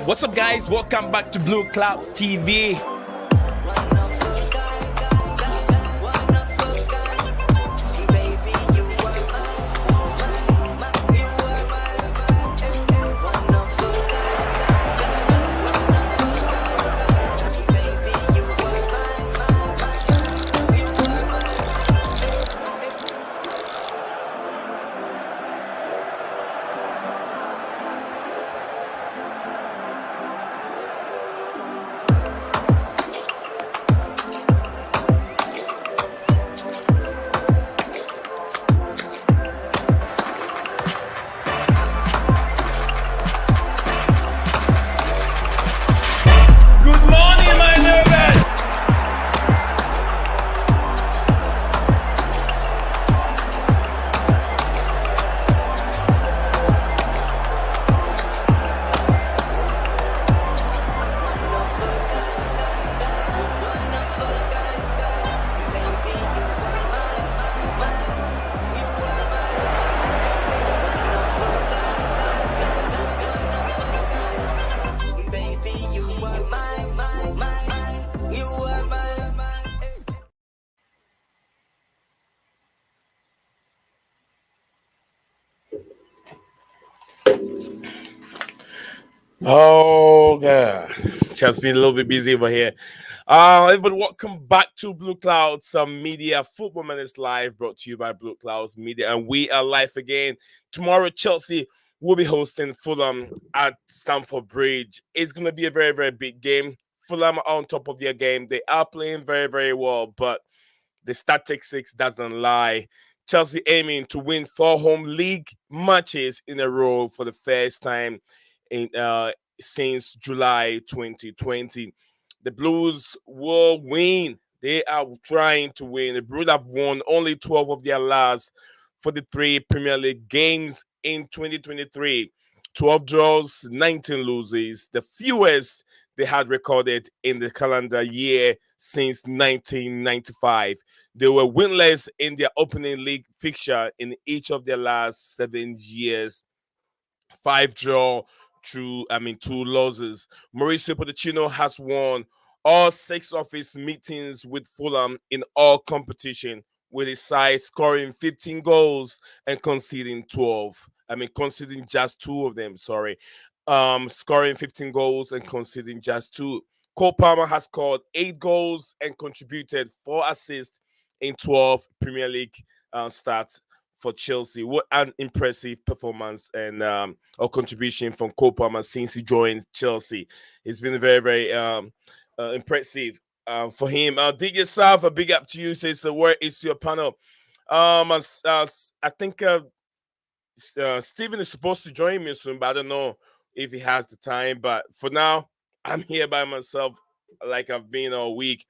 What's up, guys? Welcome back to Blueclouds TV. Oh, yeah. Just been a little bit busy over here. Everybody, welcome back to Blueclouds Media Football Minutes Live, brought to you by Blueclouds Media. And we are live again. Tomorrow, Chelsea will be hosting Fulham at Stamford Bridge. It's going to be a very, very big game. Fulham are on top of their game. They are playing very, very well, but the statistics doesn't lie. Chelsea aiming to win 4 home league matches in a row for the first time in since July 2020. The Blues will win. They are trying to win. The Blues have won only 12 of their last 43 Premier League games in 2023. 12 draws, 19 losses, the fewest they had recorded in the calendar year since 1995. They were winless in their opening league fixture in each of their last 7 years. 5 draw, 2 losses. Mauricio Pochettino has won all 6 of his meetings with Fulham in all competition, with his side scoring 15 goals and conceding 12. Conceding just 2 of them, sorry. Scoring 15 goals and conceding just 2. Cole Palmer has scored 8 goals and contributed 4 assists in 12 Premier League starts for Chelsea. What an impressive performance and or contribution from Cole Palmer since he joined Chelsea. It's been very, very impressive for him. DJ Sav, a big up to you. Says, where is your panel? I think Steven is supposed to join me soon, but I don't know if he has the time. But for now, I'm here by myself, like I've been all week.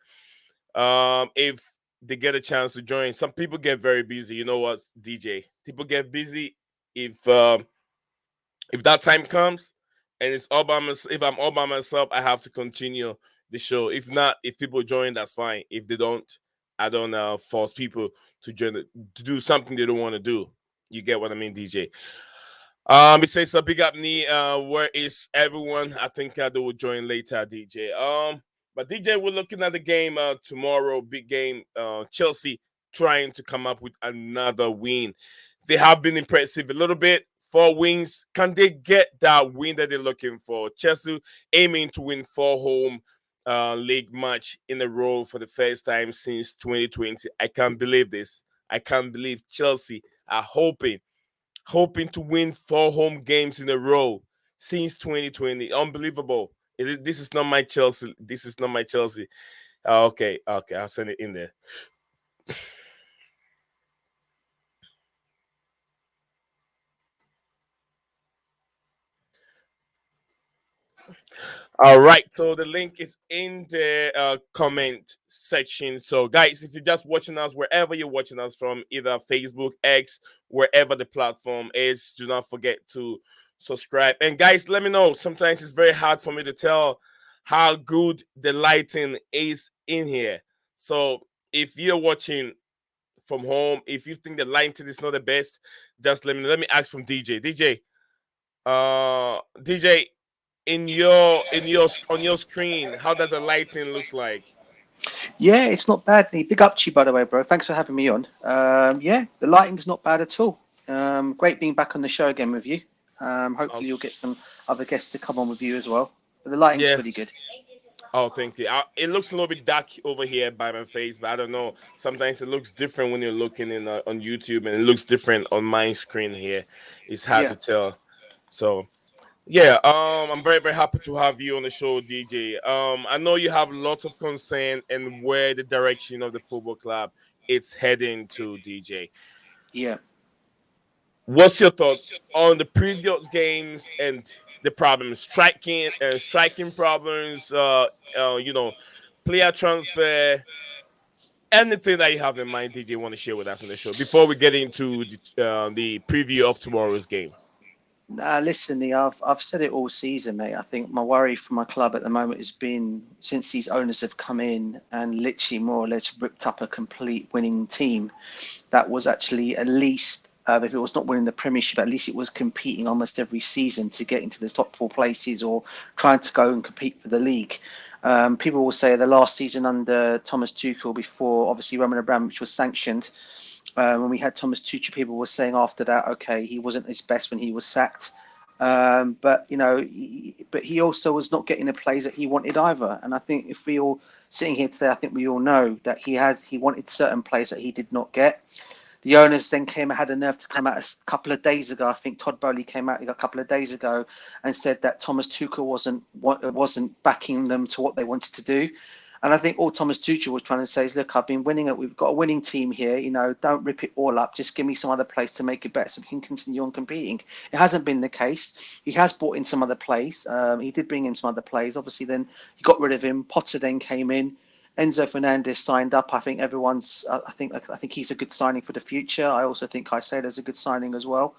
If they get a chance to join, some people get very busy. You know what, DJ? People get busy if that time comes and it's all by myself. If I'm all by myself, I have to continue the show. If not, if people join, that's fine. If they don't, I don't force people to join to do something they don't want to do. You get what I mean, DJ? It says a big up me. Where is everyone? I think they will join later, DJ. But DJ, we're looking at the game tomorrow. Big game. Chelsea trying to come up with another win. They have been impressive a little bit. 4 wins. Can they get that win that they're looking for? Chelsea aiming to win 4 home league match in a row for the first time since 2020. I can't believe this. I can't believe Chelsea are hoping to win 4 home games in a row since 2020. Unbelievable. This is not my Chelsea. This is not my Chelsea. Okay, I'll send it in there. All right, so the link is in the comment section. So, guys, if you're just watching us, wherever you're watching us from, either Facebook, X, wherever the platform is, do not forget to subscribe. And, guys, let me know. Sometimes it's very hard for me to tell how good the lighting is in here. So, if you're watching from home, if you think the lighting is not the best, just let me ask from DJ. DJ, in your on your screen, how does the lighting looks like? Yeah, it's not bad. Big up to you, by the way, bro. Thanks for having me on. Yeah, the lighting's not bad at all. Great being back on the show again with you. Oh, Hopefully you'll get some other guests to come on with you as well. But the lighting's yeah. really good. Oh, thank you. It looks a little bit dark over here by my face, but I don't know. Sometimes it looks different when you're looking in on YouTube, and it looks different on my screen here. It's hard Yeah, to tell. So yeah, I'm very very happy to have you on the show, DJ. I know you have lots of concern and where the direction of the football club it's heading to, DJ. yeah. What's your thoughts on the previous games and the problems, striking problems, you know, player transfer, anything that you have in mind, DJ, want to share with us on the show before we get into the preview of tomorrow's game? Nah, listen, I've said it all season, mate. I think my worry for my club at the moment has been since these owners have come in and literally more or less ripped up a complete winning team that was actually at least, if it was not winning the Premiership, at least it was competing almost every season to get into the top four places or trying to go and compete for the league. People will say the last season under Thomas Tuchel, before obviously Roman Abramovich was sanctioned, when we had Thomas Tuchel, people were saying after that, okay, he wasn't his best when he was sacked. But but he also was not getting the plays that he wanted either. And I think if we all sitting here today, I think we all know that he wanted certain plays that he did not get. The owners then had a nerve to come out a couple of days ago. I think Todd Bowley came out a couple of days ago and said that Thomas Tuchel wasn't backing them to what they wanted to do. And I think all Thomas Tuchel was trying to say is, look, I've been winning it. We've got a winning team here. Don't rip it all up. Just give me some other place to make it better so we can continue on competing. It hasn't been the case. He has brought in some other plays. He did bring in some other plays. Obviously, then he got rid of him. Potter then came in. Enzo Fernandez signed up. I think everyone's. I think he's a good signing for the future. I also think Caicedo's a good signing as well.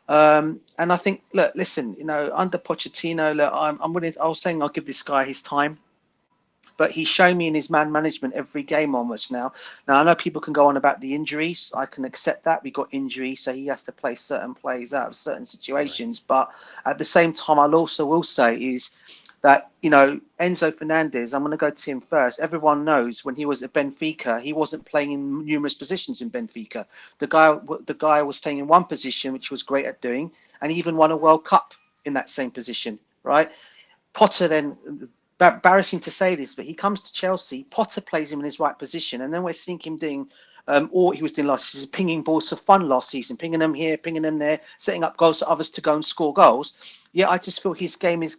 And I think, look, listen, under Pochettino, look, I'm willing. I was saying I'll give this guy his time, but he's shown me in his man management every game almost now. Now I know people can go on about the injuries. I can accept that we got injuries, so he has to play certain plays out of certain Right. situations. But at the same time, I'll also will say is that Enzo Fernandez. I'm going to go to him first. Everyone knows when he was at Benfica, he wasn't playing in numerous positions in Benfica. The guy was playing in one position, which was great at doing, and he even won a World Cup in that same position, right? Potter then, embarrassing to say this, but he comes to Chelsea. Potter plays him in his right position, and then we're seeing him doing all he was doing last season, pinging balls for fun last season, pinging them here, pinging them there, setting up goals for others to go and score goals. Yeah, I just feel his game has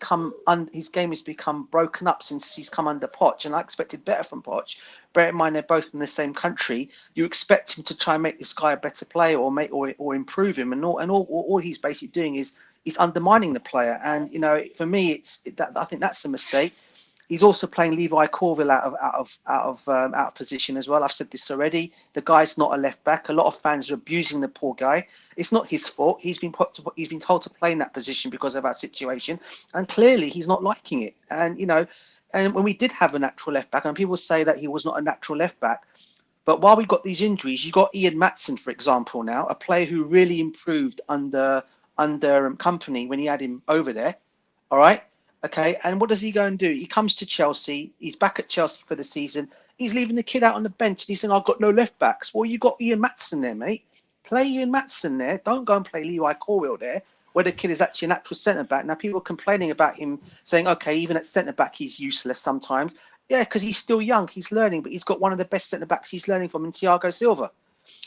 become broken up since he's come under Poch, and I expected better from Poch. Bear in mind they're both from the same country. You expect him to try and make this guy a better player or improve him, and all he's basically doing is he's undermining the player. And for me, I think that's a mistake. He's also playing Levi Corville out of position as well. I've said this already. The guy's not a left back. A lot of fans are abusing the poor guy. It's not his fault. He's been told to play in that position because of our situation, and clearly he's not liking it. And when we did have a natural left back, and people say that he was not a natural left back, but while we got these injuries, you got Ian Matson, for example, now a player who really improved under company when he had him over there. All right. Okay. And what does he go and do? He comes to Chelsea. He's back at Chelsea for the season. He's leaving the kid out on the bench and he's saying, I've got no left backs. Well, you got Ian Matson there, mate. Play Ian Matson there. Don't go and play Levi Corwell there, where the kid is actually an actual centre back. Now, people are complaining about him saying, okay, even at centre back, he's useless sometimes. Yeah, because he's still young. He's learning, but he's got one of the best centre backs he's learning from in Thiago Silva.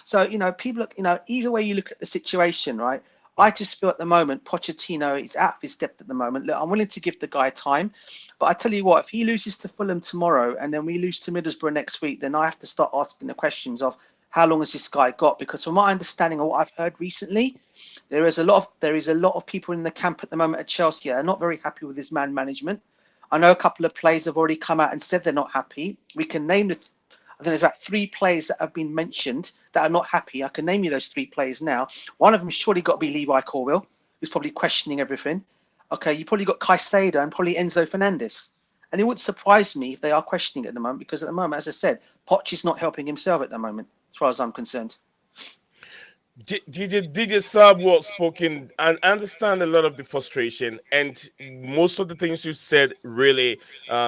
So, people look, either way you look at the situation, right? I just feel at the moment Pochettino is out of his depth at the moment. Look, I'm willing to give the guy time, but I tell you what, if he loses to Fulham tomorrow and then we lose to Middlesbrough next week, then I have to start asking the questions of how long has this guy got? Because from my understanding of what I've heard recently, there is a lot of people in the camp at the moment at Chelsea are not very happy with his man management. I know a couple of players have already come out and said they're not happy. We can name I think there's about three players that have been mentioned that are not happy. I can name you those three players now. One of them surely got to be Levi Corwell, who's probably questioning everything. Okay, you probably got Caicedo and probably Enzo Fernandez. And it wouldn't surprise me if they are questioning at the moment, because at the moment, as I said, Poch is not helping himself at the moment, as far as I'm concerned. DJ Saab was spoken, and I understand a lot of the frustration, and most of the things you said really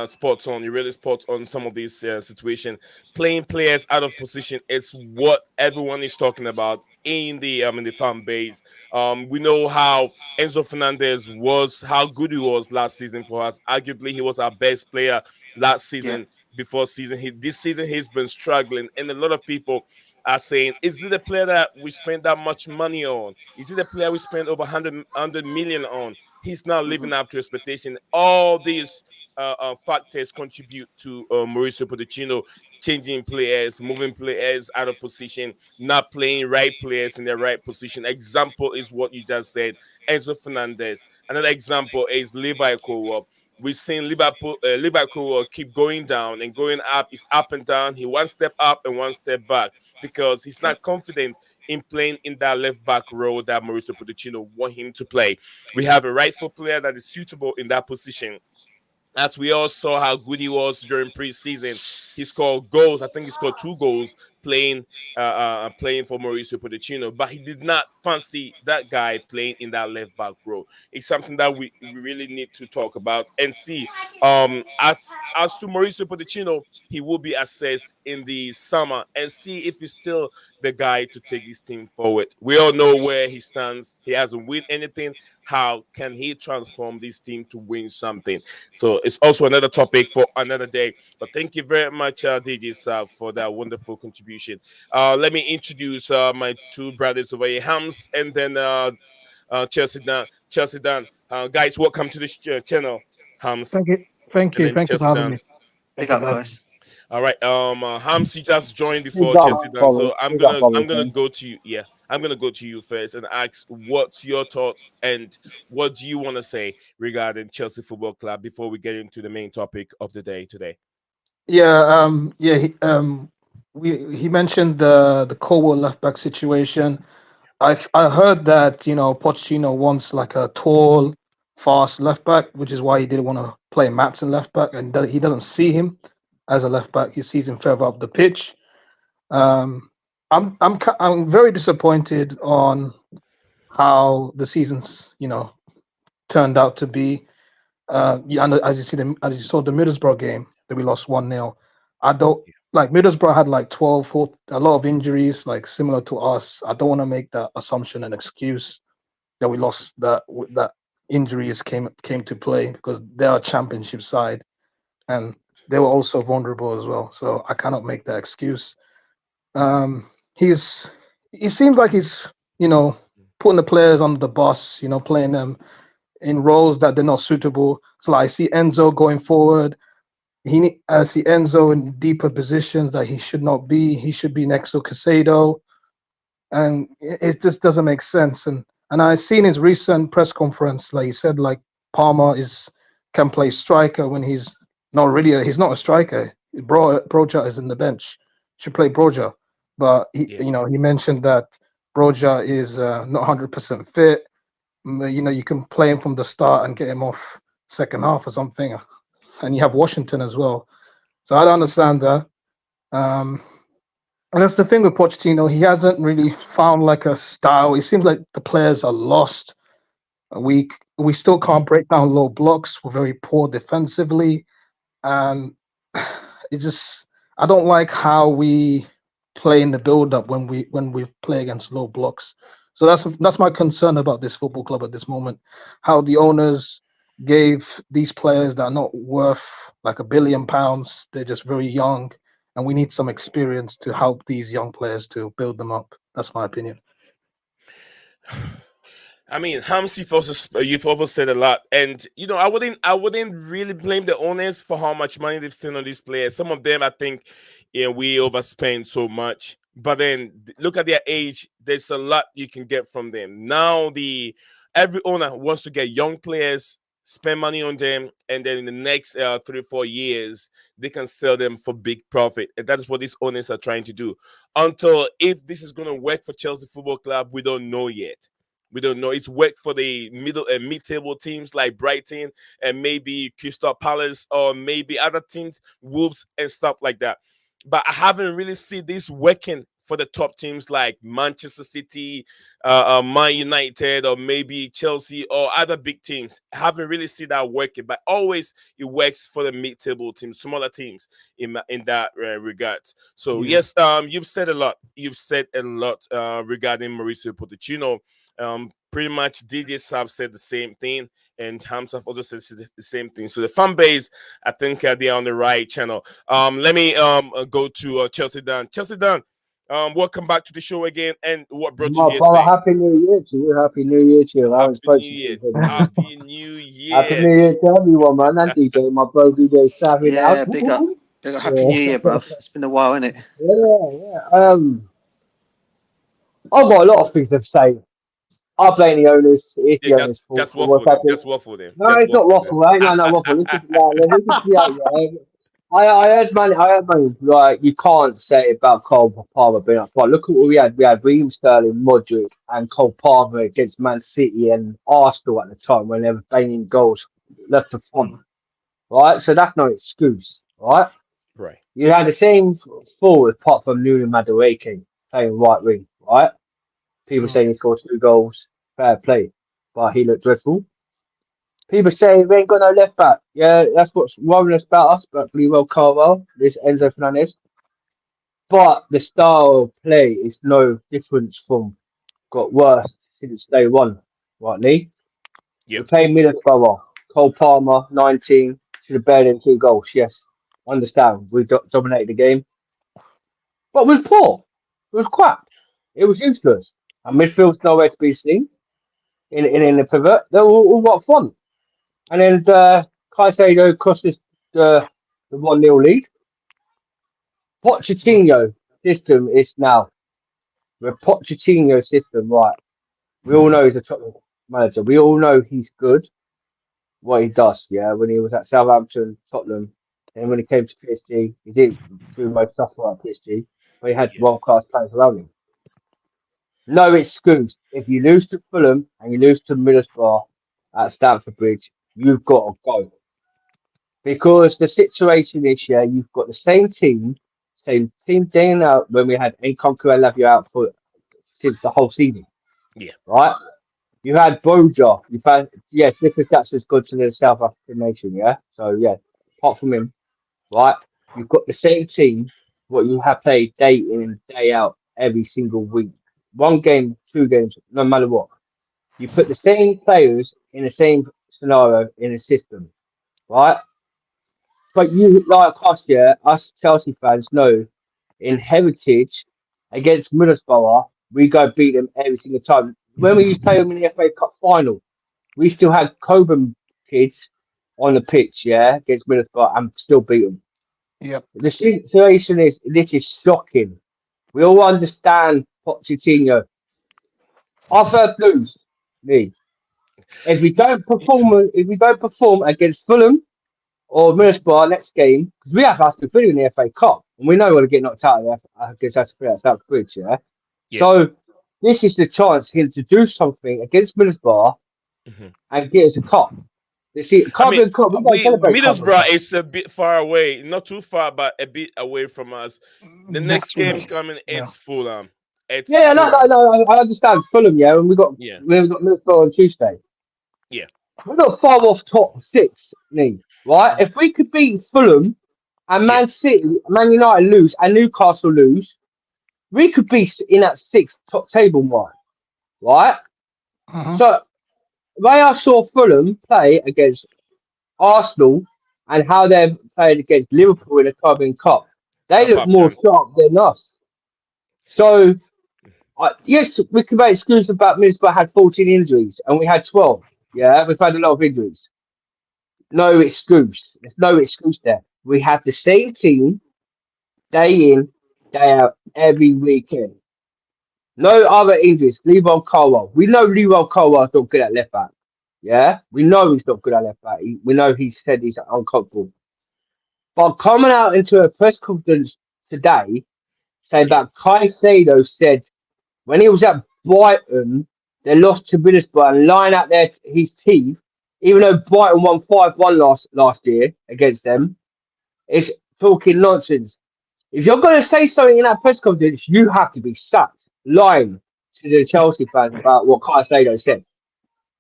spots on. You really spot on some of these situation. Playing players out of position is what everyone is talking about in the fan base. We know how Enzo Fernandez was, how good he was last season for us. Arguably, he was our best player last Yeah, season. Before season, this season he's been struggling, and a lot of people are saying, is it a player that we spent that much money on? Is it a player we spent over 100 million on? He's not hmm living up to expectation. All these factors contribute to Mauricio Pochettino changing players, moving players out of position, not playing right players in their right position. Example is what you just said, Enzo Fernandez. Another example is Levi Colwell. We've seen Liverpool keep going down and going up. He's up and down. He one step up and one step back because he's yeah, not confident in playing in that left back role that Mauricio Pochettino want him to play. We have a right foot player that is suitable in that position, as we all saw how good he was during preseason. He scored goals. I think he scored 2 goals playing for Mauricio Pochettino, but he did not fancy that guy playing in that left back role. It's something that we really need to talk about and see. As to Mauricio Pochettino, he will be assessed in the summer and see if he's still the guy to take his team forward. We all know where he stands. He hasn't won anything. How can he transform this team to win something? So it's also another topic for another day. But thank you very much, DJ Sab, for that wonderful contribution. Let me introduce my two brothers over here, Hams, and then Chelsea Dan. Chelsea Dan, guys, welcome to the channel, Hams, Thank you. Thank and you. then Thank you for Chelsea having Dan. me. big Thank you up, for having me. guys. All right. Hamsi just joined You before got Chelsea my done. follow. So I'm You got gonna follow, I'm gonna man. go to you. Yeah, I'm gonna go to you first and ask what's your thoughts and what do you want to say regarding Chelsea Football Club before we get into the main topic of the day today. Yeah. Yeah. He mentioned the Cowell left back situation. I heard that Pochettino wants like a tall, fast left back, which is why he didn't want to play Matson left back, and he doesn't see him as a left back. He sees him further up the pitch. Um, I'm very disappointed on how the season's turned out to be. Yeah, and as you saw the Middlesbrough game that we lost 1-0. I don't like Middlesbrough had like 12, a lot of injuries, like similar to us. I don't want to make that assumption an excuse that we lost that injuries came to play because they're a championship side and they were also vulnerable as well. So I cannot make that excuse. Um, he's he seems like he's you know putting the players on the bus, playing them in roles that they're not suitable. So like, I see Enzo going forward. I see Enzo in deeper positions that he should not be. He should be next to Casado, and it just doesn't make sense. And I seen his recent press conference, like he said, like Palmer is can play striker when he's not a striker. Broja is in the bench, should play Broja, but Yeah. he mentioned that Broja is not 100% fit. You can play him from the start and get him off second half or something. And you have Washington as well. So I don't understand that. Um, and that's the thing with Pochettino. He hasn't really found like a style. It seems like the players are lost. We still can't break down low blocks. We're very poor defensively, and it just I don't like how we play in the build up when we play against low blocks. So that's my concern about this football club at this moment. How the owners gave these players that are not worth like £1 billion. They're just very young, and we need some experience to help these young players to build them up. That's my opinion. I mean, Hams, you've also said a lot, and I wouldn't really blame the owners for how much money they've spent on these players. Some of them, I think, we overspend so much. But then look at their age. There's a lot you can get from them. Now, the every owner wants to get young players, spend money on them, and then in the next 3 or 4 years, they can sell them for big profit. And that's what these owners are trying to do. Until if this is going to work for Chelsea Football Club, we don't know yet. We don't know. It's worked for the middle and mid-table teams like Brighton and maybe Crystal Palace or maybe other teams, Wolves and stuff like that. But I haven't really seen this working for the top teams like Manchester City, Man United, or maybe Chelsea or other big teams. I haven't really seen that working, but always it works for the mid-table teams, smaller teams in that regard. So yes, you've said a lot. You've said a lot regarding Mauricio Pochettino. Pretty much DJs have said the same thing, and Hams have also said the same thing. So the fan base, I think they're on the right channel. Let me go to Chelsea Dan. Chelsea Dan, welcome back to the show again. And what brought you My here brother, today? Happy New Year to you. Happy New Year to you. I haven't Happy spoken New to Year. you for a minute. Happy New Happy Year. New Year to everyone, man. And DJ, my bro DJ Stav in the house. Yeah, big up. Big up. Happy Yeah. New Year, bruv. It's been a while, innit? Yeah. I've got a lot of things to say. I blame the owners. It's Yeah, the owners' fault just for what's waffle them. happening. Just waffle them. No, Just it's not waffle them. waffle. Ain't no waffle. Listen to me out, yeah. I heard money. Like, you can't say about Cole Palmer being up front. Look at what we had. We had Raheem Sterling, Modric, and Cole Palmer against Man City and Arsenal at the time when they were banging goals left to front. Right? So that's no excuse. Right? Right. You had the same forward apart from Nuno Madueke playing right wing. Right? People saying he scored 2 goals. Fair play. But he looked dreadful. People say we ain't got no left back. Yeah, that's what's worrying us about us, but well Carwell, this Enzo Fernandez. But the style of play is no difference from got worse since day one, right, Lee? We Yep. played Middlesbrough, Cole Palmer, 19, should have barely in 2 goals. Yes, understand. We dominated the game, but we were poor. It was crap. It was useless. And midfield's nowhere to be seen in the pivot. They were all up front. And then Caicedo cost us the 1-0 lead. Pochettino system is now the Pochettino system, right? We all know he's a top manager. We all know he's good, what he does, yeah. When he was at Southampton, Tottenham, and when he came to PSG, he didn't do most stuff at PSG, but he had Yeah. world-class players around him. No excuse. If you lose to Fulham and you lose to Middlesbrough at Stamford Bridge, you've got to go. Because the situation is, yeah, you've got the same team day and out when we had Nkunku and Lavia out for since the whole season, Yeah. right? You had Broja, you've had, yeah, Nicholas Jackson's gone to the South African nation, yeah? So, yeah, apart from him, right? You've got the same team, what you have played day in and day out every single week. 1 game, 2 games, no matter what. You put the same players in the same scenario in a system, right? But you, like us, yeah, us Chelsea fans know in Heritage against Middlesbrough, we go beat them every single time. When we play them in the FA Cup final, we still had Coburn kids on the pitch, yeah, against Middlesbrough and still beat them. Yep. The situation is, this is shocking. We all understand Pochettino. I've heard blues, me. If we don't perform against Fulham or Middlesbrough next game, because we have Aston Villa in the FA Cup, and we know we're going to get knocked out of the against Aston Villa at Stamford Bridge, yeah? Yeah. So this is the chance for him to do something against Middlesbrough and get us a cup. You see, I mean, Cup, we don't celebrate Middlesbrough is a bit far away, not too far, but a bit away from us. The next Next game week. coming, Yeah. it's Fulham. It's Yeah, no, Fulham. I understand Fulham, yeah, and we've got Yeah. Middlesbrough on Tuesday. Yeah. We're not far off top 6, Lee, right? If we could beat Fulham and Man City, Man United lose, and Newcastle lose, we could be in that 6th top table mark, right? So, the way I saw Fulham play against Arsenal and how they've played against Liverpool in the Carabao Cup, they look Apart more from sharp than us. So, yes, we can make excuses about Middlesbrough had 14 injuries and we had 12. Yeah, we've had a lot of injuries. No excuse. There's no excuse there. We have the same team day in, day out, every weekend. No other injuries. Leroy Carwell. We know Leroy Carwell's not good at left back. Yeah, we know he's not good at left back. We know he said he's uncomfortable. But coming out into a press conference today saying that Caicedo said when he was at Brighton, they lost to Middlesbrough and lying out there his teeth, even though Brighton won 5-1 last year against them, it's talking nonsense. If you're going to say something in that press conference, you have to be sacked. Lying to the Chelsea fans about what Caicedo said.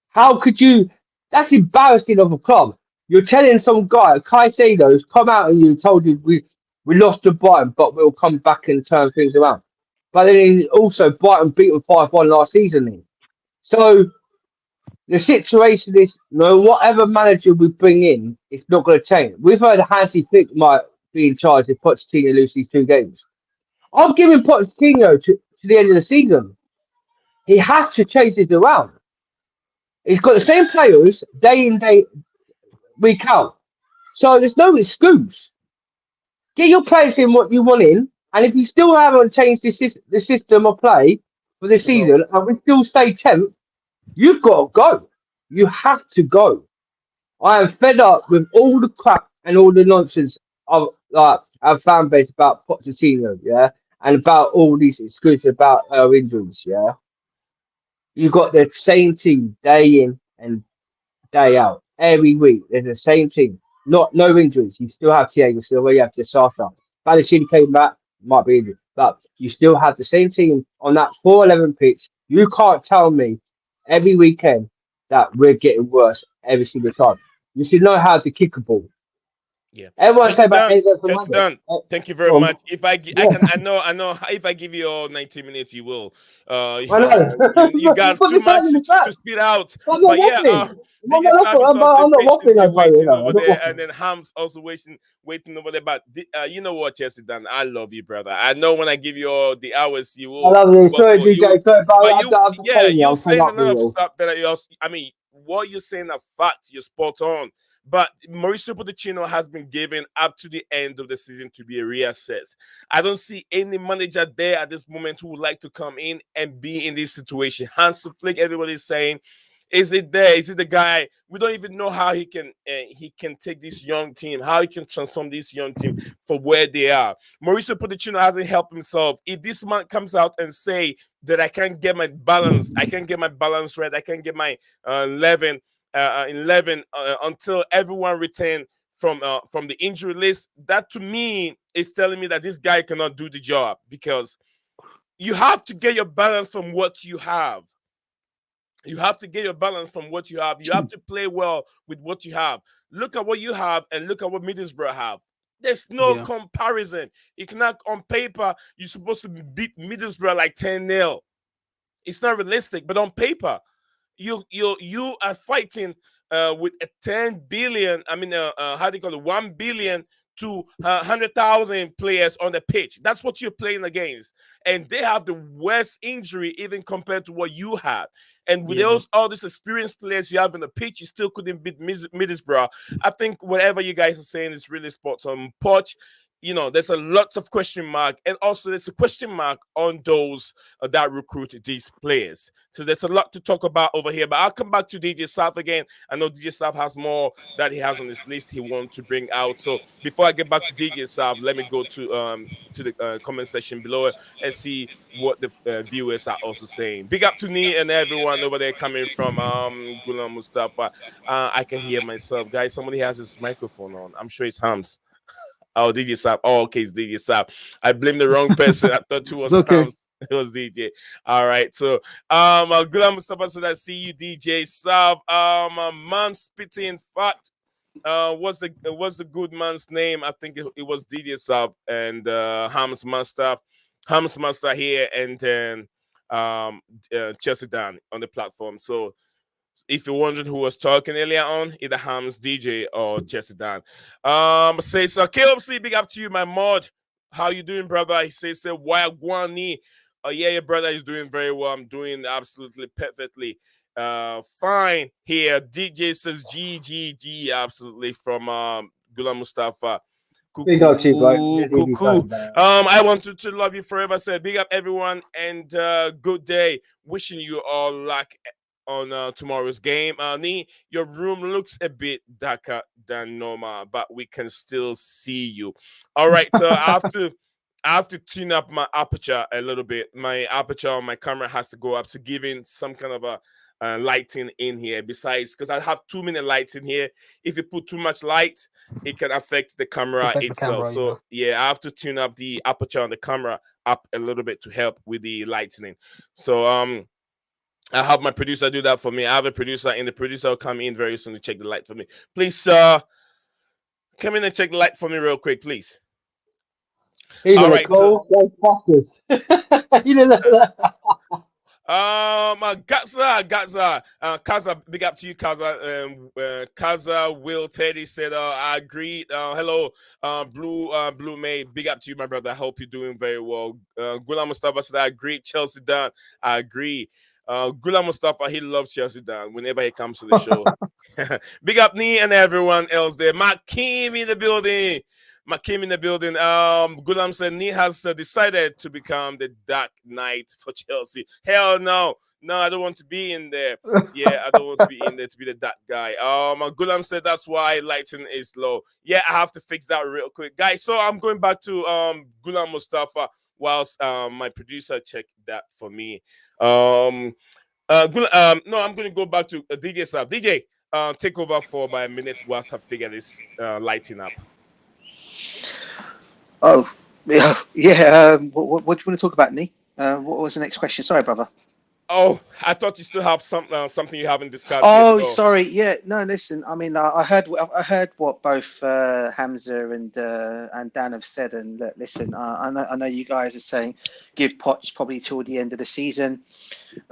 How could you? That's embarrassing of a club. You're telling some guy, Caicedo's come out and you told you we lost to Brighton, but we'll come back and turn things around. But then also Brighton beat them 5-1 last season. Then. So the situation is, no, whatever manager we bring in, it's not going to change. We've heard Hansi Flick might be in charge if Pochettino loses these 2 games. I'm giving Pochettino to the end of the season. He has to change this around. He's got the same players day in, week out. So there's no excuse. Get your players in what you want in, and if you still haven't changed the system of play for this season, and we still stay 10th, you've got to go. You have to go. I am fed up with all the crap and all the nonsense of our fan base about Pochettino, yeah, and about all these excuses about our injuries, yeah. You got the same team day in and day out every week. There's the same team. No injuries. You still have Thiago Silva. You have Saka. Balotelli came back. Might be injured, but you still have the same team on that 4-11 pitch. You can't tell me every weekend that we're getting worse every single time. You should know how to kick a ball. Yeah, Everyone say about Enzo Chelsea Fernandez. done. Thank you very much. If I I know. If I give you all 90 minutes, you will. I know. You You got put too me down much in the to trap. spit out. I'm not But yeah, waffling. DJ Stab is also I'm not waffling patiently over you waiting know. over I'm not there, and waffling. then Ham's also waiting over there. But you know what, Chelsea done? I love you, brother. I know when I give you all the hours, you I will love you. Sorry, waffle. DJ. Sorry, But I'm just yeah, telling you. you're I'm fed saying a up with lot you of all. stuff that I mean, what you're saying are facts. You're spot on. But Mauricio Pochettino has been given up to the end of the season to be reassessed. I don't see any manager there at this moment who would like to come in and be in this situation. Hans Flick, everybody's saying, is it there? Is it the guy? We don't even know how he can take this young team, how he can transform this young team for where they are. Mauricio Pochettino hasn't helped himself. If this man comes out and say that I can't get my balance, I can't get my balance right, I can't get my 11 until everyone return from the injury list. That to me is telling me that this guy cannot do the job because you have to get your balance from what you have. You have to get your balance from what you have. You have to play well with what you have. Look at what you have and look at what Middlesbrough have. There's no Yeah. comparison. You cannot, on paper, you're supposed to beat Middlesbrough like 10-0. It's not realistic, but on paper, you are fighting with a 10 billion. I mean, how do you call it? 1 billion to 100,000 players on the pitch. That's what you're playing against, and they have the worst injury even compared to what you had. And with Yeah. all these experienced players you have in the pitch, you still couldn't beat Middlesbrough. I think whatever you guys are saying is really spot on. Poch, there's a lot of question mark, and also there's a question mark on those that recruit these players. So there's a lot to talk about over here. But I'll come back to DJ South again. I know DJ South has more that he has on his list he wants to bring out. So before I get back to DJ South, let me go to the comment section below and see what the viewers are also saying. Big up to me and everyone over there coming from Gulam Mustafa. I can hear myself, guys. Somebody has his microphone on. I'm sure it's Hams. Oh, DJ Sap. Oh, okay, it's DJ Sap. I blame the wrong person. I thought it It's was okay. Hams. It was DJ. All right. So Gulam Mustafa said I see you, DJ Sap. Man spitting fact. What's the good man's name? I think it was DJ Sap and Hams Master. Hams Master here and then Chelsea Dan on the platform. So if you're wondering who was talking earlier on, either Hams, DJ, or Jesse Dan. Say so KLC, big up to you, my mod. How you doing, brother? He says, why Guani? Oh, yeah, your brother is doing very well. I'm doing absolutely perfectly. Fine here. DJ says GGG, absolutely from Gula Mustafa. Big up to you, bro. Cuckoo, cuckoo. I want to love you forever. Say big up everyone and good day. Wishing you all luck on tomorrow's game. Nee, your room looks a bit darker than normal, but we can still see you. All right, so I have to tune up my aperture a little bit. My aperture on my camera has to go up to give in some kind of lighting in here. Besides, because I have too many lights in here. If you put too much light, it can affect the camera Affect the itself. camera, So yeah, I have to tune up the aperture on the camera up a little bit to help with the lightning. So I have my producer do that for me. I have a producer, and the producer will come in very soon to check the light for me. Please, sir, come in and check the light for me real quick, please. He's All gonna right. So, go fuckers. You know that. Kaza, big up to you, Kaza. Kaza Will Teddy said, I agree. Hello, Blue May, big up to you, my brother. I hope you're doing very well. Gula Mustafa said, I agree. Chelsea Dan, I agree. Gula Mustafa, he loves Chelsea Dan whenever he comes to the show. Big up me and everyone else there. Makim in the building. Makim in the building. Gulam said Nee has decided to become the Dark Knight for Chelsea. Hell no. No, I don't want to be in there. Yeah, I don't want to be in there to be the dark guy. Gulam said that's why lighting is low. Yeah, I have to fix that real quick, guys. So I'm going back to Gulam Mustafa whilst my producer checked that for me. No, I'm going to go back to DJ Saf. DJ, take over for my minutes whilst I figure this lighting up. Oh, yeah, yeah. What do you want to talk about, Nee? What was the next question? Sorry, brother. Oh, I thought you still have something you haven't discussed Oh, yet. sorry. Yeah, no. Listen, I mean, I heard what both Hamza and Dan have said, and listen, I know you guys are saying give Poch probably till the end of the season.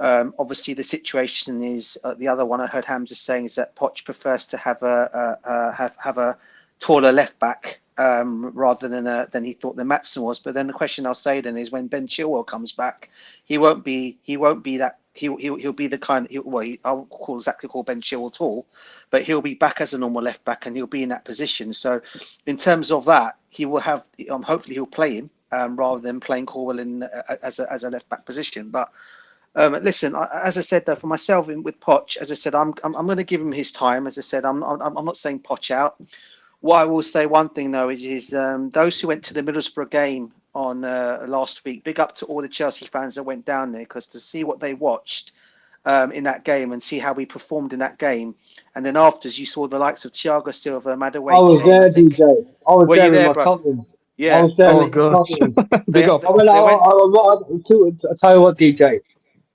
Obviously, the situation is the other one I heard Hamza saying is that Poch prefers to have a taller left back rather than he thought the Matson was. But then the question I'll say then is when Ben Chilwell comes back, he won't be that. He'll be the kind. I'll call Ben Chilwell tall, but he'll be back as a normal left back and he'll be in that position. So, in terms of that, he will have. Hopefully, he'll play him rather than playing Corwell in as a left back position. But listen, as I said though, for myself with Poch, as I said, I'm going to give him his time. As I said, I'm not saying Poch out. What I will say one thing though is those who went to the Middlesbrough game on last week, big up to all the Chelsea fans that went down there, because to see what they watched in that game and see how we performed in that game, and then afterwards you saw the likes of Thiago Silva, Madueke. I was there, DJ. I was there in my bro? cousins. I Yeah. was there Oh with my god. cousins. Big up. I tell you what, DJ.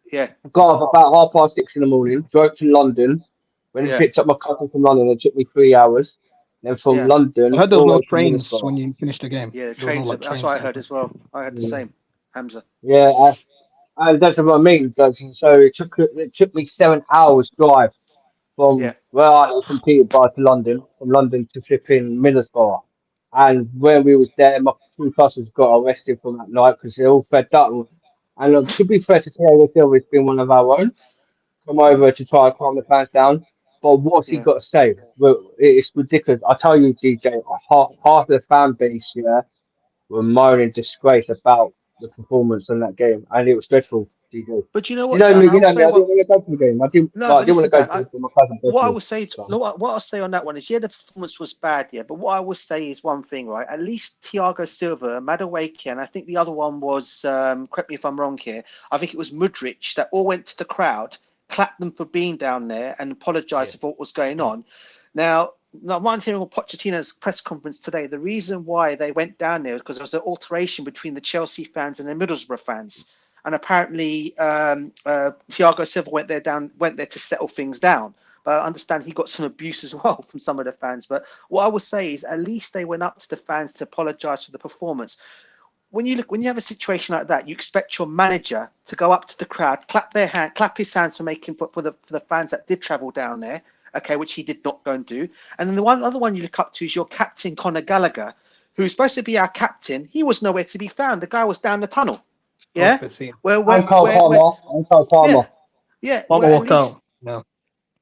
Yeah. Got up about 6:30 in the morning, drove to London, went and Yeah. picked up my cousin from London. It took me 3 hours. Then from Yeah. I London heard there was all the no way to trains Middlesbrough. when you finished the game. Yeah. The There was no trains. like That's what trains I or heard anything. as well. I heard the Mm. same. Hamza. Yeah, and that's what I mean. So it took me 7 hours drive Yeah. from where I live from Peterborough to London, from London to flipping Middlesbrough. And when we was there, my two cousins got arrested from that night because they're all fed up. And to be fair to Taylor Silver, it's been one of our own come over to try and calm the fans down. But what's he Yeah. got to say? Well, it's ridiculous. I tell you, DJ, half the fan base, yeah, were moaning disgrace about the performance in that game, and it was dreadful. DJ, But you know you what, know Dan? me, I'll I say didn't what. want to go to the game. No, but I didn't want listen, to go Dan. to my cousin What I personally. will say, So, what I'll say on that one is, yeah, the performance was bad, yeah. But what I will say is one thing, right? At least Thiago Silva, Madueke, and I think the other one was, correct me if I'm wrong here. I think it was Mudryk that all went to the crowd, clapped them for being down there, and apologised for what was going on. Now, I'm hearing on Pochettino's press conference today. The reason why they went down there was because there was an alteration between the Chelsea fans and the Middlesbrough fans, and apparently Thiago Silva went there to settle things down. But I understand he got some abuse as well from some of the fans. But what I would say is at least they went up to the fans to apologise for the performance. When you have a situation like that, you expect your manager to go up to the crowd, clap his hands for the fans that did travel down there, okay, which he did not go and do. And then the other one you look up to is your captain Conor Gallagher, who's supposed to be our captain. He was nowhere to be found. The guy was down the tunnel. Yeah, Off the scene. and Cole yeah, Palmer. yeah. Palmer walked out. No.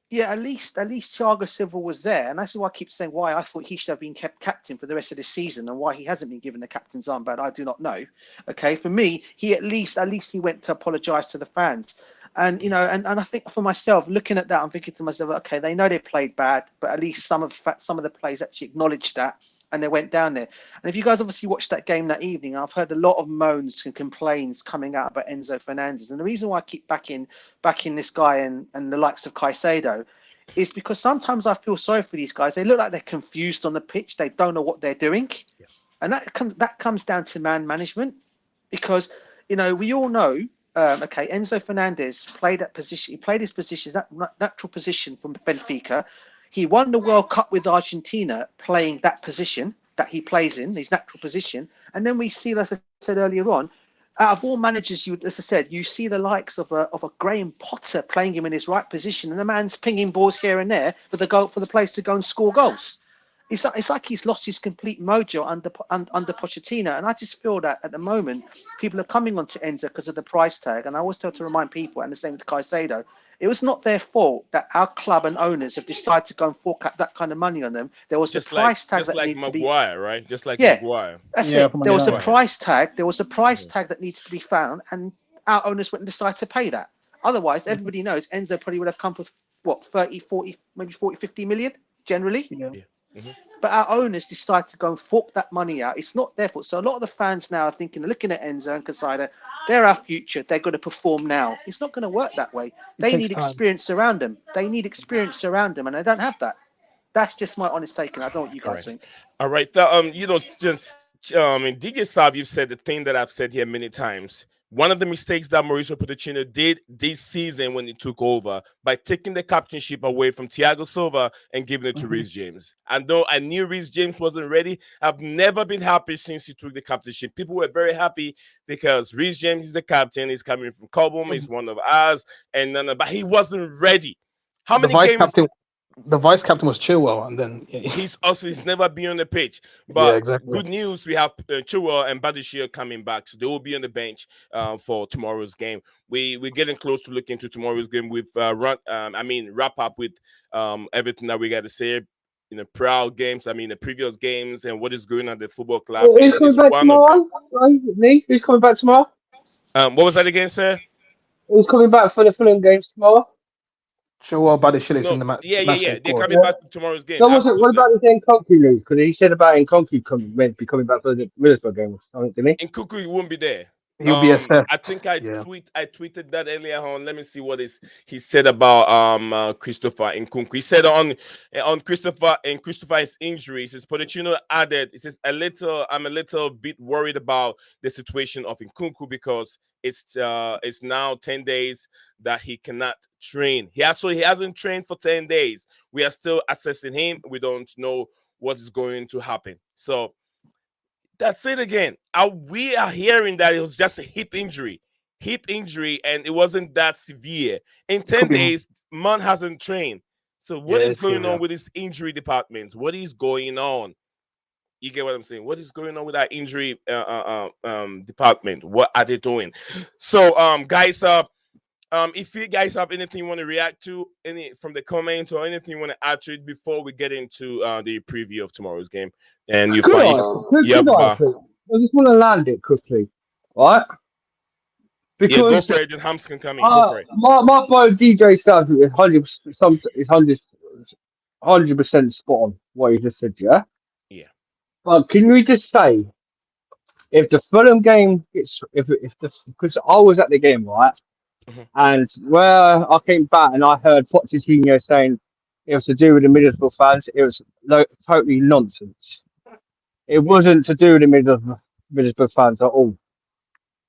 Yeah, at least Thiago Silva was there, and that's why I keep saying why I thought he should have been kept captain for the rest of the season, and why he hasn't been given the captain's armband. I do not know. Okay, for me, he at least he went to apologise to the fans, and and I think for myself, looking at that, I'm thinking to myself, okay, they know they played bad, but at least some of the players actually acknowledged that and they went down there. And if you guys obviously watched that game that evening, I've heard a lot of moans and complaints coming out about Enzo Fernandez. And the reason why I keep backing this guy and the likes of Caicedo is because sometimes I feel sorry for these guys. They look like they're confused on the pitch. They don't know what they're doing. Yeah. And that comes down to man management, because, you know, we all know, okay, Enzo Fernandez played that position. He played his position, that natural position from Benfica. He won the World Cup with Argentina playing that position that he plays in, his natural position. And then we see, as I said earlier on, out of all managers, as I said, you see the likes of a Graham Potter playing him in his right position, and the man's pinging balls here and there for the place to go and score goals. It's like he's lost his complete mojo under Pochettino, and I just feel that at the moment people are coming onto Enzo because of the price tag. And I always try to remind people, and the same with Caicedo, it was not their fault that our club and owners have decided to go and fork out that kind of money on them. There was just a price tag just that like needs Maguire, to be, right? Just like yeah, Maguire. That's Yeah, it. There was a yeah. price tag. There was a price tag that needs to be found, and our owners wouldn't decide to pay that. Otherwise, everybody knows Enzo probably would have come for what, 30, 40, maybe 40, 50 million generally. Yeah. Mm-hmm. But our owners decide to go and fork that money out. It's not their fault. So a lot of the fans now are thinking, looking at Enzo and Caicedo, they're our future. They're going to perform now. It's not going to work that way. They need experience around them. They need experience around them, and they don't have that. That's just my honest take, and I don't know what you guys think. All right. You know, just DJ Sav, you've said the thing that I've said here many times. One of the mistakes that Mauricio Pochettino did this season when he took over by taking the captainship away from Thiago Silva and giving it to Reece James. And though I knew Reece James wasn't ready, I've never been happy since he took the captainship. People were very happy because Reece James is the captain. He's coming from Cobham. He's one of ours. But he wasn't ready. How many games? The vice captain was Chilwell, and then he's never been on the pitch. But yeah, exactly. Good news, we have Chilwell and Badishir coming back, so they will be on the bench for tomorrow's game. We're getting close to looking to tomorrow's game. We've wrap up with everything that we got to say in the proud games. The previous games and what is going on at the football club. Who's coming back tomorrow? Who's coming back tomorrow? What was that again, sir? Who's coming back for the Fulham games tomorrow? Sure, about the in the match. Yeah. They're coming back to tomorrow's game. So what about the Nkunku news? Because he said about Nkunku meant to be coming back for the Middlesbrough game, didn't he? Nkunku won't be there. He'll be assessed. I think I tweeted that earlier on. Let me see what he said about Christopher Nkunku. He said on Christopher's injuries, his Pochettino added, he says I'm a little bit worried about the situation of Nkunku because it's now 10 days that he cannot train. He hasn't trained for 10 days. We are still assessing him. We don't know what is going to happen. So that's it again. We are hearing that it was just a hip injury, and it wasn't that severe. In 10 days, man hasn't trained. So what is going on with his injury department? What is going on? You get what I'm saying? What is going on with that injury department? What are they doing? So, guys, if you guys have anything you want to react to, any from the comments or anything you want to add to it before we get into the preview of tomorrow's game, and you find, I just want to land it quickly, right? Because go for it. Then Hams can come in. Go for it. My boy DJ Sav is 100% spot on what he just said. Yeah. Yeah. But can we just say, if the Fulham game gets, because I was at the game, right? And where I came back and I heard Pochettino saying it was to do with the Middlesbrough fans, it was totally nonsense. It wasn't to do with the Middlesbrough fans at all.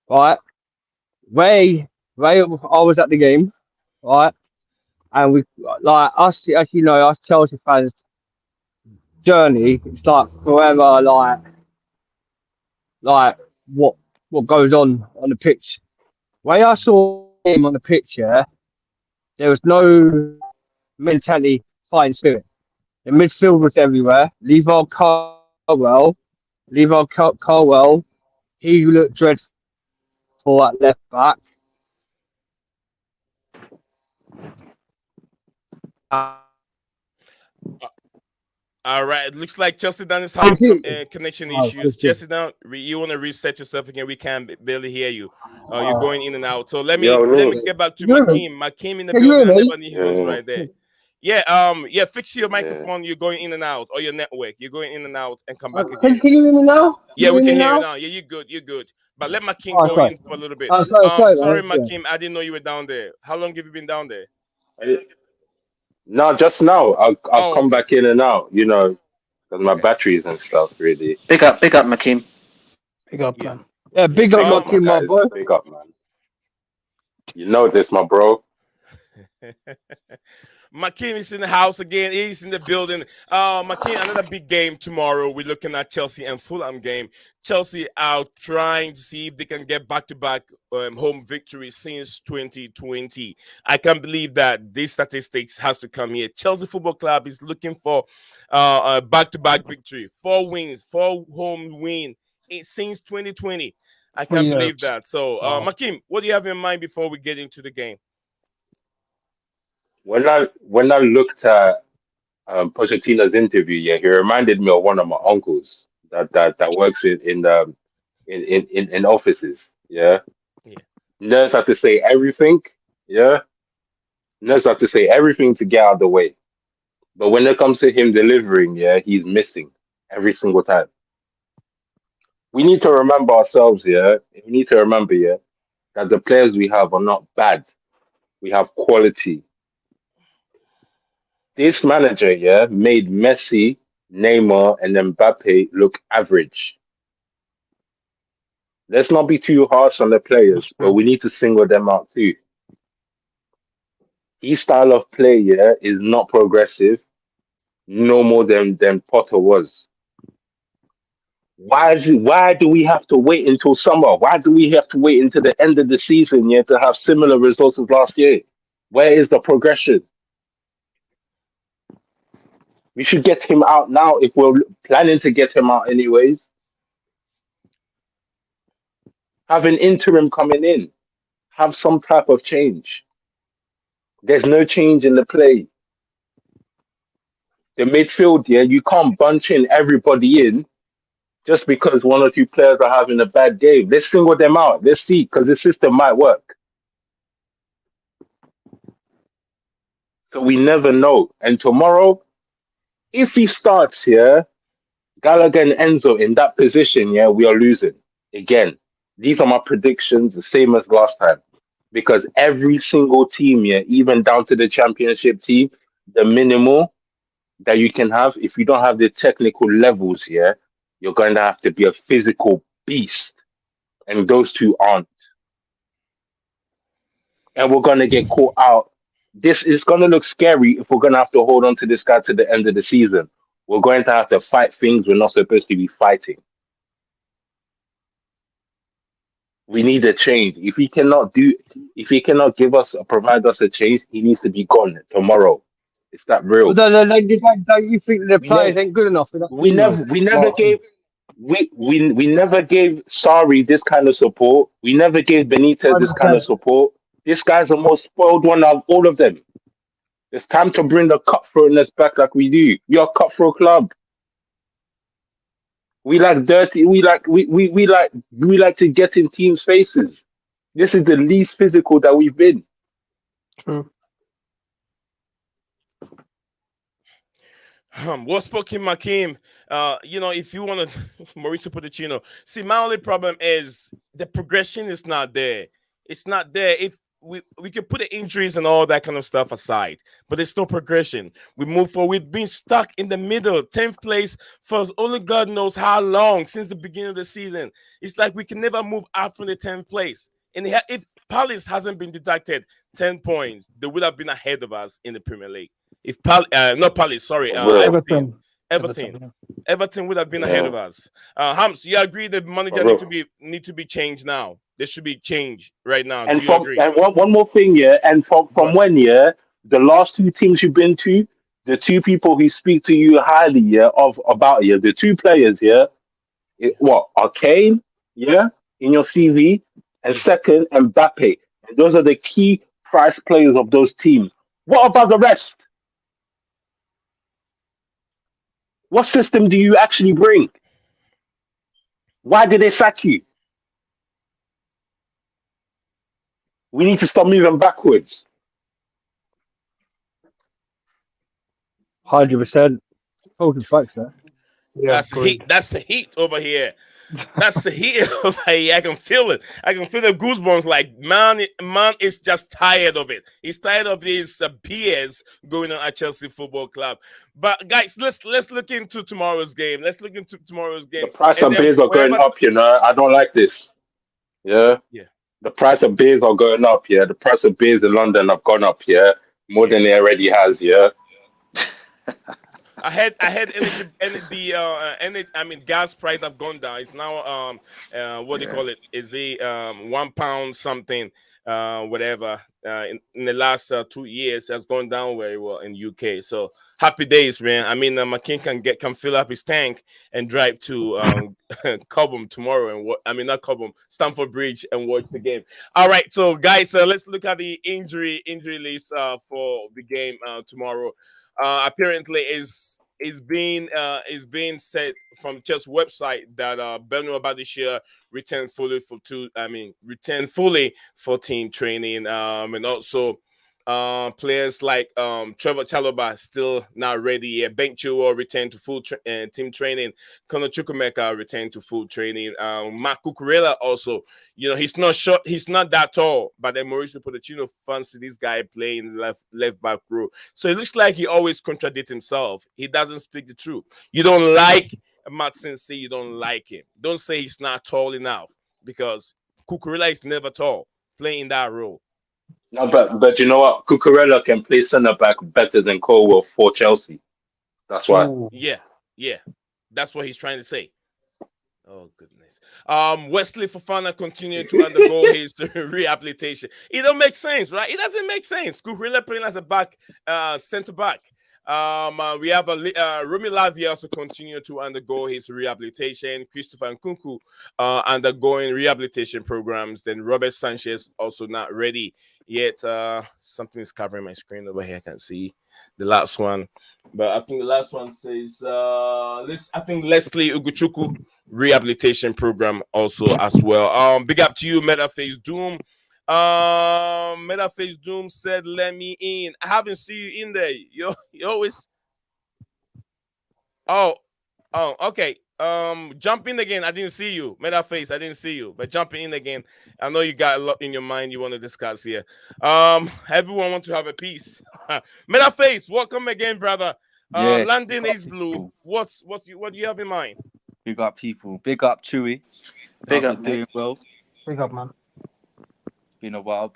Right? I was at the game, right? And we, like us, as you know, us Chelsea fans' journey, it's like forever, like what goes on the pitch. When I saw him on the pitch, yeah, there was no mentality, fighting spirit. The midfield was everywhere. Levi Carwell, he looked dreadful at left back. All right, it looks like Chelsea Down is having connection issues. Chelsea Down, you want to reset yourself again? We can barely hear you. You're going in and out. So let me get back to Makim. Makim in the building. I never knew he was right there. Yeah, fix your Yeah. microphone. You're going in and out, or your network. You're going in and out and come back Can again. you hear me now? Yeah, we Hear me can hear you now? now. Yeah, you're good. You're good. But let Makin Oh, go sorry. in for a little bit. Oh, sorry, Sorry, man. Yeah. Makim, I didn't know you were down there. How long have you been down there? No, just now. I've Oh, come okay. back in and out, because my Okay. batteries and stuff, really. Big up, Makim. Big up, Yeah. man. Yeah, Yeah. big up Big up, my my guys. boy. Big up, man. You know this, my bro. Makim is in the house again. He's in the building. Makim, another big game tomorrow. We're looking at Chelsea and Fulham game. Chelsea are trying to see if they can get back-to-back home victories since 2020. I can't believe that these statistics has to come here. Chelsea Football Club is looking for a back-to-back victory. 4 wins, 4 home win since 2020. I can't 3 years. believe that. So, Wow. Makim, what do you have in mind before we get into the game? When I looked at Pochettino's interview, yeah, he reminded me of one of my uncles that works in offices. Yeah, Yeah. knows how to say everything. Yeah, knows how to say everything to get out of the way. But when it comes to him delivering, yeah, he's missing every single time. We need to remember ourselves, yeah. We need to remember, yeah, that the players we have are not bad. We have quality. This manager, yeah, made Messi, Neymar, and Mbappe look average. Let's not be too harsh on the That's players, but true. we need to single them out too. His style of play, yeah, is not progressive, no more than Potter was. Why do we have to wait until summer? Why do we have to wait until the end of the season, yeah, to have similar results as last year? Where is the progression? We should get him out now if we're planning to get him out anyways. Have an interim coming in. Have some type of change. There's no change in the play. The midfield, yeah, you can't bunch in everybody in just because one or two players are having a bad game. Let's single them out. Let's see, because the system might work. So we never know. And tomorrow, if he starts here, Gallagher and Enzo in that position, yeah, we are losing. Again, these are my predictions, the same as last time. Because every single team, yeah, even down to the championship team, the minimal that you can have, if you don't have the technical levels, yeah, you're going to have to be a physical beast. And those two aren't. And we're going to get caught out. This is going to look scary if we're going to have to hold on to this guy to the end of the season. We're going to have to fight things we're not supposed to be fighting. We need a change. If he cannot give us or provide us a change, he needs to be gone tomorrow. It's that real. Don't you think the We players never, ain't good enough for that we team, though? never, we never Well, gave, we never gave Sari this kind of support. We never gave I Benitez this kind of understand. support. This guy's the most spoiled one of all of them. It's time to bring the cutthroatness back like we do. We are a cutthroat club. We like dirty. We like to get in teams' faces. This is the least physical that we've been. True. Well spoken, Makim. If you want to, Mauricio Pochettino. See, my only problem is the progression is not there. It's not there. If we can put the injuries and all that kind of stuff aside, but there's no progression. We move forward. We've been stuck in the middle, 10th place for only God knows how long since the beginning of the season. It's like we can never move up from the 10th place. And if Palace hasn't been deducted 10 points, they would have been ahead of us in the Premier League. If not Palace, sorry, For real. Everton, Everton. Everton, Yeah. Everton would have been ahead Yeah. of us. Hams, you agree the For manager real. need to be changed now? There should be change right now. Do And you agree? one more thing, yeah. And Go from ahead. when, yeah, the last two teams you've been to, the two people who speak to you highly, yeah, of about you, the two players, yeah, Yeah, what are Kane, yeah, in your CV, and yeah. second, Mbappe. And those are the key prize players of those teams. What about the rest? What system do you actually bring? Why did they sack you? We need to stop moving backwards. 100%. Hold the facts there. Yeah, That's agreed. heat. That's the heat over here. That's the heat over here. I can feel it. I can feel the goosebumps. Like man is just tired of it. He's tired of these BS going on at Chelsea Football Club. But guys, let's look into tomorrow's game. Let's look into tomorrow's The game, price and of then beers are going whoever. up, you know. I don't like this. Yeah. Yeah, The price of beers are going up, yeah. The price of beers in London have gone up, yeah. More yeah. than it already has, yeah. I had I mean gas price have gone down. It's now what do you call it? Is it £1 something whatever in the last 2 years has gone down very well in UK. So happy days, man. I mean McKean can fill up his tank and drive to Cobham tomorrow and I mean not Cobham, Stamford Bridge and watch the game. All right, so guys, let's look at the injury list for the game tomorrow. Apparently is being said from Chelsea website that Benoit Badiashile returned fully for team training, and also players like Trevor Chalobah still not ready yet. Ben Chilwell returned to full team training. Conor Chukwuemeka returned to full training. Mark Cucurella also, he's not short, he's not that tall, but then Mauricio Pochettino fancy this guy playing left back row. So it looks like he always contradicts himself. He doesn't speak the truth. You don't like Matson, say you don't like him. Don't say he's not tall enough, because Cucurella is never tall playing that role. No, but you know what? Cucurella can play centre back better than Colwell for Chelsea. That's why. Ooh. Yeah, that's what he's trying to say. Oh goodness. Wesley Fofana continued to undergo his rehabilitation. It don't make sense, right? It doesn't make sense. Cucurella playing as a back, centre back. We have Romy Lavia also continued to undergo his rehabilitation. Christopher Nkunku undergoing rehabilitation programs. Then Robert Sanchez also not ready yet. Something is covering my screen over here. I can't see the last one, but I think the last one says I think Leslie Uguchukwu rehabilitation program also as well. Big up to you, Metaface Doom. Metaface Doom said, "Let me in." I haven't seen you in there. You always. Oh, okay. Jump in again. I didn't see you. Metaface, I didn't see you. But jump in again. I know you got a lot in your mind you want to discuss here. Everyone wants to have a piece. Metaface, welcome again, brother. Yes, London big up is blue. people. What do you have in mind? Big up people. Big up Chewy. Big Hope up, you're mate. doing well. Big up, man. Been a while.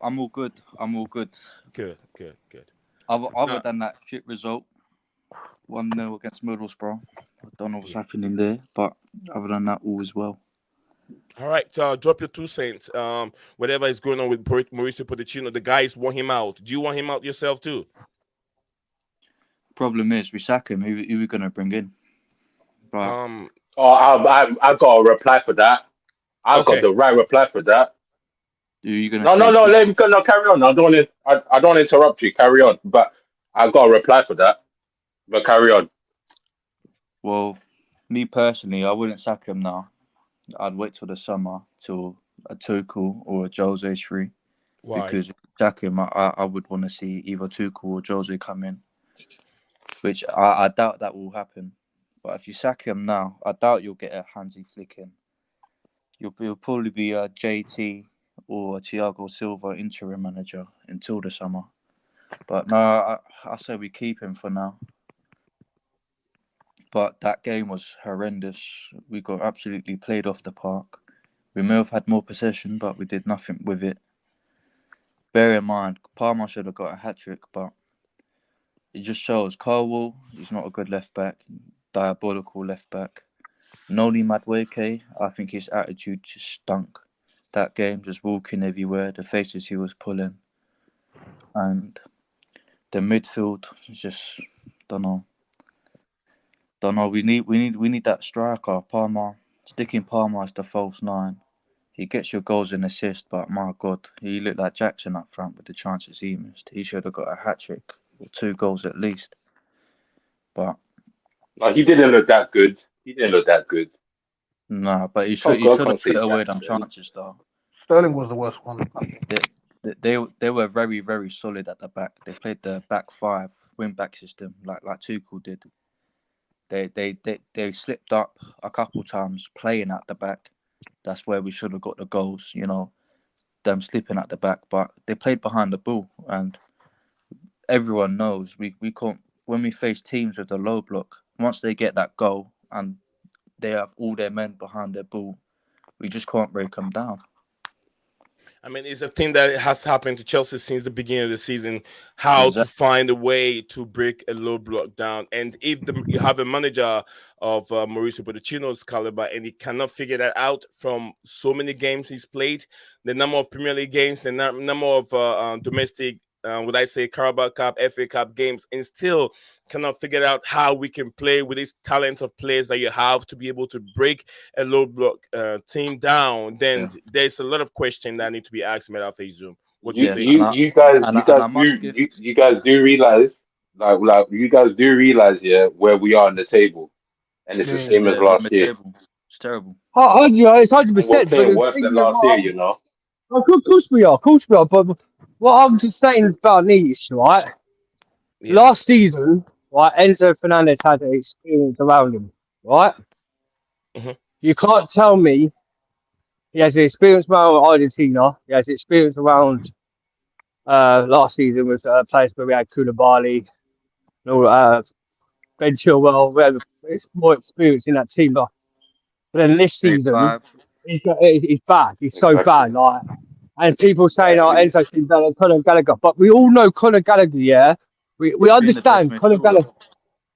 I'm all good. Good. Other than that shit result, 1-0 against Middlesbrough. I don't know what's happening there, but other than that, all is well. All right, drop your 2 cents. Whatever is going on with Mauricio Pochettino, the guys want him out. Do you want him out yourself too? Problem is, we sack him. Who are we gonna bring in? Right. Oh, I got a reply for that. I got Okay. the right reply for that. Who are you gonna No, say? no, no. Let me no carry on. I don't want to interrupt you. Carry on. But I got a reply for that. But carry on. Well, me personally, I wouldn't sack him now. I'd wait till the summer till a Tuchel or a Jose's free. Why? Because if you sack him, I would want to see either Tuchel or Jose come in, which I doubt that will happen. But if you sack him now, I doubt you'll get a Hansi Flick in. You'll probably be a JT or a Thiago Silva interim manager until the summer. But no, I say we keep him for now. But that game was horrendous. We got absolutely played off the park. We may have had more possession, but we did nothing with it. Bear in mind, Palmer should have got a hat-trick, but it just shows Carwell is not a good left-back, diabolical left-back. Noli Madueke, I think his attitude just stunk. That game, just walking everywhere, the faces he was pulling. And the midfield, just, don't know. We need that striker, Palmer. Sticking Palmer as the false 9. He gets your goals and assists, but my God, he looked like Jackson up front with the chances he missed. He should have got a hat-trick or 2 goals at least. But No, he didn't look that good. nah, but he Oh, should God, have can't say put away them Jackson. chances though. Sterling was the worst one. They were very, very solid at the back. They played the back 5 wing-back system like Tuchel did. They slipped up a couple times playing at the back. That's where we should have got the goals, you know, them slipping at the back. But they played behind the ball, and everyone knows we can't, when we face teams with the low block, once they get that goal and they have all their men behind their ball, we just can't break them down. I mean, it's a thing that has happened to Chelsea since the beginning of the season, how to find a way to break a low block down. And if you have a manager of Mauricio Pochettino's caliber and he cannot figure that out from so many games he's played, the number of Premier League games, the number of domestic, would I say, Carabao Cup, FA Cup games, and still cannot figure out how we can play with these talents of players that you have to be able to break a low block team down, then there's a lot of questions that need to be asked about after Zoom. What do you think? You guys do realize, like you guys do realize, where we are in the table, and it's the same as last year. It's terrible. It's 100%. We're playing worse than last year, you know. Of course we are. But what I'm just saying about Nice, right? Yeah. Last season, right, Enzo Fernandez had experience around him, right? Mm-hmm. You can't tell me he has the experience around Argentina. He has experience around last season with players where we had Koulibaly, Ben Chilwell. We had more experience in that team. But then this season, he's bad. He's so bad, like. And people saying, Enzo's been better than Conor Gallagher. But we all know Conor Gallagher, yeah? We understand Conor Gallagher.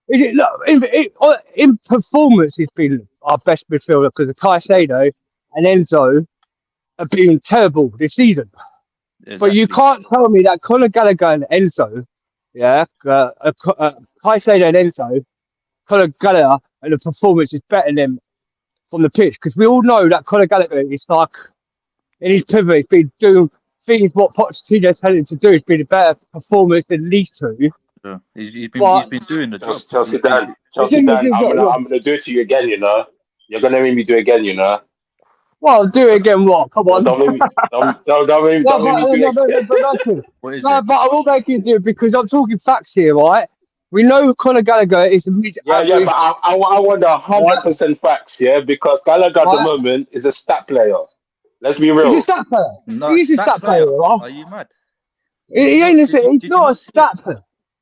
In performance, he's been our best midfielder because Caicedo and Enzo have been terrible this season. Exactly. But you can't tell me that Conor Gallagher and Enzo, Caicedo and Enzo, Conor Gallagher, and the performance is better than them from the pitch. Because we all know that Conor Gallagher is like, in his pivot, he's been doing things what Pochettino's telling him to do. He's been a better performance than these two. Yeah. He's been doing the job. Chelsea Dan, I'm gonna do it to you again. You know, you're gonna make me do it again. You know. Well, do it again. What? Come on. Don't make me do it. What is it? But I will make you do it because I'm talking facts here, right? We know Conor Gallagher is a mid. But I want 100% facts, because Gallagher at the moment is a stat player. Let's be real. He's a stat player. No, he's a stat player, right? Are you mad? He ain't he's not a stat player.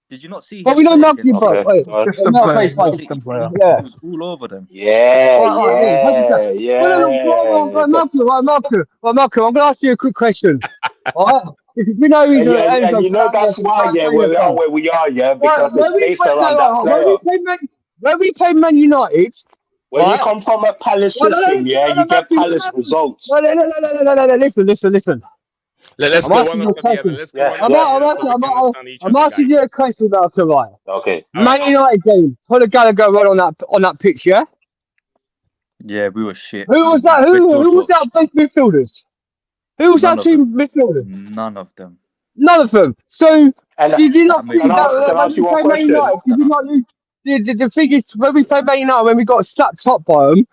Did you not see him? But we don't love you, bro. He was all over them. Yeah. Marco, I'm going to ask you a quick question. All right? We know he's and you know that's why, we are where we are, because it's based around that player. When we play Man United, when you come from a Palace system, you get Palace results. Listen. Let's go one after the other. Let's go I'm asking you a question about the right. Okay. Man United game. Conor Gallagher run on that pitch, yeah? Yeah, we were shit. Who was that? Who was that best midfielders? Who was that team midfielder? None of them. None of them. So did you not think that when we played Man United? Did you not use the thing is when we played Man United, when we got slapped top by them,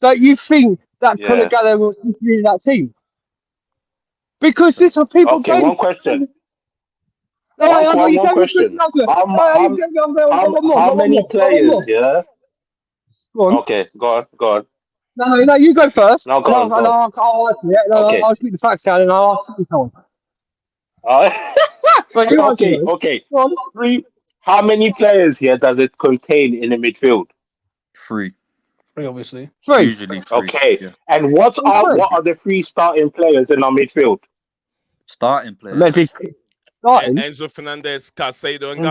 don't you think that Conor Gallagher was in that team? Because this is what people do. Okay, one question. One question. How many players, Go on. Okay, go on. No, you go first. No, go on. I'll speak the facts down and I'll ask you so on. Okay. How many players does it contain in the midfield? 3. 3, obviously. 3. Usually 3. Okay. Yeah. And what are the 3 starting players in our midfield? Starting players. Enzo Fernandez, Caicedo, and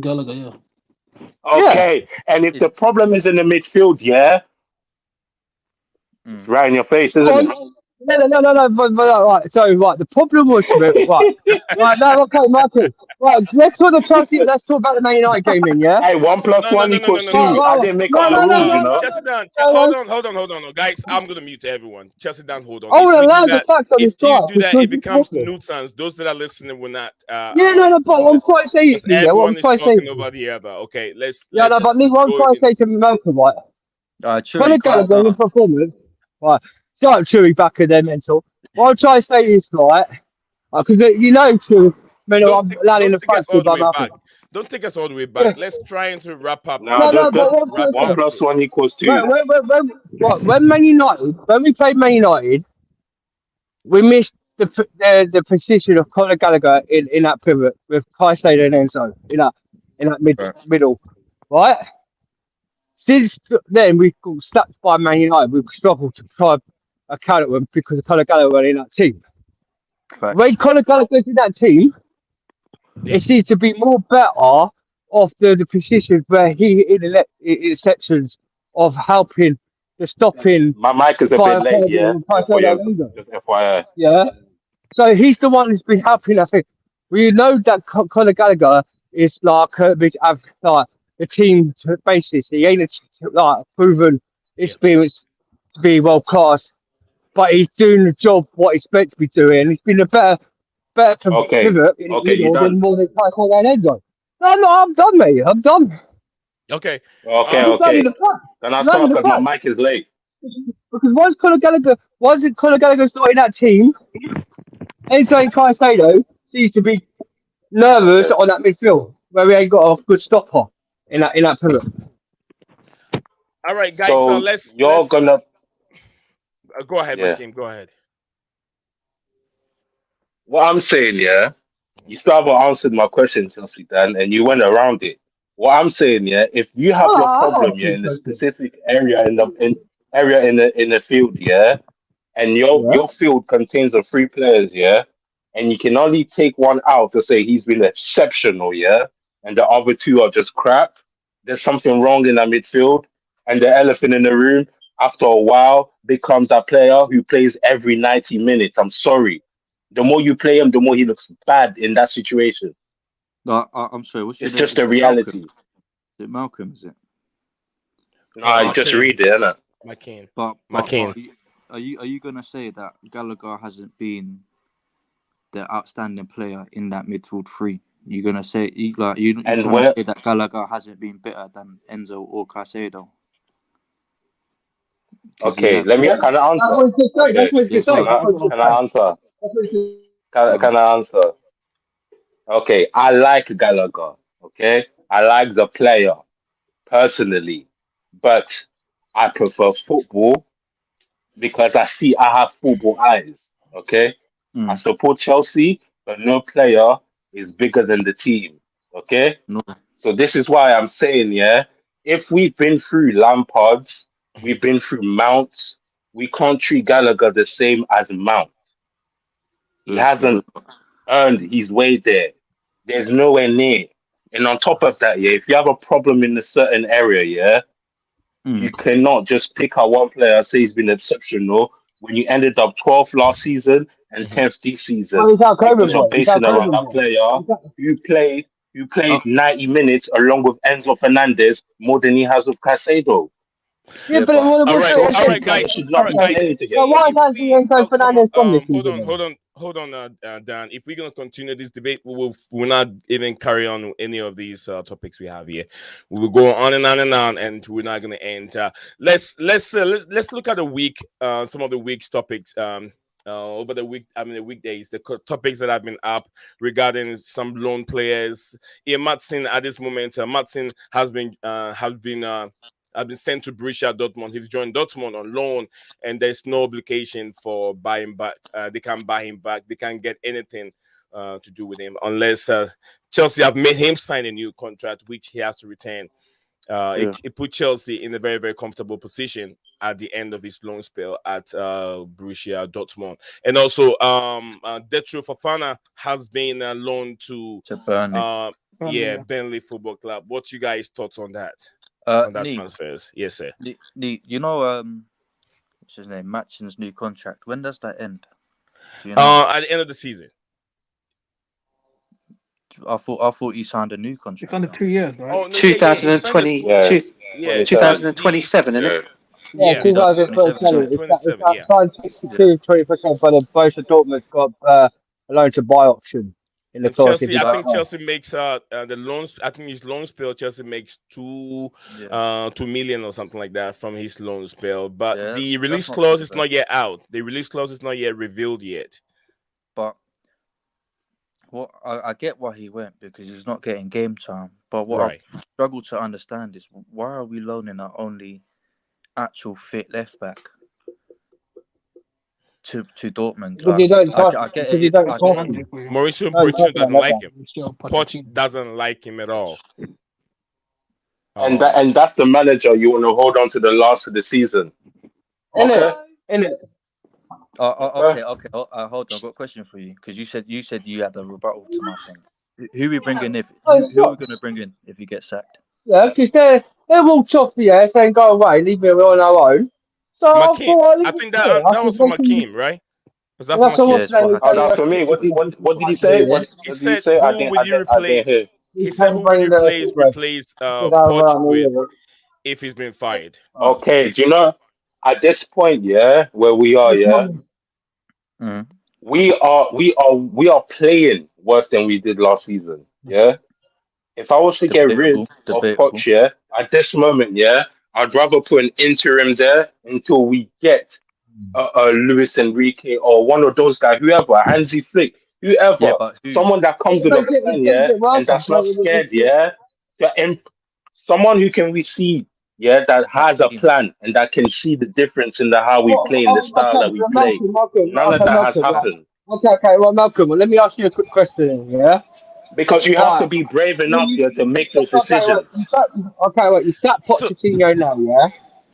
Gallagher, yeah. Okay. And if the problem is in the midfield, it's right in your face, isn't it? No. But right. So the problem was right. No, okay, Marcus. Right, let's talk about the Man United game then, yeah? Hey, 1 + 1 = 2. I didn't make up the rules, you know. Chelsea Dan, hold on, guys. I'm gonna mute everyone. Chelsea Dan, hold on. If you do that, it becomes nuisance. Those that are listening will not. But I'm quite saying it. Everyone is talking over the other. Okay, let's. But I'm quite saying to Malcolm, right? When it goes on the performance, right? Start Chewy back at their mental. What I'm trying to say is, right, because you know don't I'm take, landing don't the take us front all three the by way nothing. back. Don't take us all the way Yeah. back. Let's try and to wrap up. Nah, No, but Wrap it one up. plus one equals when, two. when, when, when Man United, when we played Man United, we missed the position of Conor Gallagher in that pivot with Caicedo and Enzo in that Right. middle, right? Since then, we've got stuck by Man United. We've struggled to try and counter them because of Conor Gallagher in that team. When Facts. Conor Gallagher's in that team, Yeah. it seems to be more better of the positions where he in sections of helping the stopping My mic is a bit by late, yeah. Just for Caicedo your, and Enzo. just FYI. Yeah. So he's the one who's been helping. I think we know that Conor Gallagher is like a bit of like the team basis. He ain't like proven Yeah. experience to be world class, but he's doing the job what he's meant to be doing. He's been a better Okay, pivot in the okay, you middle done? than more than Caicedo and Enzo. No, I'm done, mate. I'm done. Okay. Okay, He's landing the okay. fact. Then I He's landing start the because my fact. mic is late. Because once Conor Gallagher's not in that team, Enzo and Caicedo seems to be nervous Okay. on that midfield where we ain't got a good stopper in that pivot. All right, guys. So Let's you're gonna, go ahead, yeah. Makim. Go ahead. What I'm saying, yeah, you still haven't answered my question, Chelsea Dan, and you went around it. What I'm saying, yeah, if you have your Oh, problem, yeah, in the specific area in the field, yeah, and yeah. your field contains the three players, yeah, and you can only take one out to say he's been exceptional, yeah, and the other two are just crap. There's something wrong in that midfield, and the elephant in the room, after a while, becomes that player who plays every 90 minutes. I'm sorry. The more you play him, the more he looks bad in that situation. No, I'm sorry. What's your It's name? just Is a it Malcolm? reality. Is it Malcolm? Is it? No, I just Makim. read it, innit? Makim. But Makim. are you gonna say that Gallagher hasn't been the outstanding player in that midfield three? You're gonna say you And trying to where say that Gallagher hasn't been better than Enzo or Caicedo? Because he okay, has. let me That's can I answer? what he's just saying. That's Okay. what he's Yeah, just go saying. on. That's what he's Can just saying. I answer? That's what he's Go on. Can I answer? Okay, I like Gallagher. Okay, I like the player personally, but I prefer football because I have football eyes. Okay, I Mm, support Chelsea, but no player is bigger than the team. Okay, no. so this is why I'm saying, yeah, if we've been through Lampards, we've been through Mounts, we can't treat Gallagher the same as Mount. He We're hasn't earned his way there. There's nowhere near. And on top of that, yeah, if you have a problem in a certain area, yeah, you mm, cannot just pick out one player, say he's been exceptional when you ended up 12th last season and Mhm. 10th this season Well, he's our because Cobham you're boy. He's our basing around Cobham that boy. player who played uh, 90 minutes along with Enzo Fernandez more than he has with Caicedo. Yeah, yeah, but but All right, Your all two right, players guys. should All not right, be guys. playing so together. why If has we Enzo come on, Fernandez gone this hold season on, then? Dan. If we're gonna continue this debate, we'll not even carry on any of these topics we have here. We will go on and on and on, and we're not gonna end. Let's look at the week. Some of the week's topics. Over the week, the weekdays, the topics that have been up regarding some loan players. Ian Matson at this moment, Matson has been sent to Borussia Dortmund. He's joined Dortmund on loan, and there's no obligation for buying back. They can't buy him back. They can't get anything to do with him unless Chelsea have made him sign a new contract, which he has to retain. yeah. It put Chelsea in a very, very comfortable position at the end of his loan spell at Borussia Dortmund. And also, Detro Fofana has been loaned to To Burnley. Burnley Football Club. What's you guys' thoughts on that? On that Nee, transfers? Yes, sir. you know, what's his name? Matson's new contract. When does that end? Do you know? At the end of the season. I thought he signed a new It's contract. under though. 2 years, right? Oh no, yeah. He signed it. 2020, Yeah, Yeah, 2027, isn't it? Yeah, yeah, 2027. 2027. It's 2027. Yeah. signed Yeah. 62, 20%, but Borussia Dortmund's got a loan to buy option in the And clause if Chelsea, he I does think well. Chelsea makes the loans. I think his loan spell Chelsea makes Yeah. 2 million or something like that from his loan spell. But Yeah, the that's release not clause too is bad. not yet out. The release clause is not yet revealed yet. But What I get why he went, because he's not getting game time. But what Right. I struggle to understand is, why are we loaning our only actual fit left back to Dortmund? Because you don't trust. I get Because you it. don't I trust get it. him. Mauricio No, Pochettino doesn't never. like him. Poch doesn't like him at all. And that's the manager you want to hold on to the last of the season. Okay. In it. Okay. Hold on. I've got a question for you, because you said you had a rebuttal to my thing. Who are we bringing who are we going to bring in if he gets sacked? Yeah, because they're all tough, yeah, saying go away, leave me on our own. So Makeem, I'll I think that was for Makeem, right? Was that for That's Makeem? almost it's for like Oh, that's for me. What did he say? What He did he said, say? "Who would you I didn't replace?" hear. He said, "Who would you replace Poch with if he's been fired?" Okay, do you know at this point, yeah, where we are, yeah, Mm. we are playing worse than we did last season. Yeah. If I was to get rid of Debatable. Poch, yeah, at this moment, yeah, I'd rather put an interim there until we get Luis Enrique or one of those guys, whoever, Hansi Flick, Yeah, whoever, but who? someone that comes with a plan, yeah, and that's not scared, yeah, someone who can receive, yeah, that has a Hakeem. plan and that can see the difference in the how we play and the style that we play. None of that has happened Okay. Well, Malcolm, let me ask you a quick question, yeah? because you have to Right. be brave enough here to make those decisions. You sat So, Pochettino now, yeah?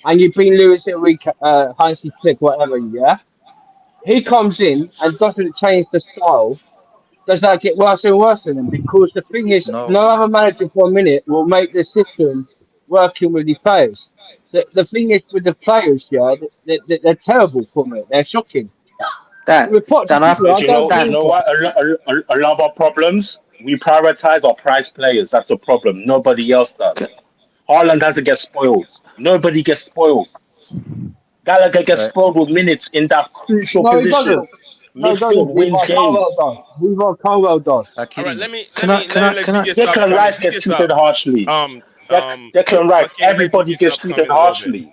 And you bring Luis Enrique, Hansi Flick, whatever, yeah? He comes in and doesn't change the style. Does that get worse and worse for them? Because the thing is, No. no other manager for a minute will make the system working with the players. The thing is with the players, yeah, they're terrible for me. They're shocking. Dan, With Dan, Pochettino, I don't Do you Dan, think know so. what? A lot of our problems, we prioritize our prize players. That's the problem. Nobody else c- does. Haaland doesn't get spoiled. Nobody gets spoiled. Gallagher gets Right. spoiled with minutes in that crucial No, he position. doesn't. No, he Midfield doesn't. wins Levi Colwell games. does. Levi Colwell does. all right, Hakeem. let me let DJ Sub Declan come in. Rice DJ gets treated Sub, harshly. um um Declan Rice, Makeem, let everybody DJ gets Sub come treated in a little bit. harshly.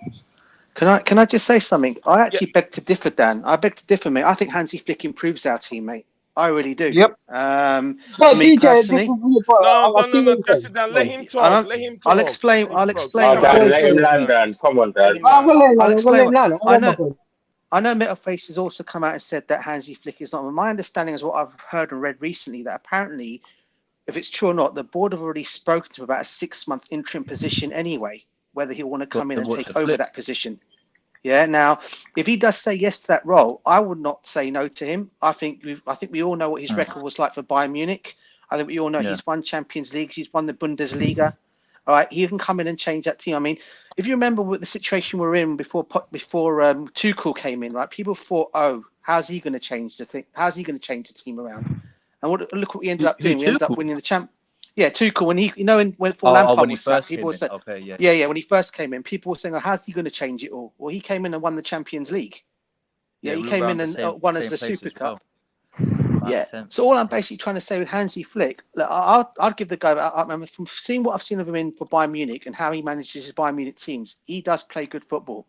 can I just say something? I Yeah, actually beg to differ, Dan. I beg to differ, mate. I think Hansi Flick improves our team, mate. I really do. Yep. But Me DJ, this is personally, really, but no, I no, no, see no. what you're Just saying. sit down. Let Go him I talk. don't, Let him I'll talk. explain. Let him I'll talk. Let him explain Oh, come why. out Dan, and let say him his land, Dan. Come on, let Dan. him land. I'll explain. I know. on. I know Metalface has also come out and said that Hansi Flick is not. My understanding is what I've heard and read recently that apparently, if it's true or not, the board have already spoken to him about a 6-month interim position anyway, whether he'll want to come in and What's take the over Flick? that position. Yeah. Now, if he does say yes to that role, I would not say no to him. I think we all know what his record was like for Bayern Munich. I think we all know Yeah. he's won Champions Leagues. He's won the Bundesliga. All right, he can come in and change that team. I mean, if you remember what the situation we're in before Tuchel came in, right? People thought, oh, how's he going to change the thing? How's he going to change the team around? And look what we ended up Who doing. We ended up Tuchel? winning the champ. Yeah, Tuchel when before Oh, Lampard when he was sacked, first people came were in. saying, Okay, yeah. yeah, when he first came in, people were saying, oh, how's he going to change it all? Well, he came in and won the Champions League. Yeah, Yeah, he we were came in around the and same won us the place Super as well. Cup. Ninth, Yeah. 10th. So all I'm basically trying to say with Hansi Flick, look, I'd give the guy. From seeing what I've seen of him in for Bayern Munich and how he manages his Bayern Munich teams, he does play good football,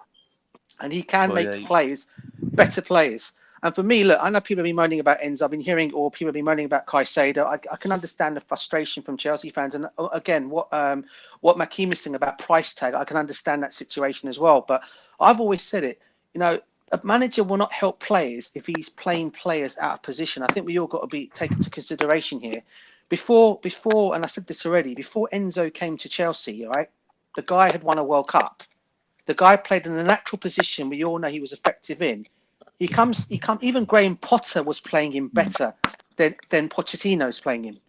and he can Well, make yeah. players better players. And for me, look, I know people have been moaning about Enzo. I've been hearing, or people have been moaning about Caicedo. I can understand the frustration from Chelsea fans. And again, what Makeem is saying about price tag, I can understand that situation as well. But I've always said it, you know, a manager will not help players if he's playing players out of position. I think we all got to be taken into consideration here. Before, and I said this already, before Enzo came to Chelsea, right, the guy had won a World Cup. The guy played in a natural position we all know he was effective in. Even Graham Potter was playing him better than Pochettino's playing him.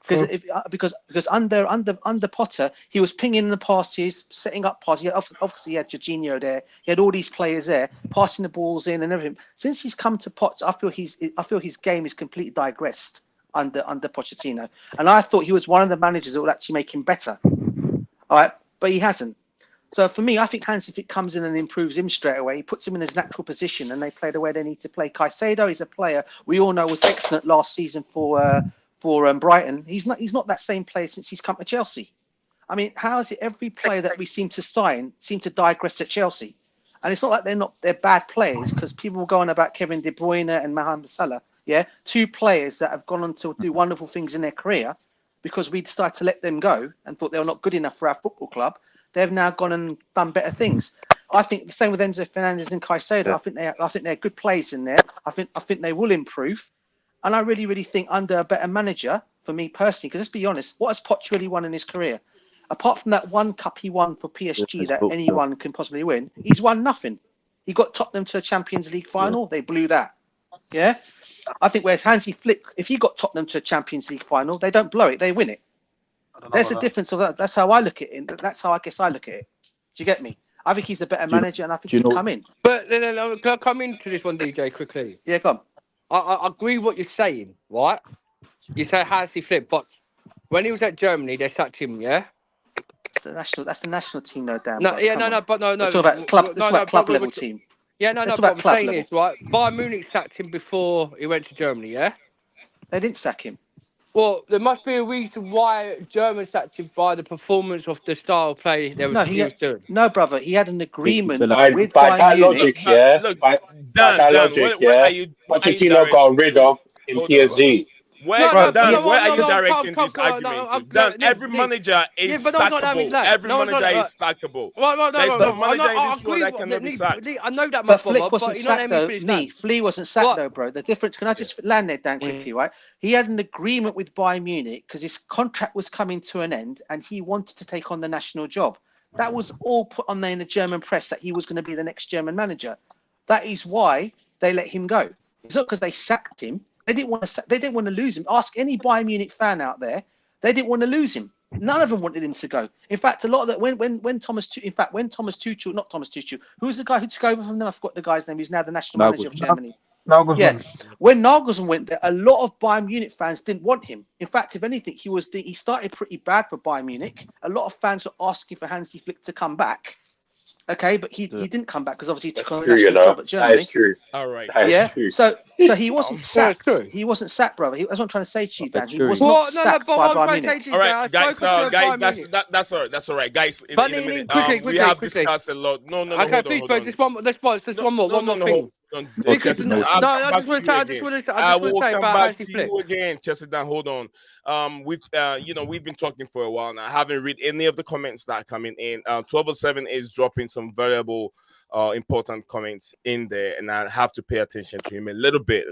Because under Potter, he was pinging the passes, setting up passes. Obviously, he had Jorginho there. He had all these players there, passing the balls in and everything. Since he's come to Potter, I feel his game is completely digressed under Pochettino. And I thought he was one of the managers that would actually make him better. All right, but he hasn't. So for me, I think Hansi Flick comes in and improves him straight away. He puts him in his natural position, and they play the way they need to play. Caicedo is a player we all know was excellent last season for Brighton. He's not that same player since he's come to Chelsea. I mean, how is it every player that we seem to sign seem to digress at Chelsea? And it's not like they're bad players, because people were going about Kevin De Bruyne and Mohamed Salah. Yeah, 2 players that have gone on to do wonderful things in their career because we decided to let them go and thought they were not good enough for our football club. They've now gone and done better things. I think the same with Enzo Fernandez and Caicedo. Yeah. I think they're good players in there. I think they will improve, and I really think under a better manager, for me personally, because let's be honest, what has Poch really won in his career? Apart from that 1 cup he won for PSG that anyone can possibly win, he's won nothing. He got Tottenham to a Champions League final. They blew that. Yeah, I think whereas Hansi Flick, if he got Tottenham to a Champions League final, they don't blow it, they win it. There's a difference of that. That's how I look at it. That's how I guess I look at it. Do you get me? I think he's a better manager, and I think he'll come in. But can I come into this one, DJ, quickly? Yeah, come on. I agree what you're saying, right? You say Hansi Flick, but when he was at Germany, they sacked him, yeah? That's the national team, no doubt. No, yeah, no. We're talking about club level team. Yeah, no. But what I'm saying is, right? Bayern Munich sacked him before he went to Germany, yeah? They didn't sack him. Well, there must be a reason why Germans sacked him by the performance of the style of play he was doing. No, brother. He had an agreement with by that Munich. logic, yeah. By that logic, yeah. Pochettino got rid of in PSG. Where are you directing this argument? Dan, every manager is sackable. Every manager is sackable. There's no manager in this world that cannot be sacked. I know that, but Flick wasn't sacked though. Flea wasn't sacked though, bro. The difference, can I just land there, Dan, quickly, right? He had an agreement with Bayern Munich because his contract was coming to an end and he wanted to take on the national job. That was all put on there in the German press that he was going to be the next German manager. That is why they let him go. It's not because they sacked him. They didn't want to lose him. Ask any Bayern Munich fan out there. They didn't want to lose him. None of them wanted him to go. In fact, a lot of that when Thomas Tuchel, who's the guy who took over from them? I forgot the guy's name. He's now the national manager of Germany. Nagelsmann. Yeah, when Nagelsmann went there, a lot of Bayern Munich fans didn't want him. In fact, if anything, he started pretty bad for Bayern Munich. A lot of fans were asking for Hansi Flick to come back. Okay, but he didn't come back because obviously he took on a national job at Germany. That is true. All right. Yeah. So he wasn't sacked. He wasn't sacked, brother. That's what I'm trying to say to you, Dan. He was not sacked by Bayern Munich. All right, guys. That's all right, guys. In a minute, we have discussed a lot. No. Okay, please, bro. Just one more thing. Because I just want to say about Hansi Flick again. Chester, Dan, hold on. We've been talking for a while now. I haven't read any of the comments that are coming in. 1207 is dropping some variable important comments in there, and I have to pay attention to him a little bit.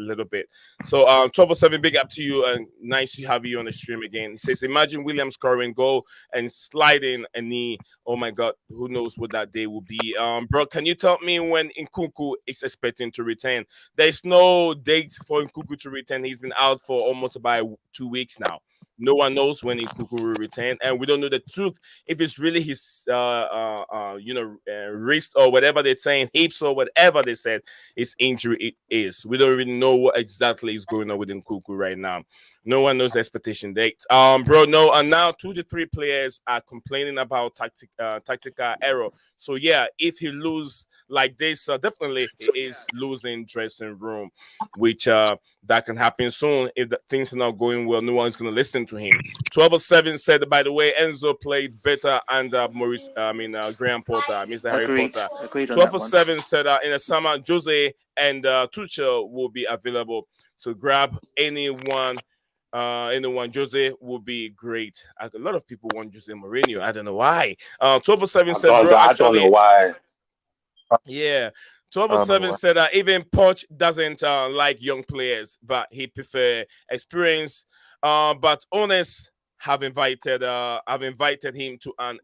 So 1207, big up to you, and nice to have you on the stream again. He says, imagine William scoring goal and sliding a knee. Oh my God, who knows what that day will be? Bro, can you tell me when Nkunku is expecting to return? There's no date for Nkunku to return. He's been out for almost about 2 weeks now. No one knows when Nkunku will return, and we don't know the truth if it's really his, wrist or whatever they're saying, hips or whatever they said his injury it is. We don't really know what exactly is going on with Nkunku right now. No one knows the expectation date. Bro, no, and now 2 to 3 players are complaining about tactical error. So yeah, if he lose like this, definitely he is losing dressing room, which that can happen soon if things are not going well. No one's gonna listen to him. 1207 said, by the way, Enzo played better under Graham Potter, Mr. Harry Potter. 1207 said in the summer, Jose and Tuchel will be available. So grab anyone. Jose will be great. A lot of people want Jose Mourinho. I don't know why. 1207 said, I don't know why. Yeah. 1207 said that even Poch doesn't like young players, but he prefer experience. But owners have invited him to an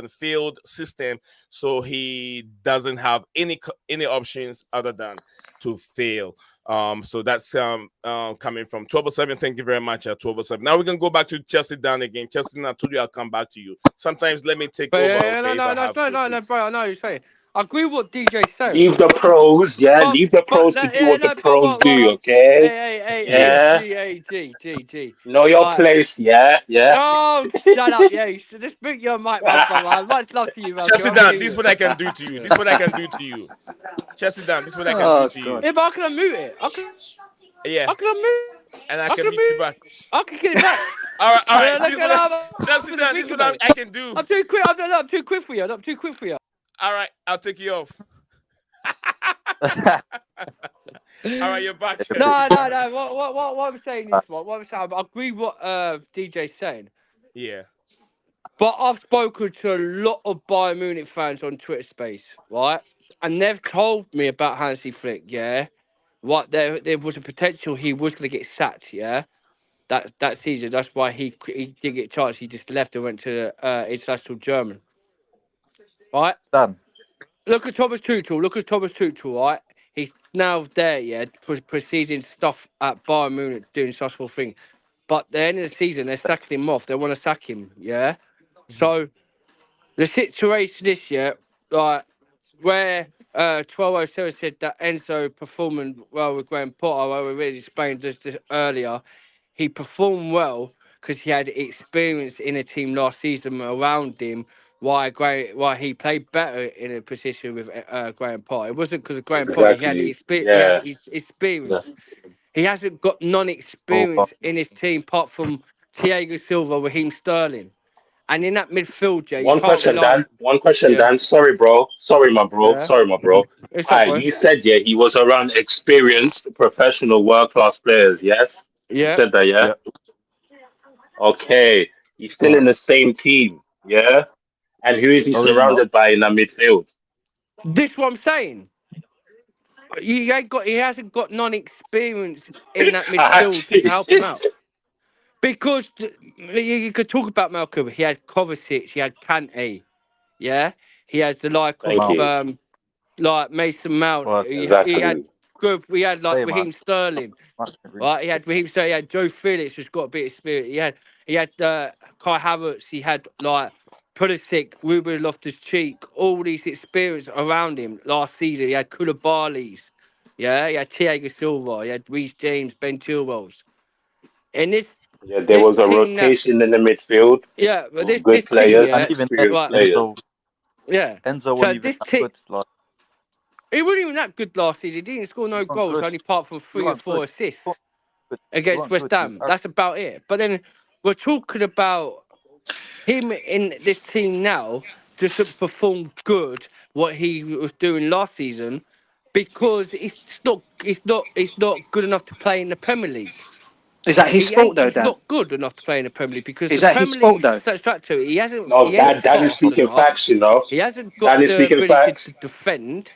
field system, so he doesn't have any options other than to fail. So that's coming from 1207. Thank you very much, 1207. Now we can go back to Chelsea down again. Chelsea, I told you I'll come back to you. Sometimes let me take over. No, bro. I know what you're saying. I agree with what DJ said. Leave the pros, leave the pros to do what the pros do, okay? G. Know your place, yeah. Oh, shut up, yeah. Just boot your mic, man. Much love to you, man. Chelsea down, this is what I can do to you. Chelsea down, this is what I can do to you. Yeah, but I can unmute it. I can unmute it. And I can mute you back. I can get it back. All right. Chelsea down, this is what I can do. I'm too quick. I'm too quick for you. All right, I'll take you off. All right, you're back. Yeah, No, Chelsea. no, no. What I'm saying is, what I'm saying, I agree with what DJ's saying. Yeah. But I've spoken to a lot of Bayern Munich fans on Twitter Space, right? And they've told me about Hansi Flick, yeah. What there was a potential he was going to get sacked, yeah. That season, that's why he didn't get a chance. He just left and went to international German, right? Dan. Look at Thomas Tuchel, right? He's now there, yeah, proceeding stuff at Bayern Munich, doing such a thing. But at the end of the season, they're sacking him off. They want to sack him, yeah. So the situation this year, like where 1207 said that Enzo performed well with Graham Potter, I already explained this earlier. He performed well because he had experience in a team last season around him. Why he played better in a position with Graham Potter. It wasn't because of Graham Potter. He had Exactly. his Yeah. experience. He hasn't got Over. non-experience in his team apart from Thiago Silva, Raheem Sterling. And in that midfield, yeah, you One can't question, rely. Dan. One question, Yeah, Dan. Sorry, bro. Sorry, my bro. yeah. Sorry, my bro. It's All up, right, bro. you said, yeah, he was around experienced, professional, world-class players, yes? You Yeah. said that, yeah? Yeah. Okay. He's still in Right. the same team, yeah? And who is he No, he's not. surrounded by in that midfield? This what I'm saying. He hasn't got non-experience in that midfield to help him Actually, out. Because you could talk about Malcolm. He had Kovacic, he had Kante, yeah. He has the like thank of Mount. you. like Mason Mount. Well, He had Exactly. good. We had like say, man. Raheem Sterling. Mount didn't really Right, he play. had Raheem Sterling, he had Joe Felix, who's got a bit of spirit. He had Kai Havertz, he had like Pulisic, Ruben Loftus-Cheek, all these experience around him last season. He had Koulibaly's, yeah, he had Thiago Silva, he had Reece James, Ben Chilwell's. And Yeah, there this was a team that rotation in the midfield yeah, but of this good team, players, And yeah, even then, experienced right, players. yeah. Enzo So wasn't even this that team good. Like, he wasn't even that good last season. He didn't score he no wasn't goals, good. only apart from He 3 or 4 wasn't good. assists He wasn't good. He against wasn't West good. He was Ham. That's about it. But then we're talking about him in this team now doesn't perform good what he was doing last season because it's not good enough to play in the Premier League. Is that his fault though, He's Dan? not good enough to play in the Premier League because Is the that his Premier fault League though? structure No, he ain't Dan is fast speaking enough. facts, you know. He hasn't got Dan is the speaking ability to facts. defend.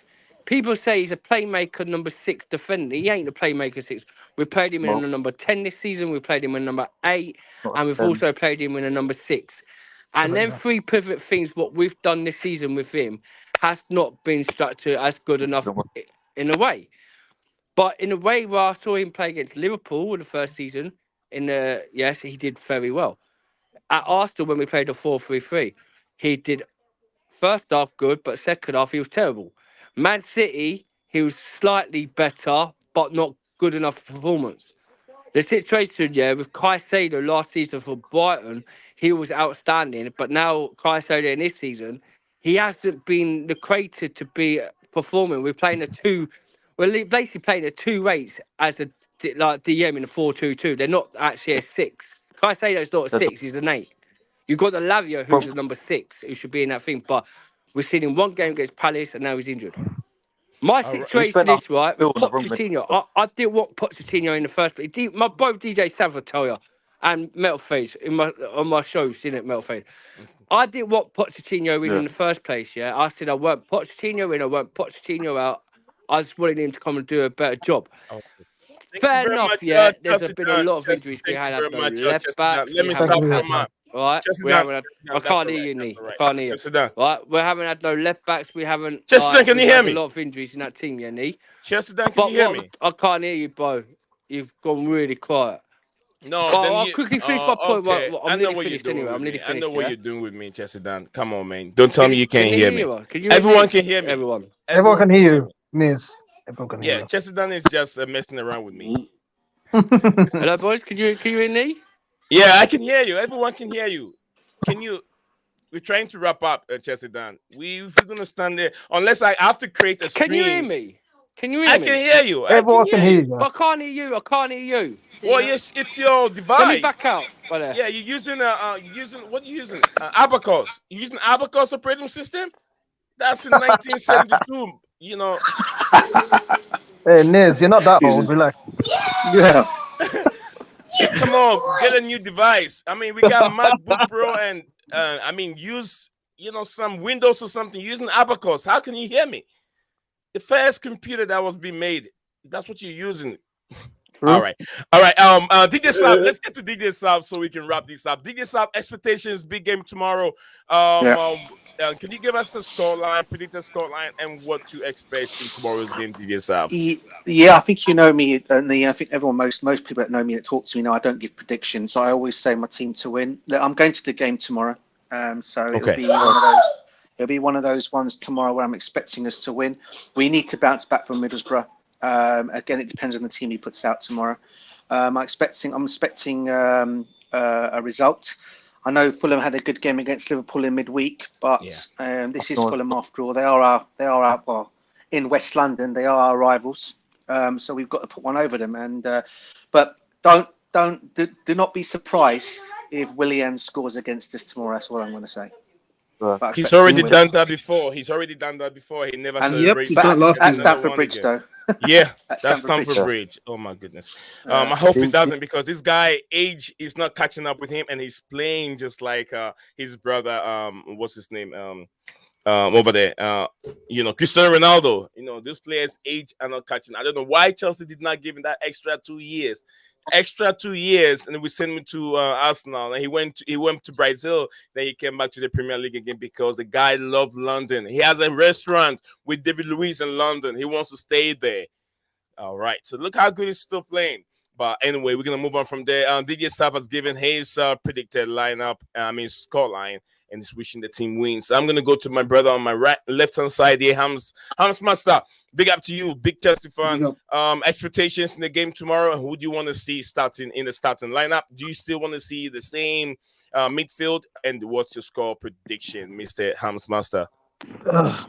People say he's a playmaker, number 6 defender. He ain't a playmaker 6. We played him in well, a number 10 this season. We played him in number 8, not and a we've 10. also played him in a number 6. And then 3 pivot things, what we've done this season with him, has not been structured as good enough in a way. But in a way, where I saw him play against Liverpool in the first season, yes, he did very well. At Arsenal, when we played a 4-3-3, he did first half good, but second half he was terrible. Man City, he was slightly better, but not good enough performance. The situation, yeah, with Caicedo last season for Brighton, he was outstanding. But now Caicedo in this season, he hasn't been the creator to be performing. We're basically playing a 2-8 as a like DM in a 4-2-2. They're not actually a 6. Caicedo's not a There's 6, he's an 8. You've got the Lavia, who's probably the number 6, who should be in that thing. But we've seen him one game against Palace, and now he's injured. My All right. he situation spent our is right with field on the wrong Pochettino. midfield. I didn't want Pochettino in the first place. My both DJ Savatoya and Metalface on my show, seen it Metalface. I didn't want Pochettino in Yeah. the first place. Yeah, I said I want Pochettino in. I want Pochettino out. I just wanted him to come and do a better job. Okay. Thank you Fair very enough. much, Yeah, there's Chelsea been a Dan. lot of Chelsea, injuries. We thank you had very no much, left Chelsea Dan. backs. Let We me Thank start haven't you, had from Dan. right. Chelsea We Dan. haven't had. Chelsea Dan. I That's can't all hear right. you, That's Nee. all I right. can't hear you. Chelsea Dan. Right, we haven't had no left backs. We haven't Chelsea Dan, can you we've hear had a me? lot of injuries in that team, yeah, Nee. Chelsea Dan, can you But hear what me? I can't hear you, bro. You've gone really quiet. No, Oh, then I'll you. quickly finish my point. Okay. Well, I I'm know nearly what you're finished doing anyway. with I'm nearly me. I know finished, what yeah. you're doing with me, Chelsea Dan. Come on, man. Don't tell me you Can can't you hear hear me. me? Can you hear Everyone me? can hear me. Everyone. Everyone can hear Can hear you, me. Miss. Everyone can Yeah, hear Chelsea Dan is just messing around with me. you. Hello, boys. Can you hear me? Yeah, I can hear you. Everyone can hear you. Can you? We're trying to wrap up, Chelsea Dan. If we're gonna stand there, unless I have to create a Can you hear stream, me? Can you hear I me? can hear you. I can Everyone can hear hear you. you. But I can't hear you. I can't hear you. Well, yes, it's your Let me device. back out. Right there. Yeah, you're using what are you using? Abacus. You using Abacus operating system? That's in 1972. You know. Hey, Niz, you're not that old. Relax. Yeah. Come on, get a new device. I mean, we got MacBook Pro and I mean, use some Windows or something using Abacus. How can you hear me? The first computer that was being made. That's what you're using. True. All right. DJ Sab, let's get to DJ Sab so we can wrap this up. DJ Sab, expectations, big game tomorrow. Can you give us a scoreline, predicted scoreline, and what to expect in tomorrow's game, DJ Sab? Yeah, I think you know me, and I think everyone, most people that know me that talk to me know I don't give predictions. I always say my team to win. Look, I'm going to the game tomorrow, so it'll be one of those. It'll be one of those ones tomorrow where I'm expecting us to win. We need to bounce back from Middlesbrough. Again, it depends on the team he puts out tomorrow. I'm expecting a result. I know Fulham had a good game against Liverpool in midweek, but this is Fulham after all. They are well, in West London. They are our rivals, so we've got to put one over them. And but do not be surprised if Willian scores against us tomorrow. That's all I'm going to say. He's already done that before. He never celebrated. At Stamford Bridge, though. Yeah, that's Stamford Bridge. Oh my goodness. I hope he doesn't, because this guy age is not catching up with him, and he's playing just like his brother. What's his name? Over there. Cristiano Ronaldo. These players' age are not catching. I don't know why Chelsea did not give him that extra 2 years. And we sent him to Arsenal, and he went to Brazil. Then he came back to the Premier League again because the guy loved London. He has a restaurant with David Luiz in London. He wants to stay there. All right, so look how good he's still playing. But anyway, we're gonna move on from there. DJ Staff has given his predicted scoreline, and is wishing the team wins. So I'm gonna go to my brother on my left-hand side here, Hams Master. Big up to you, big Chelsea fan. Expectations in the game tomorrow. Who do you want to see starting in the starting lineup? Do you still want to see the same midfield? And what's your score prediction, Mr. Hams Master?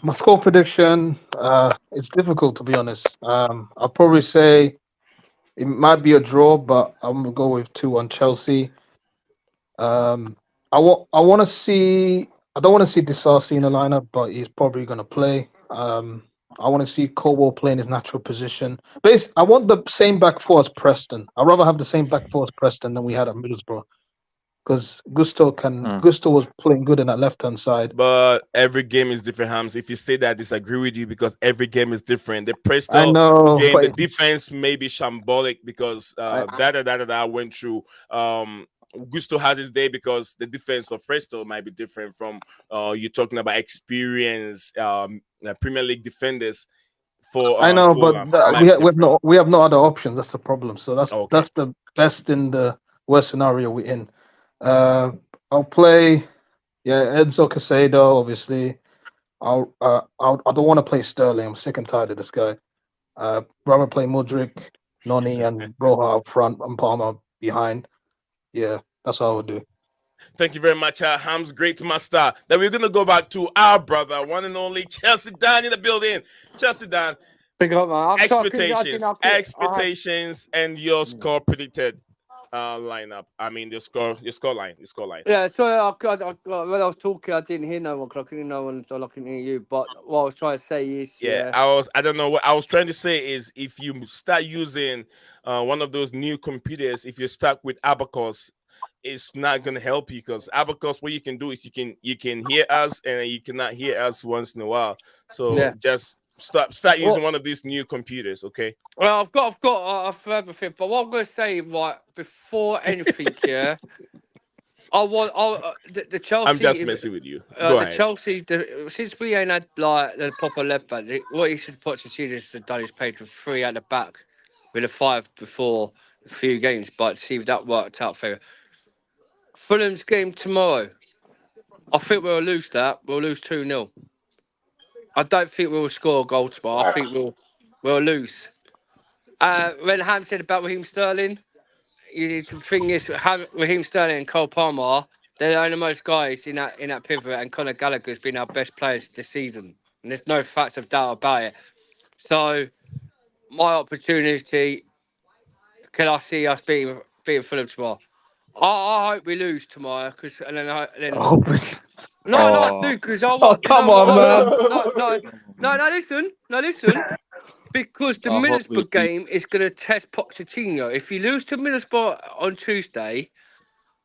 My score prediction, it's difficult, to be honest. I'll probably say it might be a draw, but I'm gonna go with 2-1 Chelsea. I want to see. I don't want to see Disasi in the lineup, but he's probably gonna play. I want to see Colwell play in his natural position. I want the same back four as Preston. I'd rather have the same back four as Preston than we had at Middlesbrough, because Gusto was playing good in that left-hand side. But every game is different, Hams. If you say that, I disagree with you, because every game is different. The Preston game, the defense may be shambolic because went through. Gusto has his day because the defense of Preston might be different from you're talking about experience, Premier League defenders. I know, but we have no other options. That's the problem. So that's the best in the worst scenario we're in. I'll play, Enzo Casado. Obviously, I don't want to play Sterling. I'm sick and tired of this guy. Rather play Mudryk, Noni, and Broja up front, and Palmer behind. Yeah, that's what I would do. Thank you very much, Hams. Great master. Then we're gonna go back to our brother, one and only Chelsea Dan in the building. Chelsea Dan, big up, man. Expectations, and your score predicted lineup. I mean, the score line. Yeah, sorry, when I was talking, I didn't hear no one. I couldn't know one, so I couldn't hear you. But what I was trying to say is, I don't know what I was trying to say is, if you start using one of those new computers, if you're stuck with Abacus, it's not gonna help you, because Abacus, what you can do is you can hear us and you cannot hear us once in a while. So just start using one of these new computers, okay? Well, I've got everything, but what I'm gonna say, right before anything, I want the Chelsea. I'm just messing with you. Go ahead. Chelsea, since we ain't had like the proper left back, what he should put to see is done is paid for 3 at the back with a 5 before a few games, but see if that worked out for you. Fulham's game tomorrow, I think we'll lose that. We'll lose 2-0. I don't think we'll score a goal tomorrow. I think we'll lose. When Ham said about Raheem Sterling, the thing is, Raheem Sterling and Cole Palmer, they're the only most guys in that pivot, and Conor Gallagher's been our best players this season. And there's no facts of doubt about it. So, my opportunity, can I see us beating Fulham tomorrow? I hope we lose tomorrow, because I do, because I want. Come on, man. No, listen. Because the I hope we'll Middlesbrough game is going to test Pochettino. If you lose to Middlesbrough on Tuesday,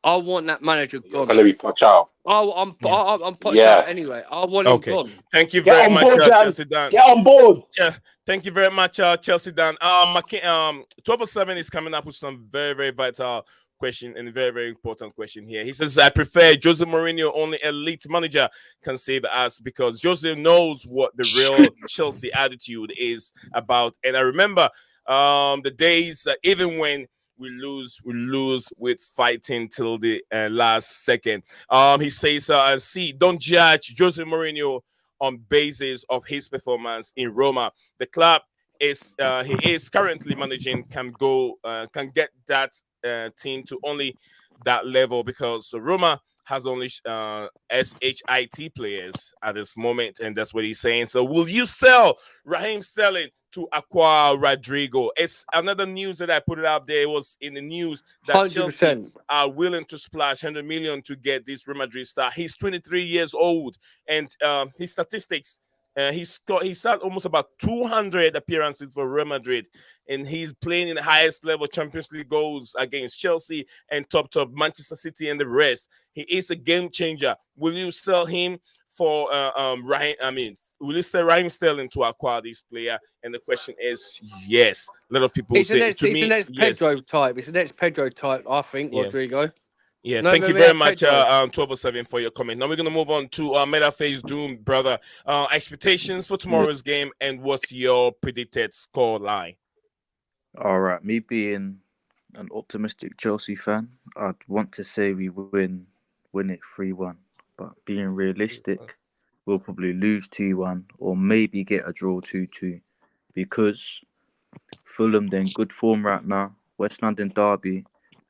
I want that manager You're gone. gonna be punch out. I'm Poch Yeah. out anyway. I want him Okay. gone. Thank you Get very on much, board, Dan. Chelsea Dan. Get on board. Thank you very much, Chelsea Dan. 1207 is coming up with some very, very vital question and very, very important question here. He says, I prefer Jose Mourinho, only elite manager can save us, because Jose knows what the real Chelsea attitude is about. And I remember the days, even when we lose with fighting till the last second. He says, see, don't judge Jose Mourinho on basis of his performance in Roma. The club he is currently managing can get that team to only that level, because Roma has only SHIT players at this moment, and that's what he's saying. So will you sell Raheem Sterling to acquire Rodrigo? It's another news that I put it out there. It was in the news that 100%. Chelsea are willing to splash 100 million to get this Real Madrid star. He's 23 years old, and his statistics, he's had almost about 200 appearances for Real Madrid, and he's playing in the highest level Champions League goals against Chelsea and top Manchester City and the rest. He is a game changer. Will you sell him for will you sell Raheem Sterling to acquire this player? And the question is yes. A lot of people He's say the next yes. Pedro type. It's the next Pedro type, I think, Yeah. Rodrigo. Yeah, No, thank you maybe very that's much, Pedro. 1207 for your comment. Now we're gonna move on to Metaphase Doom, brother. Expectations for tomorrow's game, and what's your predicted score line? All right, me being an optimistic Chelsea fan, I'd want to say we win it 3-1. But being realistic, we'll probably lose 2-1 or maybe get a draw 2-2, because Fulham they're in good form right now. West London derby,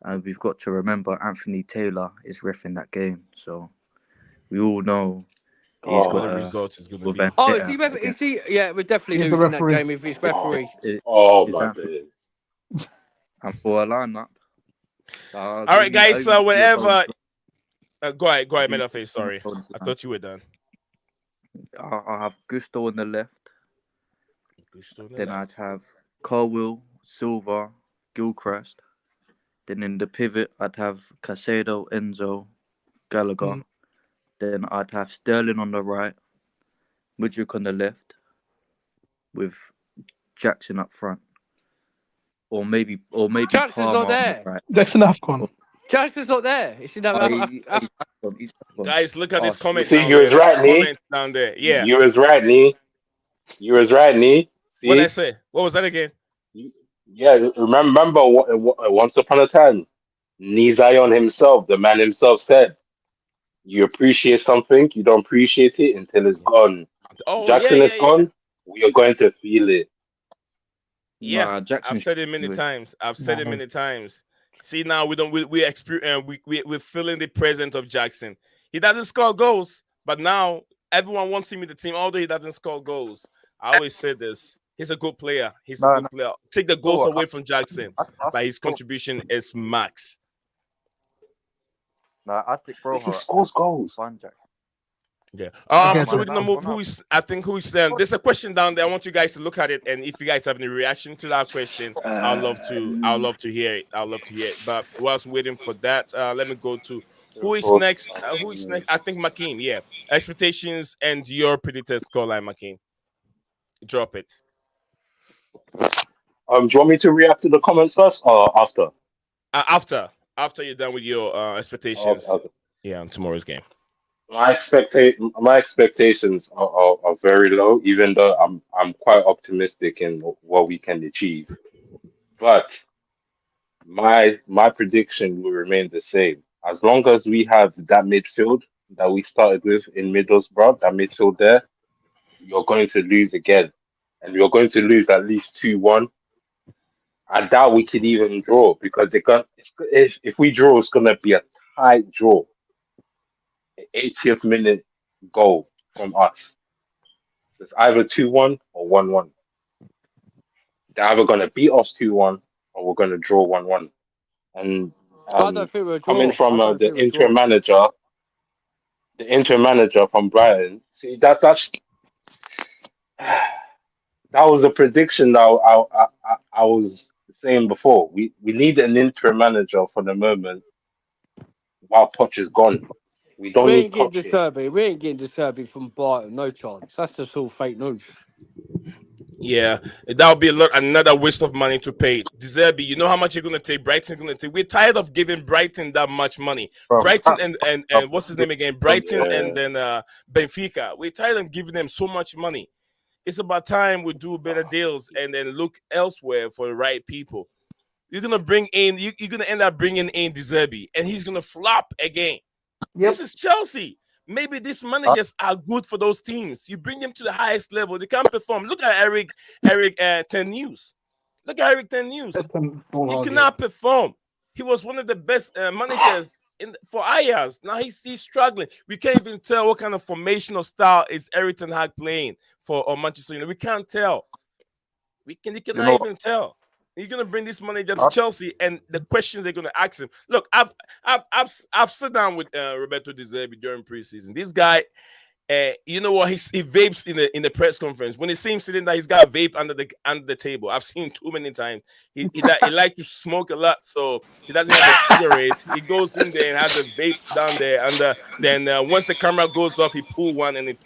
and we've got to remember Anthony Taylor is reffing that game, so we all know he's got The a result is gonna be. vendetta Oh, is he? against- Yeah, we're definitely He's the losing that referee. game if he's referee. Oh Is my Anthony- days. And for a lineup. All right, guys. So whatever. Go ahead, I'll give you Metaphase. Sorry, opponents, I man. thought you were done. I'll have Gusto on the left. Then I'd have Colwill, Silva, Gilchrist. Then in the pivot, I'd have Caicedo, Enzo, Gallagher. Then I'd have Sterling on the right, Mudryk on the left, with Jackson up front, or maybe Jackson's Palmer not on the there. right. Jackson Afcon. Jackson's not there. It's in He's that. back on. Guys, look at this Oh, comment. see, down you there. was There's a right, Nee. comment down there. Yeah. You was right, Nee. You was right, Nee. See? What did I say? What was that again? Yeah, remember once upon a time, Nee Zion himself, the man himself said, you appreciate something, you don't appreciate it until it's gone. Oh, Jackson is yeah. gone, we are going to feel it. Yeah, Nah, Jackson I've said it many times. See, now we're feeling the presence of Jackson. He doesn't score goals, but now everyone wants him in the team, although he doesn't score goals. I always say this. He's a good player. Player. Take the goals away from Jackson, but his contribution is max. Nah, I stick Broja. He scores goals. Fun, Jackson. Yeah. Okay, So we're gonna move. Who's there's a question down there. I want you guys to look at it, and if you guys have any reaction to that question, I'd love to hear it. But whilst waiting for that, let me go to who is next. Who is next? I think Makin. Yeah. Expectations and your predicted scoreline, Makin. Drop it. Do you want me to react to the comments first or after? After you're done with your expectations. Okay. Yeah, on tomorrow's game. My expectations are very low, even though I'm quite optimistic in what we can achieve. But my prediction will remain the same. As long as we have that midfield that we started with in Middlesbrough, that midfield there, you're going to lose again. And you're going to lose at least 2-1. I doubt we could even draw, because if we draw, it's going to be a tight draw. 80th minute goal from us. So it's either 2-1 or 1-1. They're either going to beat us 2-1 or we're going to draw 1-1. And I don't think we'll draw. coming from the interim manager from Brighton, see that's that was the prediction that I was saying before. We need an interim manager for the moment while Poch is gone. We don't We need ain't getting Poch De here. Serbi. We ain't getting De Serbi from Brighton. No chance. That's just all fake news. Yeah, that would be another waste of money to pay. Deserby, you know how much you're gonna take. Brighton's gonna take. We're tired of giving Brighton that much money. Bro, Brighton and what's his name again? Brighton yeah. and then Benfica. We're tired of giving them so much money. It's about time we do better deals and then look elsewhere for the right people. You're gonna bring in. You're gonna end up bringing in Deserby, and he's gonna flop again. Yep. This is Chelsea. Maybe these managers are good for those teams. You bring them to the highest level, they can't perform. Look at Eric Ten News. Look at Eric Ten News. He cannot perform. He was one of the best managers for Ajax. Now he's struggling. We can't even tell what kind of formation or style is Eric Ten Hag playing for Manchester United. We can't tell. You cannot even tell. You're gonna bring this manager to Chelsea, and the questions they're gonna ask him. Look, I've sat down with Roberto De Zerbi during preseason. This guy, you know what? He vapes in the press conference. When he sees him sitting there, he's got a vape under the table. I've seen too many times. He likes to smoke a lot, so he doesn't have a cigarette. He goes in there and has a vape down there, and then once the camera goes off, he pull one and he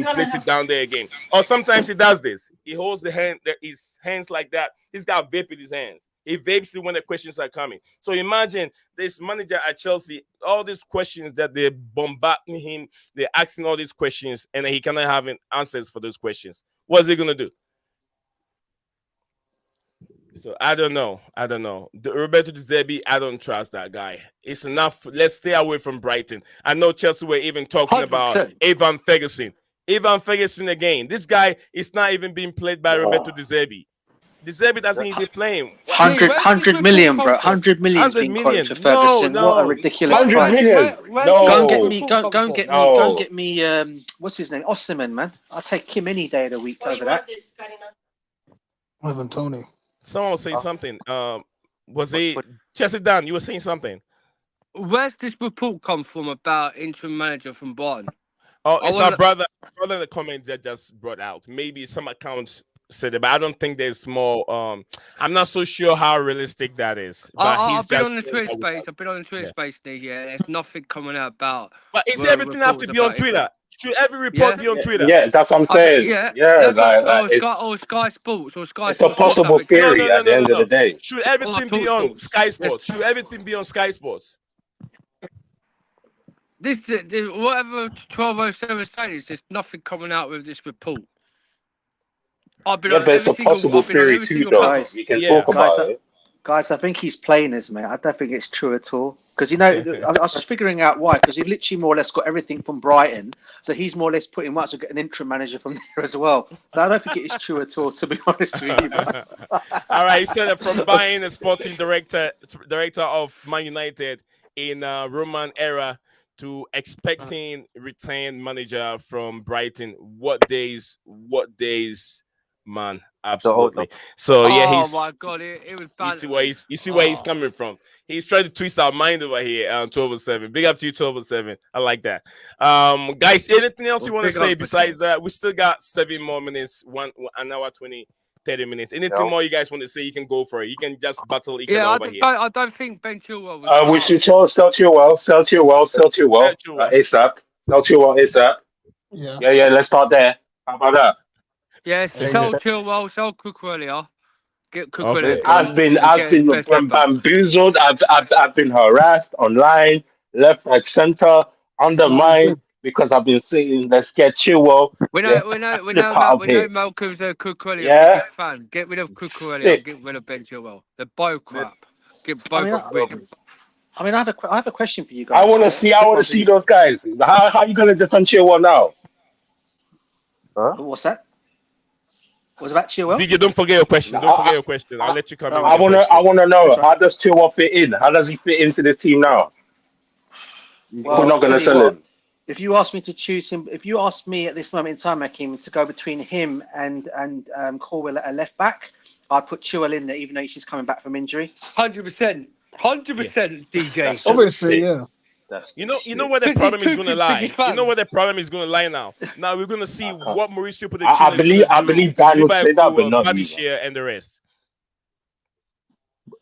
place it down there again. Or sometimes he does this. He holds his hands like that. He's got vape in his hands. He vapes it when the questions are coming. So imagine this manager at Chelsea, all these questions that they're bombarding him, they're asking all these questions, and he cannot have answers for those questions. What's he gonna do? So I don't know. Roberto De Zerbi, I don't trust that guy. It's enough. Let's stay away from Brighton. I know Chelsea were even talking 100%. about Evan Ferguson. Evan Ferguson again. This guy is not even being played by Roberto De Zerbi. De Zerbi doesn't even play him. 100 million, bro. 100 million being quoted for Ferguson. No. What a ridiculous 100 price. million. Go and No. get me, what's his name? Osimhen, man. I'll take him any day of the week over that. Ivan Tony. Someone was saying something. Was it Chelsea Dan? You were saying something. Where's this report come from about interim manager from Brighton? Oh, it's our brother in the comments that just brought out. Maybe some accounts said it, but I don't think there's more. I'm not so sure how realistic that is. But I've been on the Twitter space. I've been on the Twitter space there. Yeah, there's nothing coming out about. But is everything have to be on Twitter? Should every report be on Twitter? Yeah, that's what I'm saying. Sky Sports or Sky It's a Sports. possible theory at the end of the day. Should everything be on Sky Sports? Should everything be on Sky Sports? This whatever 1207 states, there's nothing coming out with this report. But it's a possible theory too, though. We can talk about it. Guys, I think he's playing us, man. I don't think it's true at all. Because, I was figuring out why. Because he literally more or less got everything from Brighton. So he's more or less putting much to get an interim manager from there as well. So I don't think it is true at all, to be honest with you. All right, he said that from buying a sporting director of Man United in Roman era to expecting retained manager from Brighton. What days, man? Absolutely. So oh my god, it was bad. You see where he's coming from. He's trying to twist our mind over here. 1207. Big up to you, 1207. I like that. Guys, anything else you want to say besides that? We still got 7 more minutes. An hour 30 minutes. Anything more you guys want to say? You can go for it. You can just battle each other over here. I don't think Ben Chilwell was. We should sell Chilwell. ASAP. Sell Chilwell ASAP. Yeah. Let's start there. How about that? Yes, sell Chilwell, sell Cucurella. Get Cucurella. Okay. I've been bamboozled. I've been harassed online, left, right, center, undermined because I've been saying let's get Chilwell. We know Malcolm's a Cucurella fan. Get rid of Cucurella. Get rid of Ben Chilwell. They're both crap. Get both rid of. I mean, I have a question for you guys. I want to see those guys. How are you going to defend Chilwell now? What's that? Was about Chilwell? DJ, don't forget your question. I'll let you come in. I want to know, how does Chilwell fit in? How does he fit into this team now? Well, we're not going to sell him. If you ask me to choose him, if you ask me at this moment in time, Hakeem, to go between him and Colwill at a left back, I'd put Chilwell in there, even though he's just coming back from injury. 100%, DJ. Obviously, yeah. That's You know shit. where the Because problem he's is too going to big lie. You know fans. where the problem is going to lie now. Now we're going to see I can't. what Mauricio Pochettino is going I to do believe with Dan would say that, but Liverpool, not you, man. Madishia, and the rest.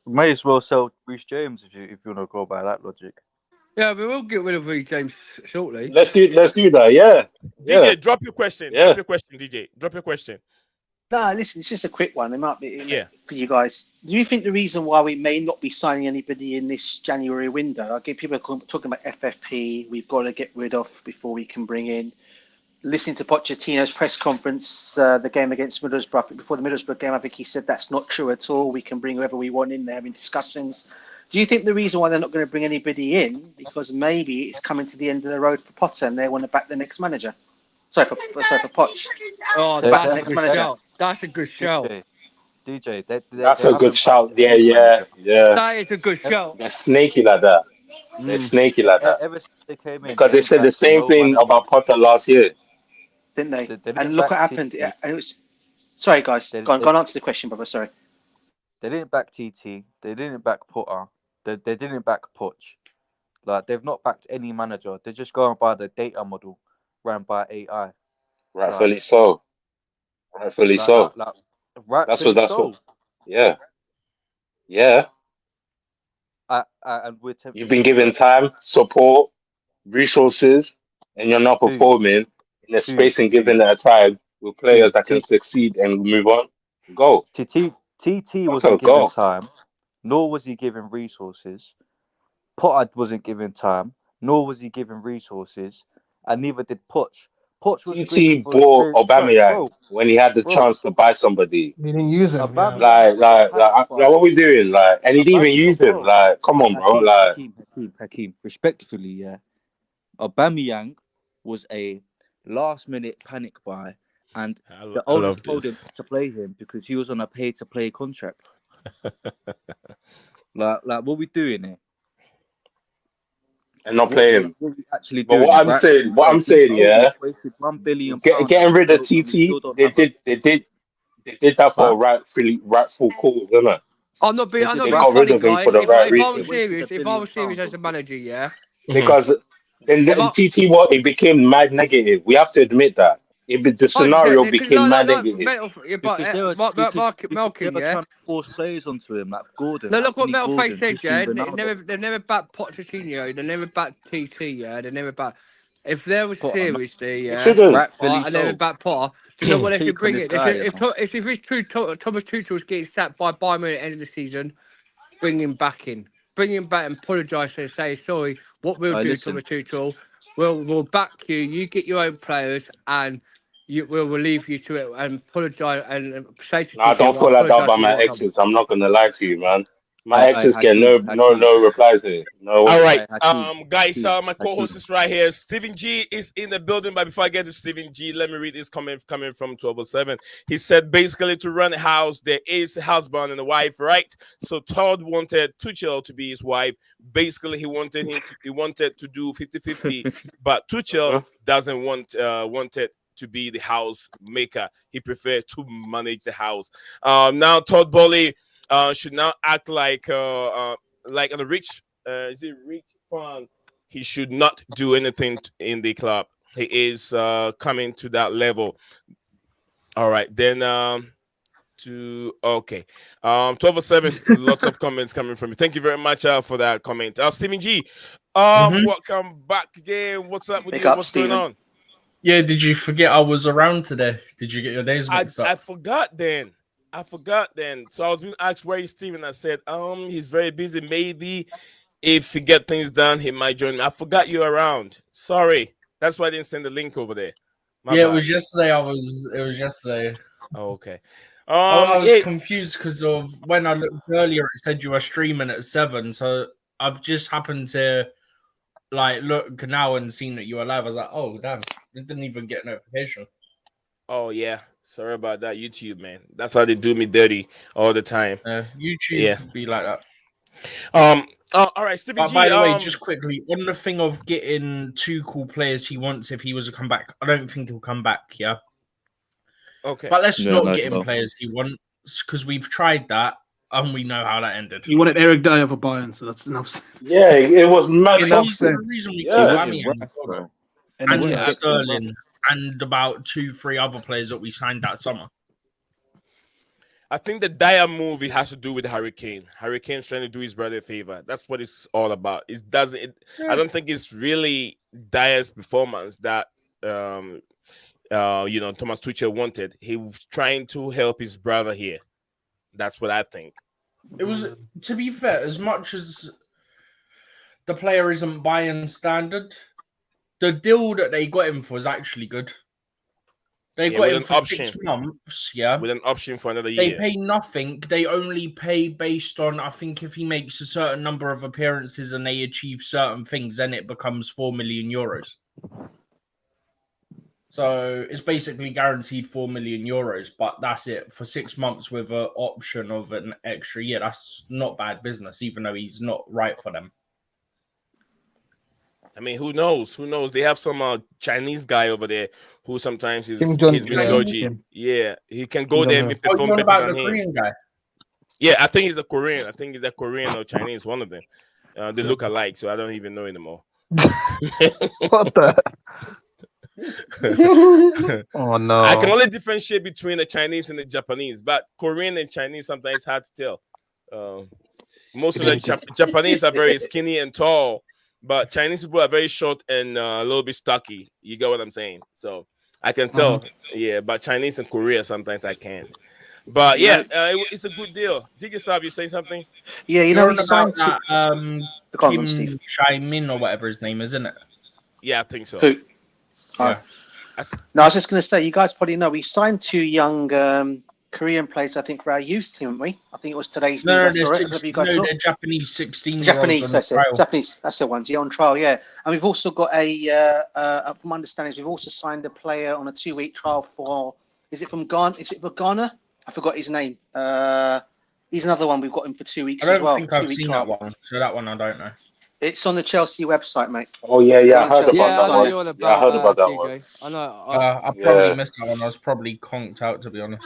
May as well sell Reece James if you want to go by that logic. Yeah, we will get rid of Reece James shortly. Let's do that. Yeah, yeah, DJ, drop your question. yeah. Drop your question, DJ. Drop your question. No, listen, it's just a quick one. It might be Yeah. for you guys. Do you think the reason why we may not be signing anybody in this January window? I get people talking about FFP. We've got to get rid of before we can bring in. Listening to Pochettino's press conference, the game against Middlesbrough, before the Middlesbrough game, I think he said that's not true at all. We can bring whoever we want in there in discussions. Do you think the reason why they're not going to bring anybody in because maybe it's coming to the end of the road for Potter and they want to back the next manager? Sorry for Poch. Oh, To back the that's a next good manager. shout. That's a good shout. DJ, That's they a good haven't shout. backed Yeah, any manager. yeah. That is a good shout. They're sneaky like that. They're sneaky like that Ever since they came in, because they they ain't said the backed same no thing manager. about Potter last year. Didn't they? They And didn't look back what happened. TT. And it was. Sorry, guys. They, Go on they, answer the question, brother. Sorry. they didn't back TT. They didn't back Potter. They didn't back Poch. Like, they've not backed any manager. They're just going by the data model ran by AI. Rightfully so. Rightfully Like, so. rightfully That's so. what. Yeah, yeah. And we're tempted You've been to given spend time, support, resources, and you're not who performing in a space and who given at a time with who players that can succeed and move on. Go. TT Potter, wasn't given go. time, nor was he given resources. Potter wasn't given time, nor was he given resources, and neither did Poch. Poch was screaming TT for bought experience. Aubameyang when he had the Bro, chance to buy somebody. We didn't use him. Yeah. Aubameyang was a panic buy. What we doing? Like, and he didn't even use him. Bro, Like, come on, bro. Like, Hakeem. Respectfully, yeah. Aubameyang was a last-minute panic buy, and the I owners love told him this. to play him because he was on a pay-to-play contract. like what we doing here? and not play him. What we actually But doing? what I'm saying, He's yeah, wasted £1 billion getting and we rid of still TT, don't they have a. did that for Huh? a rightful cause, isn't it? I'm not They being did They funny, got rid rightfully, of him guys. for the If right I they was reason. wasted serious, £1 billion as a on manager, this. yeah. Because then If I TT it became mad negative. We have to admit that. The 100%, scenario because became mad negative. mental, yeah, but Because they were Malkin, yeah. trying to force players onto him, like Gordon, No, look what Anthony Metal Face Gordon, said, yeah. Cristiano Ronaldo. They never backed Pochettino. They never backed TT, yeah. They never backed. If there was Potter, no, seriously, They yeah, shouldn't. rightfully right, and they never so. backed Potter, do you know what they should Take on bring this it? guy, you know. If it's true, Thomas Tuchel's getting sacked by Bayern Munich at the end of the season, bring him back in. Bring him back and apologise and say, sorry, what we'll do, Listen, Thomas Tuchel, we'll back you. You get your own players and we'll leave you to it and apologise and say to Nah, Tuchel, don't well, I fall like that apologise by for my what's happened. exes. I'm not gonna lie to you, man. My exes get Hakeem, no replies here. No. All right, guys. My Hakeem. co-host is right here. Stephen G is in the building. But before I get to Stephen G, let me read this comment coming from 1207. He said, basically, to run a house, there is a husband and a wife, right? So Todd wanted Tuchel to be his wife. Basically, he wanted to do 50-50, but Tuchel doesn't wanted to be the house maker. He preferred to manage the house. Now Todd Bowley should now act like a rich fan. He should not do anything in the club. He is coming to that level. All right, then 1207. Lots of comments coming from you. Thank you very much for that comment. Stephen G, welcome back again. What's up with Big you? up, What's Stephen. going on? Yeah, did you forget I was around today? Did you get your days mixed up? I forgot then. So I was being asked where is Steven. I said, he's very busy. Maybe if he get things done, he might join me. I forgot you around. Sorry. That's why I didn't send the link over there. My bad. It was yesterday. It was yesterday. Oh, okay. I was confused because of when I looked earlier, it said you were streaming at 7. So I've just happened to look now and seen that you were live. I was like, oh damn, it didn't even get a notification. Oh yeah. Sorry about that, YouTube, man. That's how they do me dirty all the time. YouTube be like that. All right, Stephen G. By the way, just quickly, on the thing of getting 2 cool players he wants if he was to come back, I don't think he'll come back, yeah? Okay. But let's not get him players he wants, because we've tried that and we know how that ended. You wanted Eric Dyer for Bayern, so that's enough. Yeah, it was mad Enough He's said. the reason we keep Yeah. Aubameyang, bro. and Yeah, Sterling, and about 2-3 other players that we signed that summer. I think the Dyer move, it has to do with Hurricane. Hurricane's trying to do his brother a favor. That's what it's all about. It doesn't. I don't think it's really Dyer's performance that Thomas Tuchel wanted. He was trying to help his brother here. That's what I think. It was, to be fair, as much as the player isn't Bayern standard, the deal that they got him for is actually good. They got him for 6 months, with an option for another They year. pay nothing. They only pay based on, I think, if he makes a certain number of appearances and they achieve certain things, then it becomes 4 million euros. So it's basically guaranteed 4 million euros, but that's it for 6 months with an option of an extra year. That's not bad business, even though he's not right for them. I mean, who knows? Who knows? They have some Chinese guy over there who sometimes he's been dodgy. Yeah, he can go there and perform better about than the him. Korean guy? Yeah, I think he's a Korean. I think he's a Korean or Chinese, one of them. They look alike, so I don't even know anymore. What the? Oh no! I can only differentiate between the Chinese and the Japanese, but Korean and Chinese sometimes hard to tell. Most of the Japanese are very skinny and tall, but Chinese people are very short and a little bit stocky. You get what I'm saying? So I can tell. Yeah, but Chinese and Korea sometimes I can't. But yeah, it's a good deal. Did you say something? Yeah, we signed that, Kim Shai-min or whatever his name is, isn't it? Yeah, I think so. Who? Yeah. No, I was just going to say, you guys probably know we signed 2 young Korean players, I think, for our youth team, haven't we? I think it was today's news. They're Japanese 16-year-olds. Japanese, that's the ones. Yeah, on trial, yeah. And we've also got from understanding, we've also signed a player on a 2-week trial for, is it from Ghana? Is it for Ghana? I forgot his name. He's another one. We've got him for 2 weeks as well. I don't think I've seen that one. So that one I don't know. It's on the Chelsea website, mate. Oh yeah, I heard about that one. I heard about that one. I know. I probably missed that one. I was probably conked out, to be honest.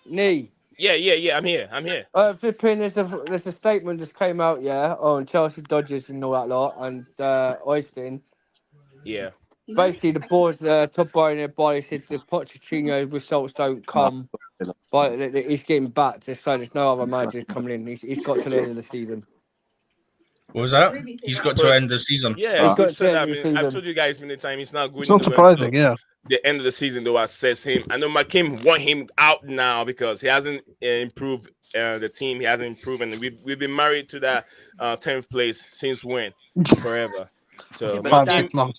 Knee. Yeah. I'm here. Flipping, there's a statement just came out, on Chelsea Dodgers and all that lot, and Oystein. Yeah. Basically, the board's top bar in their body said the Pochettino results don't come, but he's getting back. So there's no other manager coming in. He's got to the end of the season. What was that? He's got to end the season. Yeah, he's got to the end of the season. I've told you guys many times he's not going. It's not surprising, the end of the season, though, assess him. I know McKim want him out now because he hasn't improved the team. He hasn't improved, and we've been married to that 10th place since when? Forever. So McKim want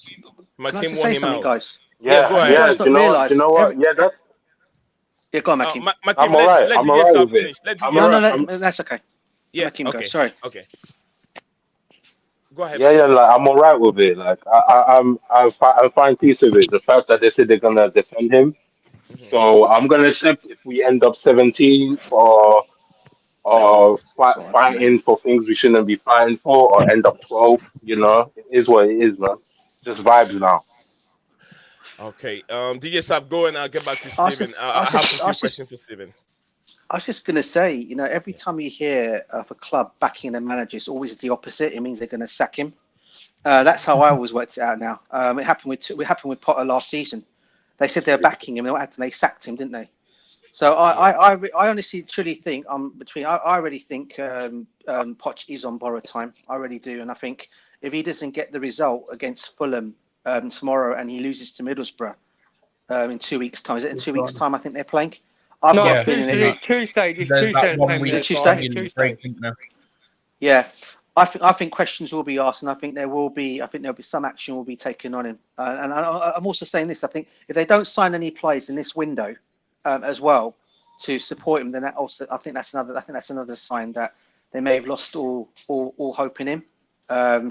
him out. Guys? Yeah, go ahead. Do you know what? Yeah, that's. Yeah, go on, Makim. I'm all right. I'm all right with it. No, that's okay. Yeah, Makim, go. Sorry. Okay. Go ahead. Yeah, like I'm all right with it. Like I'm fine peace with it. The fact that they said they're gonna defend him, so I'm gonna accept if we end up 17th or fighting for things we shouldn't be fighting for, or end up 12th. It is what it is, man. Just vibes now. Okay. DJ Saf, go and I'll get back to Steven. I have a few questions for Steven. I was just going to say, every time you hear of a club backing their manager, it's always the opposite. It means they're going to sack him. That's how I always worked it out now. It happened with Potter last season. They said they were backing him, and they sacked him, didn't they? So I honestly, truly think I really think Poch is on borrowed time. I really do, and I think if he doesn't get the result against Fulham tomorrow and he loses to Middlesbrough in 2 weeks' time, is it in 2 weeks' time? I think they're playing. It's Tuesday. Yeah, I think questions will be asked, and I think there'll be some action will be taken on him. And I'm also saying this: I think if they don't sign any players in this window as well to support him, then I think that's another sign that they may have lost all hope in him.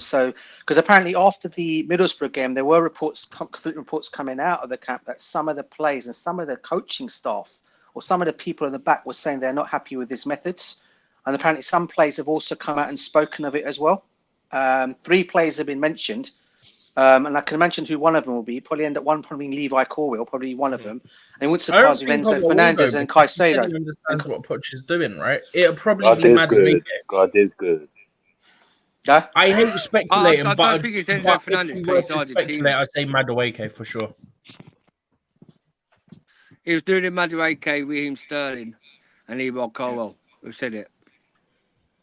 So because apparently after the Middlesbrough game, there were complete reports coming out of the camp that some of the players and some of the coaching staff or some of the people in the back were saying they're not happy with his methods. And apparently some players have also come out and spoken of it as well. 3 players have been mentioned. And I can imagine who one of them will be. Probably end up one probably Levi Corwell, probably one of them. And it wouldn't I don't surprise if think Enzo Pogba will Fernandez go and because he said Caicedo. he understands what Poch is doing, right? It'll probably God be is Madueke. good. God is good. Yeah. I hate speculating, I but don't think it's Enzo if Fernandez we because were he's to speculate, Argentinian. I'd say Madueke for sure. He was doing it Madueke, Raheem Sterling, and Levi Colwell. Who said it?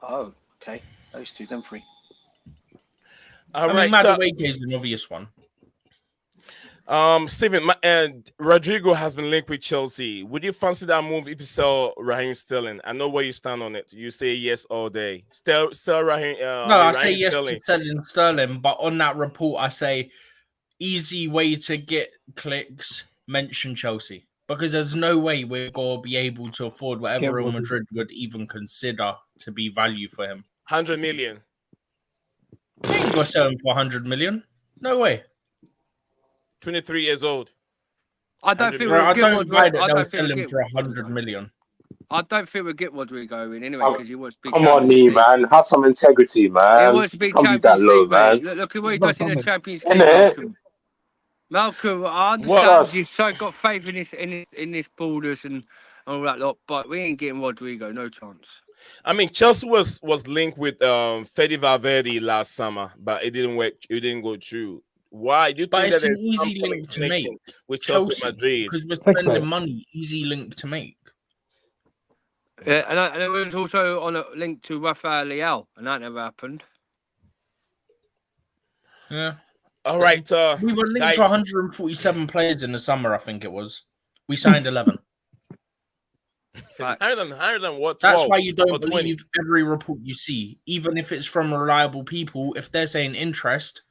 Oh, okay. Those two, them three. All I right. mean, Madueke is an obvious one. Stephen, and Rodrigo has been linked with Chelsea. Would you fancy that move if you sell Raheem Sterling? I know where you stand on it. You say yes all day. Sell Raheem. No, I say Raheem yes Sterling. to selling Sterling, but on that report, I say easy way to get clicks, mention Chelsea. Because there's no way we're going to be able to afford whatever Real Madrid would even consider to be value for him. 100 million. They ain't going to sell him for 100 million. No way. 23 years old. I don't think Bro, we'll I get don't buy that I they'll don't think sell we'll him get for 100 million. I don't think we'll get Rodrigo in anyway because he wants to be Come on, Champions Nee, League. man. Have some integrity, He man. wants to be Can't be that Champions low, League, mate. man. Look at what he does in the Champions League, Innit? Malcolm. Malcolm, I What? understand you've so got faith in this borders and all that lot, but we ain't getting Rodrigo, no chance. I mean, Chelsea was linked with Fede Valverde last summer, but it didn't work. It didn't go through. Why? Do you But think it's that an there's easy some link to connection make with Chelsea Chelsea Madrid? because we're spending money. Easy link to make. Yeah, and it was also on a link to Rafael Leao, and that never happened. Yeah. All right, we were linked guys. to 147 players in the summer, I think it was. We signed 11. Higher than what? 12 That's why you don't or 20? believe every report you see, even if it's from reliable people. If they're saying interest,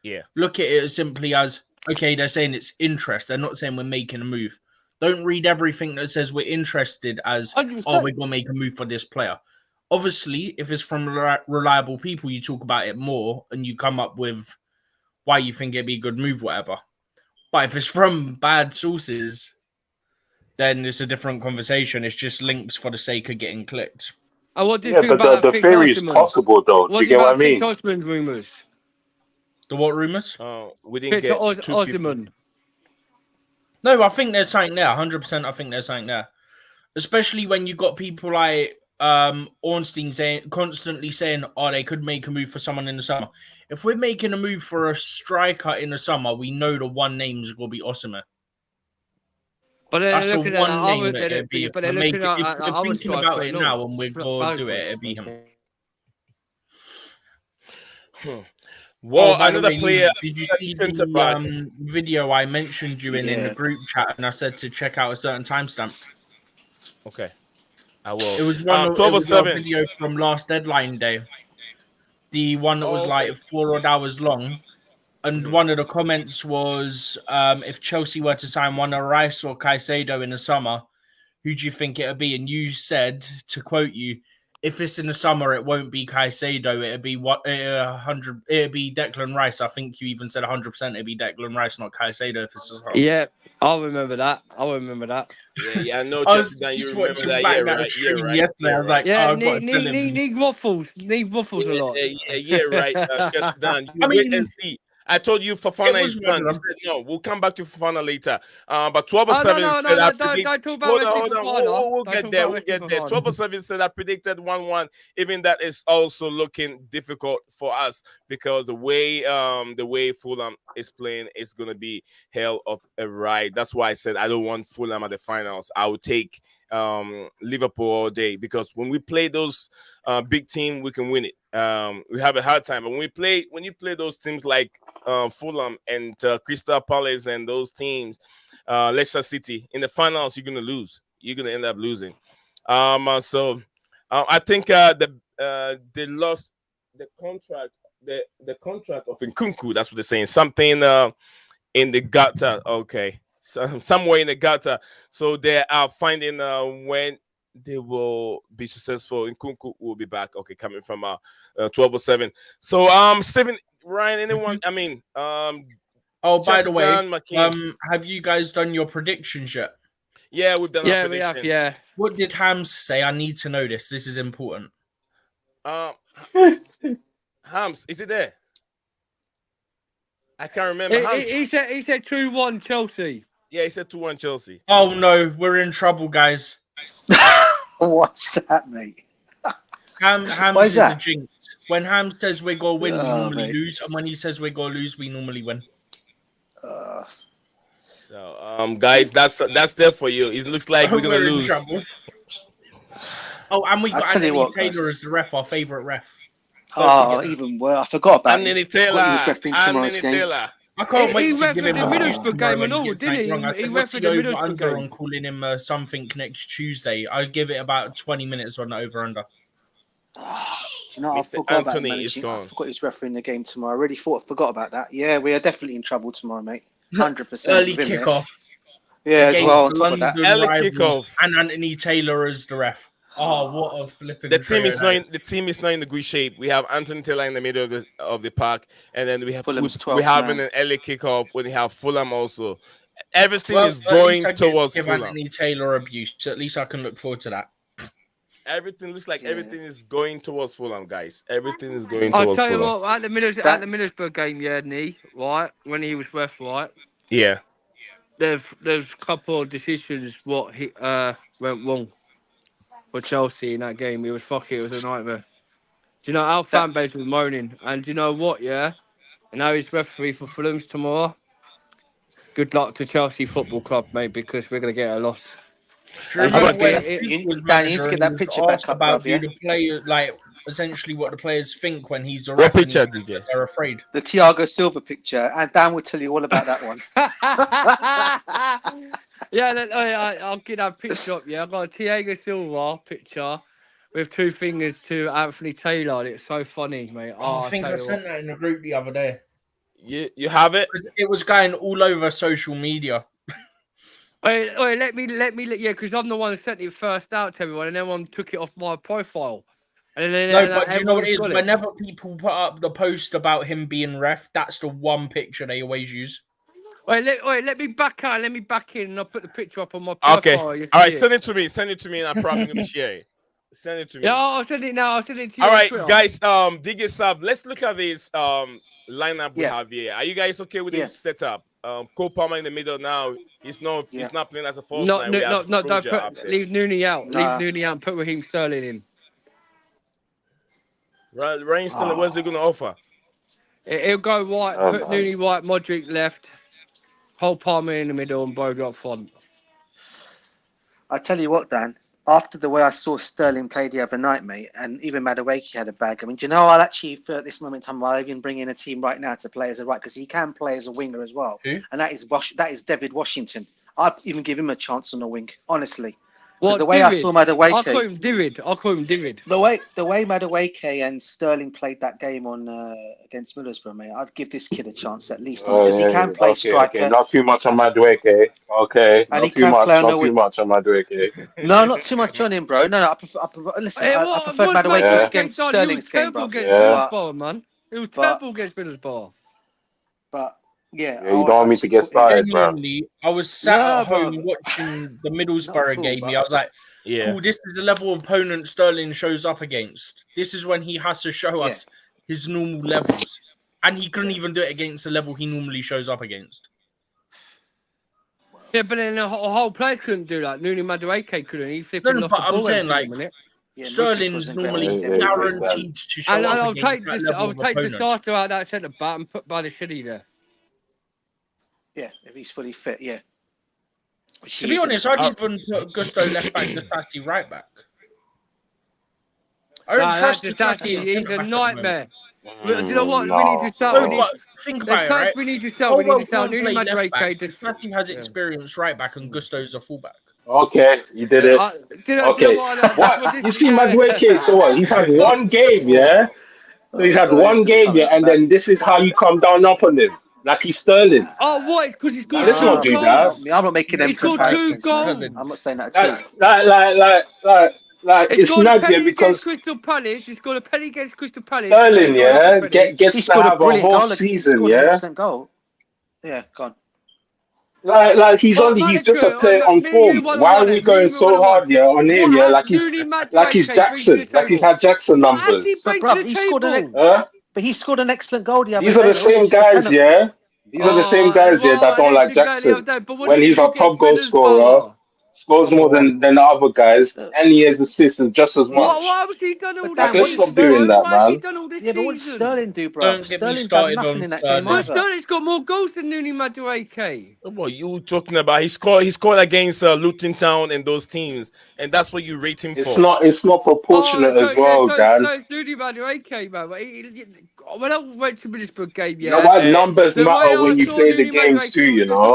yeah, look at it as simply as, okay, they're saying it's interest. They're not saying we're making a move. Don't read everything that says we're interested as, 100%. oh, we're going to make a move for this player. Obviously, if it's from reliable people, you talk about it more and you come up with why you think it'd be a good move, whatever. But if it's from bad sources, then it's a different conversation. It's just links for the sake of getting clicked. And what do you Yeah, think but about the that theory is possible, though. Do you get what I mean? Osman rumours? The what rumours? We didn't get two people. No, I think there's something there. 100%, I think there's something there. Especially when you got people like Ornstein constantly saying, oh, they could make a move for someone in the summer. If we're making a move for a striker in the summer, we know the one name is going to be Osimhen. But they're that's the looking one at name that it'd be. but they're looking at if we're thinking about it now and we're going to do it, it'd be him. Well, by another the way, player. Did you see the video I mentioned you in the group chat, and I said to check out a certain timestamp? Okay, I will. It was one. It was a video from last deadline day. The one that was like 4 odd hours long, and one of the comments was, if Chelsea were to sign one of Rice or Caicedo in the summer, who do you think it would be? And you said, to quote you, if it's in the summer, it won't be Caicedo. It'd be 100. It'd be Declan Rice. I think you even said 100%. It'd be Declan Rice, not Caicedo. If it's the summer. Yeah, I'll remember that. Yeah, I know. I was just you remember watching that. back Yeah, that right. stream Yeah, yesterday. I was like, yeah, oh, need waffles a lot. Yeah, right. Just done. I mean, wait and see. I told you Fofana is done. You said no. We'll come back to Fofana later. But 1207 no, said don't I talk about hold on. We'll get there. 1207 said I predicted 1-1. Even that is also looking difficult for us because the way Fulham is playing is gonna be hell of a ride. That's why I said I don't want Fulham at the finals. I would take Liverpool all day because when we play those big team, we can win it. We have a hard time, but when you play those teams like Fulham and Crystal Palace and those teams, Leicester City in the finals, you're gonna lose. You're gonna end up losing. So I think they lost the contract. The contract of Nkunku. That's what they're saying. Something in the gutter. Okay, somewhere in the gutter. So they are finding when they will be successful. Nkunku will be back. Okay, coming from 1207. So Stephen, Ryan, anyone? I mean, by the way, have you guys done your predictions yet? Yeah, we've done our predictions. We have, yeah. What did Hams say? I need to know this. This is important. Hams, is it there? I can't remember. He said 2-1 Chelsea. Yeah, he said 2-1 Chelsea. Oh no, we're in trouble, guys. What's that, mate? Hams Why is is a that? jinx. When Ham says we're gonna win, we Oh, normally mate. lose, and when he says we're gonna lose, we normally win. So, guys, that's there for you. It looks like we're gonna in lose. trouble. Oh, and we I'll got tell you Anthony what, Taylor guys. as the ref, our favourite ref. Oh, even worse. I forgot about Anthony him. Taylor. Forgot he was refereeing tomorrow's Anthony game. Taylor. I can't He wait to refereed give him the a Middlesbrough game and when all, gets didn't that he? wrong. I He said, what's refereed the the over Middlesbrough under game. on calling him something next Tuesday? I'd give it about 20 minutes on the over under. You know, I Mr. forgot about Anthony is managing. gone. I forgot he's refereeing the game tomorrow. I really forgot about that. Yeah, we are definitely in trouble tomorrow, mate. 100%. Early with him there. kickoff. Yeah, as well. On Against top of that, London Early rival kickoff. and Anthony Taylor as the ref. Oh, what a flipping The team trio is that not. The team is not in the good shape. We have Anthony Taylor in the middle of the park, and then we have Fulham's we 12th having man. an early kickoff when we have Fulham also. Everything Well, is at least going I towards give Fulham. Anthony Taylor abuse. So at least I can look forward to that. Everything looks like Yeah. everything is going towards Fulham, guys. Everything is going I'll towards tell you Fulham. what, at the Middlesbrough game, yeah, right, when he was ref, right, Yeah. there's a couple of decisions what he went wrong for Chelsea in that game. It was a nightmare. Do you know our fan base was moaning? And do you know what? Yeah, and now he's referee for Fulham's tomorrow. Good luck to Chelsea Football Club, mate, because we're gonna get a loss. Do you It's remember gonna when be- Duke was Dan, you need to manager get and that he was picture back asked up, about bruv, yeah? the players, like essentially what the players think when he's a What ref and picture, DJ? they're afraid. The Thiago Silva picture, and Dan will tell you all about that one. Yeah, I'll get that picture up. Yeah, I've got a Thiago Silva picture with two fingers to Anthony Taylor. It's so funny, mate. Oh, I think tell I you sent that in the group the other day. You have it. 'Cause it was going all over social media. Wait, let me, yeah, because I'm the one who sent it first out to everyone, and everyone took it off my profile. And then No, but do you know what it is? got Whenever people put up the post about him being ref, that's the one picture they always use. Wait, let me back out. Let me back in, and I'll put the picture up on my profile. Okay. You All right. see it. Send it to me. Send it to me, and I'm probably gonna share it. Send it to me. Yeah, I'll send it now. I'll send it to you. All on right, Twitter. guys. DJ Sab, let's look at this lineup we have here. Are you guys okay with this setup? Cole Palmer in the middle now. He's not playing as a false nine. No, don't Broja put, leave Nooney out. Nah. Leave Nooney out and put Raheem Sterling in. Raheem Sterling, what's he gonna offer? He'll go right, Oh, put man. Nooney right, Modric left, Cole Palmer in the middle, and Broja up front. I tell you what, Dan. After the way I saw Sterling play the other night, mate, and even Madueke had a bag. I mean, do you know, I'll actually, for this moment in time, I'll even bring in a team right now to play as a right, because he can play as a winger as well. Who? And that is David Washington. I'd even give him a chance on the wing, honestly. Well, Because the way I saw Madueke, I'll call him David. the way Madueke and Sterling played that game on against Middlesbrough, mate, I'd give this kid a chance at least, because he can play striker. Okay. Not too much on Madueke. Okay. And he Not too can much. play on Not the too wing. much on Madueke. No, not too much on him, bro. No, I prefer listen, I preferred Madueke against Sterling's game, bro. Against Yeah. Middlesbrough, man. It was terrible against Middlesbrough. But yeah, Yeah, you don't want me to get started, bro. Genuinely, I was sat No, at home bro. watching the Not Middlesbrough at all, game. but- I was like, Yeah. cool, this is the level of opponent Sterling shows up against. This is when he has to show us his normal levels. And he couldn't even do it against the level he normally shows up against. Yeah, but then the whole players couldn't do that. Nooney Madueke couldn't. He flipping No, lost but the I'm ball saying, every like, minute. Yeah, Modric Sterling's wasn't better normally than him. guaranteed to show And up I'll against take that this. level I'll of take the opponent. starter out that centre back and put Badiashile there. Yeah, if he's fully fit, yeah. Which To he be isn't. honest, I'd even put Gusto left back, Disasi right back. I don't trust Disasi. He's a nightmare. Do you know what? No. We need to start. No, We need, but think about it, right? we need to sell. We need to sell Colwell Nooney can't play left back. Madueke. Disasi has experience right back, and Gusto's a fullback. Okay, you did it. Do you know Okay. What? You see Madueke, so what? He's had one game, yeah? So he's had one game, yeah, and then this is how you come down up on him. Like he's Sterling. Oh, what? Because he's got Let's not do that. I'm not making them He's got 2 comparisons. goals. I'm not saying that at all. It's It's got a mad, yeah, penny because against Crystal Palace. He's got a penny against Crystal Palace. Sterling, yeah, gets He to scored a have a brilliant whole goal. season, He scored an yeah. excellent goal. Yeah, gone. Like he's just a player on form. Why are we going so hard, yeah, on him, yeah? Like he's Jackson, like he's had Jackson numbers. But bruv, he scored an Huh? But he scored an excellent goal the other These day. are the It wasn't same just a guys, penalty. yeah. These are the same guys here that don't like Jackson. But what When did he he's do our top against goal scorer, Middlesbrough? scores more than the other guys, Uh, and he has assists just as much. Why was he done all But this Like, Dan, let's what did stop season, doing Sterling? bro? that, Why has he man. done all this Yeah, but what did season? Sterling do, bro? Don't get me Sterling done started nothing on in that game Sterling. But either. Sterling's got more goals than Nuni Madueke. What you talking about? He scored against Luton Town and those teams, and that's what you rate him It's for. not Oh, proportionate so as yeah, well, Dan. so it's Nuni Madueke, man. When I went to Middlesbrough game, You know yeah, what? Uh, Numbers the way matter I when you saw play the Nuni games too, Madueke was you just a know.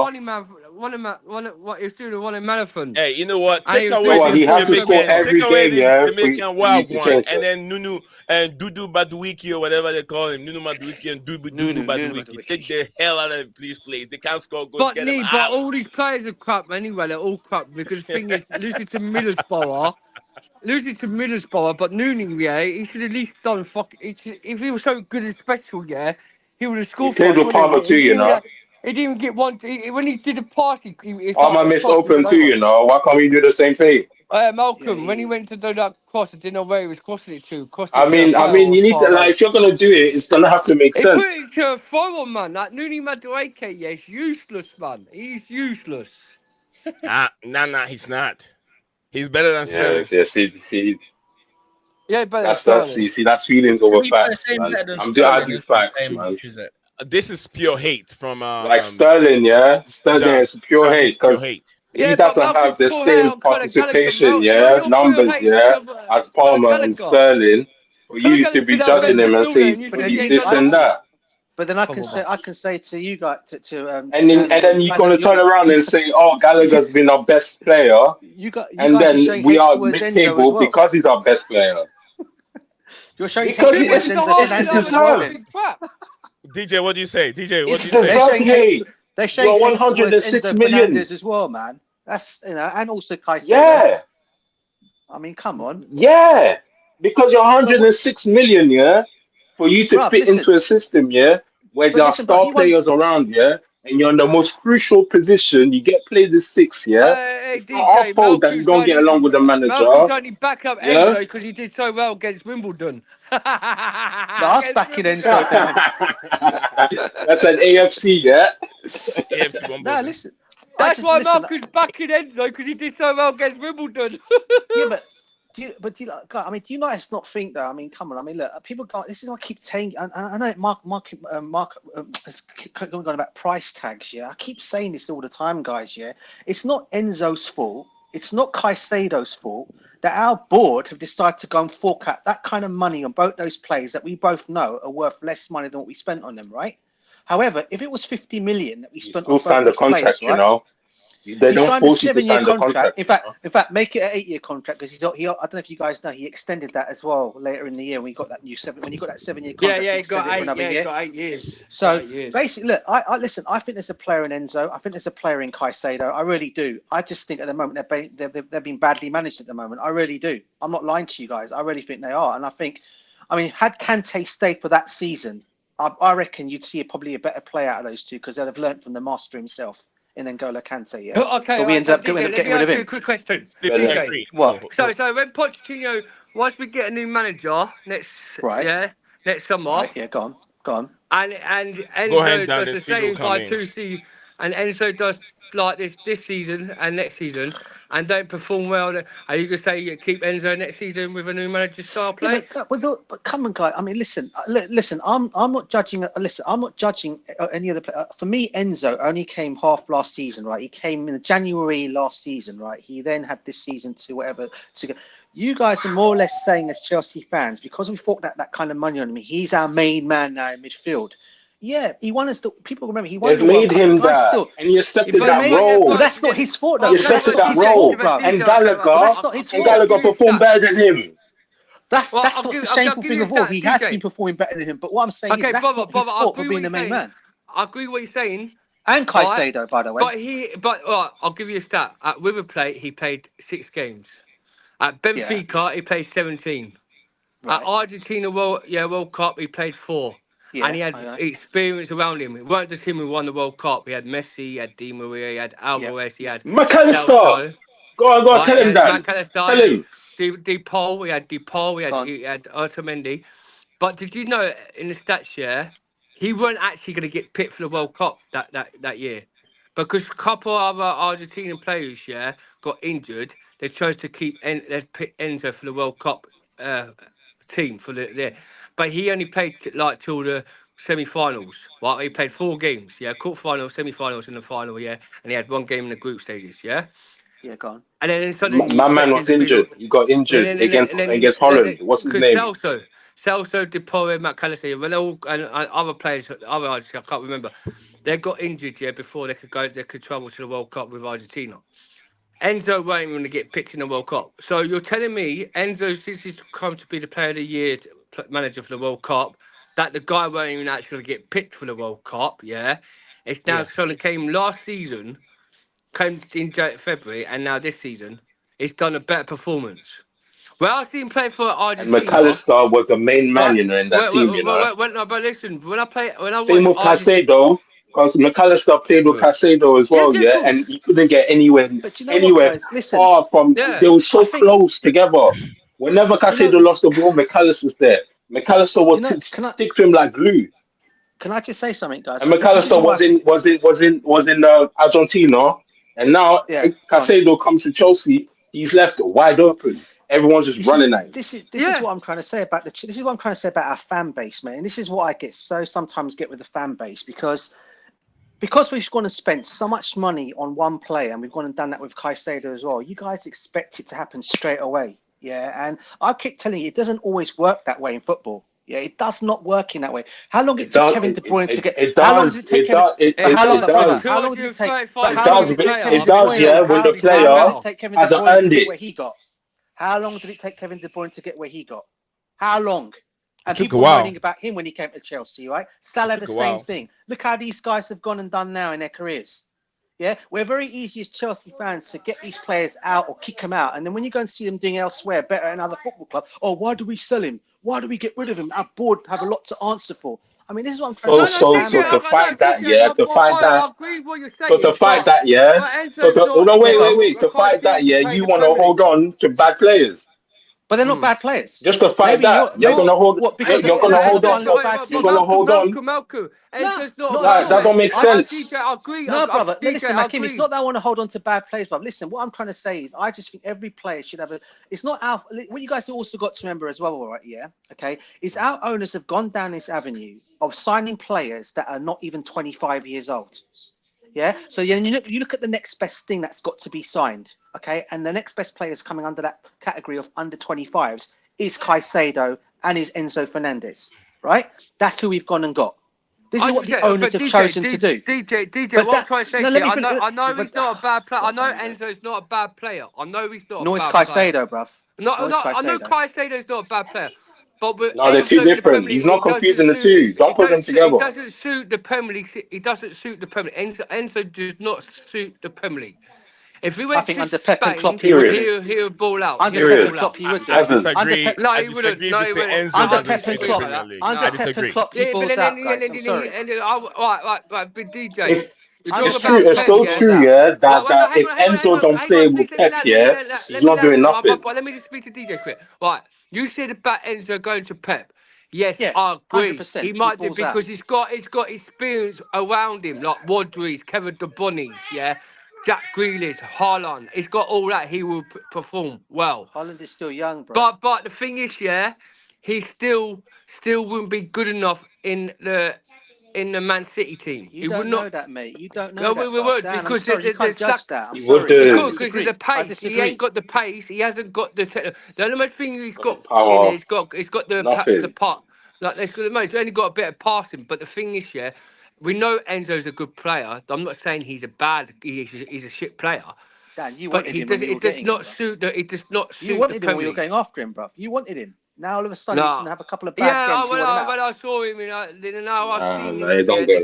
he was doing a one marathon, Hey, you know what? and he Take was You know away doing what? it this He has to so score well. Take every away game, this yeah, Jamaican for you wild to one, change and that. then Nunu and Dudu Baduiki or whatever they call him, Nunu Maduiki and Dudu Nunu Baduiki. Take the hell out of this place. They can't score goals. Get them But out. all these players are crap anyway. They're all crap because the thing is, losing to Middlesbrough, but Noonan, yeah, he should at least done if he was so good and special, yeah, he would have He scored for played us, with wouldn't Palmer he? too, you know. He didn't even get one. When he did the pass, he Palmer started to missed cross and open got too, over. you know. Why can't we do the same thing? Yeah, Malcolm, when he he, went to do that cross, I didn't know where he was crossing it to. Crossed I it to a mean, player or you need to far like out. if you're gonna do it, it's gonna have to make He put sense. it to a forward, man. That Nuni Madueke, yeah, he's useless, man. He's useless. Nah, he's not. He's better than Yeah, Sterling. yeah. See, Yeah, better than that's Sterling. that's feelings To over be fair, facts, saying man. better than I Sterling do isn't facts, saying man. much, is it? This is pure hate from Like Sterling, yeah, Sterling Dom. is pure Dom, this hate is pure because hate. he Yeah, but doesn't have Malcolm's the poor hate same on Conor Gallagher. participation, yeah, You're pure numbers, hate yeah, because as Conor Palmer and Gallagher. Sterling. For Conor you to Gallagher's be been out of judging him and midfielder say and you but said he then ain't done this and nothing. that, I Come can on, man. say to you guys to and then you're gonna turn around and say, "Oh, Gallagher's been our best player," you and guys are then showing we hate are towards Enzo as mid-table well. because he's our best player. You're showing hate Because Yeah, but towards he's Enzo it's half Fernandez as well. deserved. Then been crap. DJ, what do you say? DJ, what It's do you say? they're deserved showing hate. hate. They're You showing are hate towards 106 Enzo million. Fernandez as well, man. That's and also Caicedo. Yeah, I mean, come on, yeah. Because you're but what, 106 million, yeah, for you to bruv, fit listen, into a system, yeah, where there but are listen, bruv, star he won. players around, yeah, and you're in the most crucial position. You get played as six, yeah. Hey, It's not our DJ, fault that you don't get along with the Malcolm's manager, only back up yeah. Enzo because he did so well against Wimbledon. That's Against back in Wimbledon. Enzo, Dan. That's an AFC, yeah. AFC No, Wimbledon. listen, I That's just why listen. Malcolm's backing Enzo because he did so well against Wimbledon. Yeah, but do you like? God, I mean, do you guys not think though? I mean, come on. I mean, look, people got this is what I keep saying. And I know Mark is going on about price tags. Yeah, I keep saying this all the time, guys. Yeah, it's not Enzo's fault. It's not Caicedo's fault that our board have decided to go and fork out that kind of money on both those players that we both know are worth less money than what we spent on them, right? However, if it was 50 million that we You spent on still both signed the those players, contract, you right? know. They He don't signed a force you to 7-year sign the contract. contract. In fact, make it an 8-year contract because he. I don't know if you guys know he extended that as well later in the year when he got that when he got that 7-year contract. He he got extended it for 8. another Yeah, he year. got 8 years. So 8 years. basically, look, I listen. I think there's a player in Enzo. I think there's a player in Caicedo. I really do. I just think at the moment they've been badly managed at the moment. I really do. I'm not lying to you guys. I really think they are. And I mean, had Kante stayed for that season, I reckon you'd see probably a better play out of those two because they'd have learned from the master himself in N'Golo Kante. Yeah, Okay, but we ended so up DJ, let getting me rid of ask you a him. quick question. Sleeping Better. DJ, agree. What? so when Pochettino, once we get a new manager next Right. summer, Right. Yeah. Go on. and Go ahead, Enzo Dan. does the There's people same by coming. 2 seasons, and Enzo does like this season and next season, and don't perform well, are you gonna say you keep Enzo next season with a new manager style Yeah, play? but come on, guy. I mean, listen. Listen. I'm not judging. Listen. I'm not judging any other player. For me, Enzo only came half last season, right? He came in January last season, right? He then had this season to whatever to go. You guys are more or less saying as Chelsea fans because we forked that kind of money on him. He's our main man now in midfield. Yeah, he won us. People remember he won They've the World made Cup. him Guys, that, still. and he accepted But that But role. that's not his fault, though. He But that's accepted not that his role, fault, bro. and But Gallagher that's not his and fault. Gallagher performed better than him. That's I'll not give the I'll shameful give thing you a of all. stat, He has DJ. been performing better than him. But what I'm saying is Okay, that's not his I fault for agree what being the you're main saying. man. I agree what you're saying. And Right, Caicedo, by the way. I'll give you a stat. At River Plate, he played 6 games. At Yeah, Benfica, he played 17. At right. Argentina World Cup, he played 4. And Yeah, he had I know. experience around him. It weren't just him who won the World Cup. He had Messi, he had Di Maria, he had Yeah, Alvarez, he yeah. had McAllister, Celso. go on, Right, tell he him, had Dan. McAllister, he Tell had him. DePaul, he had Go on. Otamendi. But did you know in the stats, yeah, he weren't actually going to get picked for the World Cup that year. Because a couple of other Argentinian players, got injured. They chose to let's pick Enzo for the World Cup team for the. But he only played till the semi-finals. Right, he played 4 games. Quarterfinals, semi-finals, and the final. And he had 1 game in the group stages. Yeah, go on. and then suddenly you My expect man him was to be injured. He got injured against Holland. What's his because name? Celso, Depore, McAllister, when all and other players, other Argentina, I can't remember. They got injured before they could travel to the World Cup with Argentina. Enzo weren't even going to get picked in the World Cup. So you're telling me Enzo, since he's come to be the Player of the Year manager for the World Cup, that the guy weren't even actually going to get picked for the World Cup? Yeah, it's now suddenly came last season, came in February, and now this season, it's done a better performance. Well, I've seen him play for And Argentina. McAllister was the main man, Right. in that team, No, but listen, when I Same watch with Argentina, Caicedo, because McAllister played with Caicedo as well, of course. and he couldn't get But you know what, guys? Listen, far from. Yeah. They were so I think- close together. Whenever Caicedo lost the ball, McAllister's there. McAllister was stick to him like glue. Can I just say something, guys? And McAllister was in Argentina, and now Caicedo comes to Chelsea. He's left wide open. Everyone's just running at him. This is what I'm trying to say about this is what I'm trying to say about our fan base, man. And this is what I sometimes get with the fan base because we've gone and spent so much money on one player, and we've gone and done that with Caicedo as well. You guys expect it to happen straight away, and I keep telling you, it doesn't always work that way in football. Yeah, it does not work in that way. How long did it take Kevin De Bruyne to get? How long did it take Kevin? How long did it take? It does, yeah. When the player has earned it. Where he got? How long did it take Kevin De Bruyne to get where he got? How long? And people were moaning about him when he came to Chelsea, right? Salah, the same thing. Look how these guys have gone and done now in their careers. Yeah, we're very easy as Chelsea fans to get these players out or kick them out. And then when you go and see them doing elsewhere, better in other football clubs, why do we sell him? Why do we get rid of him? Our board have a lot to answer for. I mean, this is what I'm trying to say. To fight that, you want to hold on to bad players. But they're not bad players. Just to fight that, you're going to hold on. You're going to hold on. Malcolm. That don't make sense. I agree. No, brother. Listen, Hakim, it's not that I want to hold on to bad players, brother. Listen, what I'm trying to say is I just think every player should have it's not our, what you guys also got to remember as well, all right, okay, is our owners have gone down this avenue of signing players that are not even 25 years old. Yeah, so you look at the next best thing that's got to be signed, okay, and the next best players coming under that category of under 25s is Caicedo and is Enzo Fernandez, right? That's who we've gone and got. This is what the owners have chosen to do. DJ, what I'm trying to say to you, I know he's not a bad player. I know Enzo's not a bad player. I know he's not a bad player. Nor is Caicedo, bruv. I know Caicedo's not a bad player. But no, they're two different. He's not confusing the two. Don't put them together. He doesn't suit the Premier League. Enzo does not suit the Premier League. If we went under Pep and Klopp, he would ball out. Under Pep and Klopp, he would. I disagree. No, he wouldn't. Under Pep and Klopp, he balls out. Right, but DJ. It's so true, that if Enzo don't play with Pep, he's not doing nothing. But let me just speak to DJ quick. Right, you said about Enzo going to Pep. Yes, I agree. 100%. He might do because he's got experience around him, like Rodri, Kevin De Bruyne, Jack Grealish, Haaland. He's got all that. He will perform well. Haaland is still young, bro. But the thing is, he still wouldn't be good enough in the Man City team. You don't know that, mate. You don't know that. We would because you can't judge that. I'm sorry. Because the pace. He ain't got the pace. He hasn't got the only thing he's got in it, he's got the part. Like he's only got a bit of passing. But the thing is, we know Enzo's a good player. I'm not saying he's a shit player. Dan, you but wanted him. It does not suit the You wanted him when we were going after him, bro. You wanted him. Now all of a sudden he's going to have a couple of bad games. When I saw him,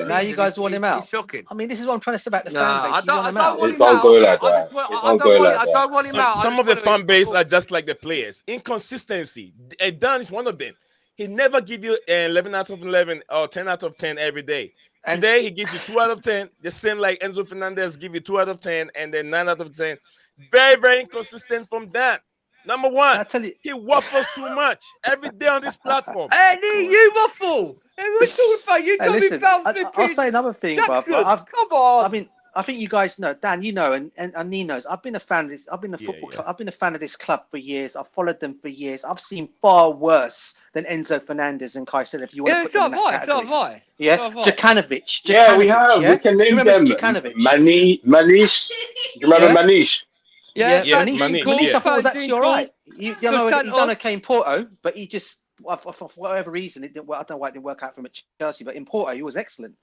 now you guys want him out. It's shocking. I mean, this is what I'm trying to say about the fan base. I don't go like that. I don't want him out. Some of the fan base are just like the players. Inconsistency. Dan is one of them. He never give you 11 out of 11 or 10 out of 10 every day. Today he gives you 2 out of 10. The same like Enzo Fernandez give you 2 out of 10 and then 9 out of 10. Very, very inconsistent from Dan. Number one, I tell you, he waffles too much every day on this platform. Hey, you waffle. Hey, we're talking about you. Hey, Told me listen, about I'll flipping say another thing, bruv. Jackson. Come on. I mean, I think you guys know, Dan, you know, and Nee knows. I've been a fan of this. I've been a Yeah, football yeah. club. I've been a fan of this club for years. I've followed them for years. I've seen far worse than Enzo Fernandez and Kaiser, if you want to put them in that category. Yeah, Djukanovic. Yeah, we have. Yeah? We can name Remember them. Djukanovic? Manish. Do you remember Manish? Yeah, Yeah, Manish. Manish, yeah. I thought was actually all right. He done Santos. okay in Porto, but he just, for whatever reason, it didn't. I don't know why it didn't work out for him at Chelsea, but in Porto, he was excellent.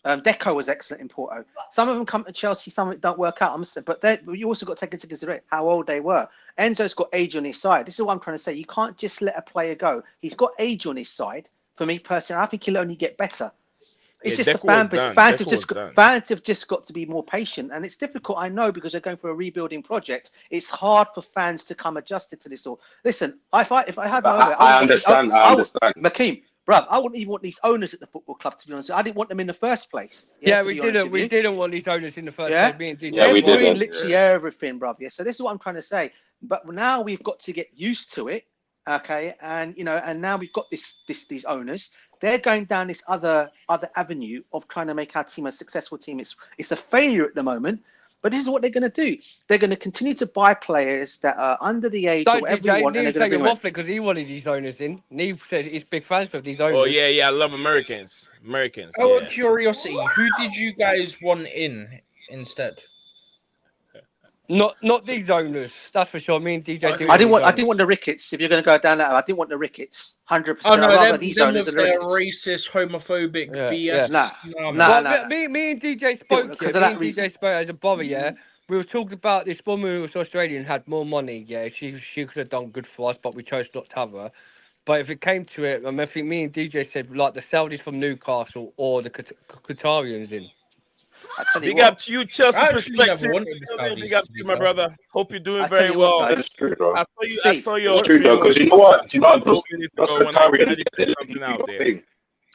Deco was excellent in Porto. Some of them come to Chelsea, some of it don't work out. But you also got to take into consideration how old they were. Enzo's got age on his side. This is what I'm trying to say. You can't just let a player go. He's got age on his side. For me personally, I think he'll only get better. It's just the fan base. Fans have just got to be more patient, and it's difficult. I know, because they're going for a rebuilding project. It's hard for fans to come adjusted to this. Or listen, if I had my own way, I understand. Makeem, bruv, I wouldn't even want these owners at the football club, to be honest. I didn't want them in the first place. Yeah, we didn't. We didn't want these owners in the first place. Me and DJ. Yeah, we didn't. Literally everything, bruv. Yeah. So this is what I'm trying to say. But now we've got to get used to it. Okay, and now we've got these owners. They're going down this other avenue of trying to make our team a successful team. It's a failure at the moment, but this is what they're going to do. They're going to continue to buy players that are under the age or whatever you want. Neve's taking waffling because he wanted these owners in. Neve said he's big fans of these owners. Oh yeah, I love Americans. Out of curiosity, who did you guys want in instead? Not these owners, that's for sure. Me and DJ. I didn't want the Ricketts. If you're going to go down that, I didn't want the Ricketts. 100%. Oh no, I'd rather these owners than the they're Ricketts. racist, homophobic, yeah. BS. Nah. Me and DJ spoke. Because of that reason. DJ spoke as a bother. Yeah, we were talking about this woman who was Australian, had more money. Yeah, she could have done good for us, but we chose not to have her. But if it came to it, I think me and DJ said like the Saudis from Newcastle or the Qatarians in. Big up to you, Chelsea perspective. Big up to you, my brother. Hope you're doing very well. That's true, bro. I saw your true, because you know what? Do you know those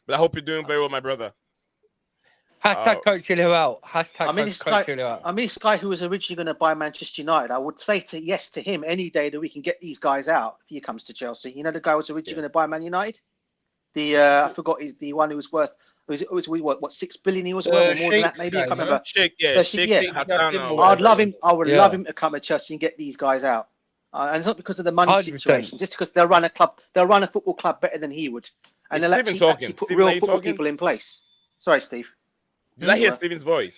But I hope you're doing very well, my brother. Hashtag Coach Chillo out. Hashtag this guy who was originally going to buy Manchester United, I would say yes to him any day that we can get these guys out if he comes to Chelsea. You know the guy who was originally going to buy Man United? I forgot, he's the one who was worth. What 6 billion he was worth, or more than that, maybe? I can't remember. I'd love him. I would love him to come to Chelsea and get these guys out. And it's not because of the money 100%. Situation, just because they'll run a football club better than he would, and they'll actually put real football people in place. Sorry, Steve. Did I hear Steven's voice?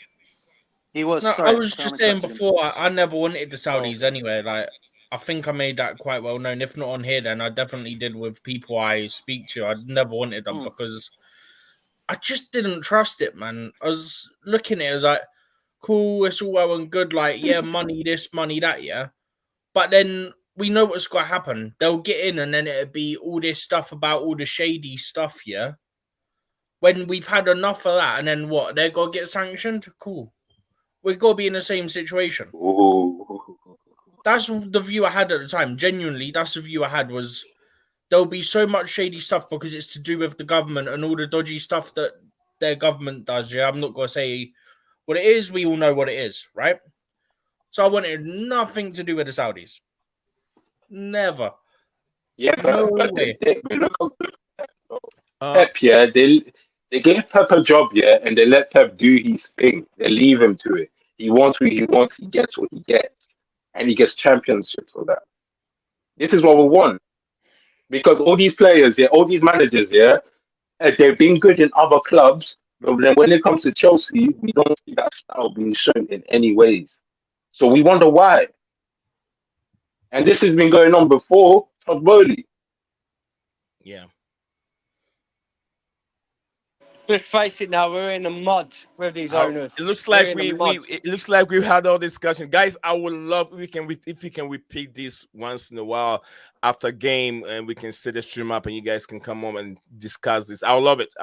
He was. No, sorry, I was just saying before. I never wanted the Saudis anyway. Like, I think I made that quite well known. If not on here, then I definitely did with people I speak to. I never wanted them because I just didn't trust it, man. I was looking at it, I was like, cool, it's all well and good, like, yeah, money this, money that, yeah. But then we know what's going to happen. They'll get in and then it'll be all this stuff about all the shady stuff, yeah. When we've had enough of that, and then what? They're going to get sanctioned? Cool. We've got to be in the same situation. Ooh. That's the view I had at the time. Genuinely, that's the view I had was there'll be so much shady stuff because it's to do with the government and all the dodgy stuff that their government does. Yeah, I'm not going to say what it is. We all know what it is, right? So I wanted nothing to do with the Saudis. Never. Yeah, no way. Pep, yeah, they gave Pep a job, yeah, and they let Pep do his thing. They leave him to it. He wants what he wants. He gets what he gets. And he gets championships for that. This is what we want. Because all these players, all these managers, they've been good in other clubs, but then when it comes to Chelsea, we don't see that style being shown in any ways. So we wonder why. And this has been going on before Todd Bowley. Yeah. Let's face it now, we're in the mud with these owners. It looks like we've had all discussion. Guys, I would love if we can repeat this once in a while after game and we can set the stream up and you guys can come home and discuss this. I'll love it.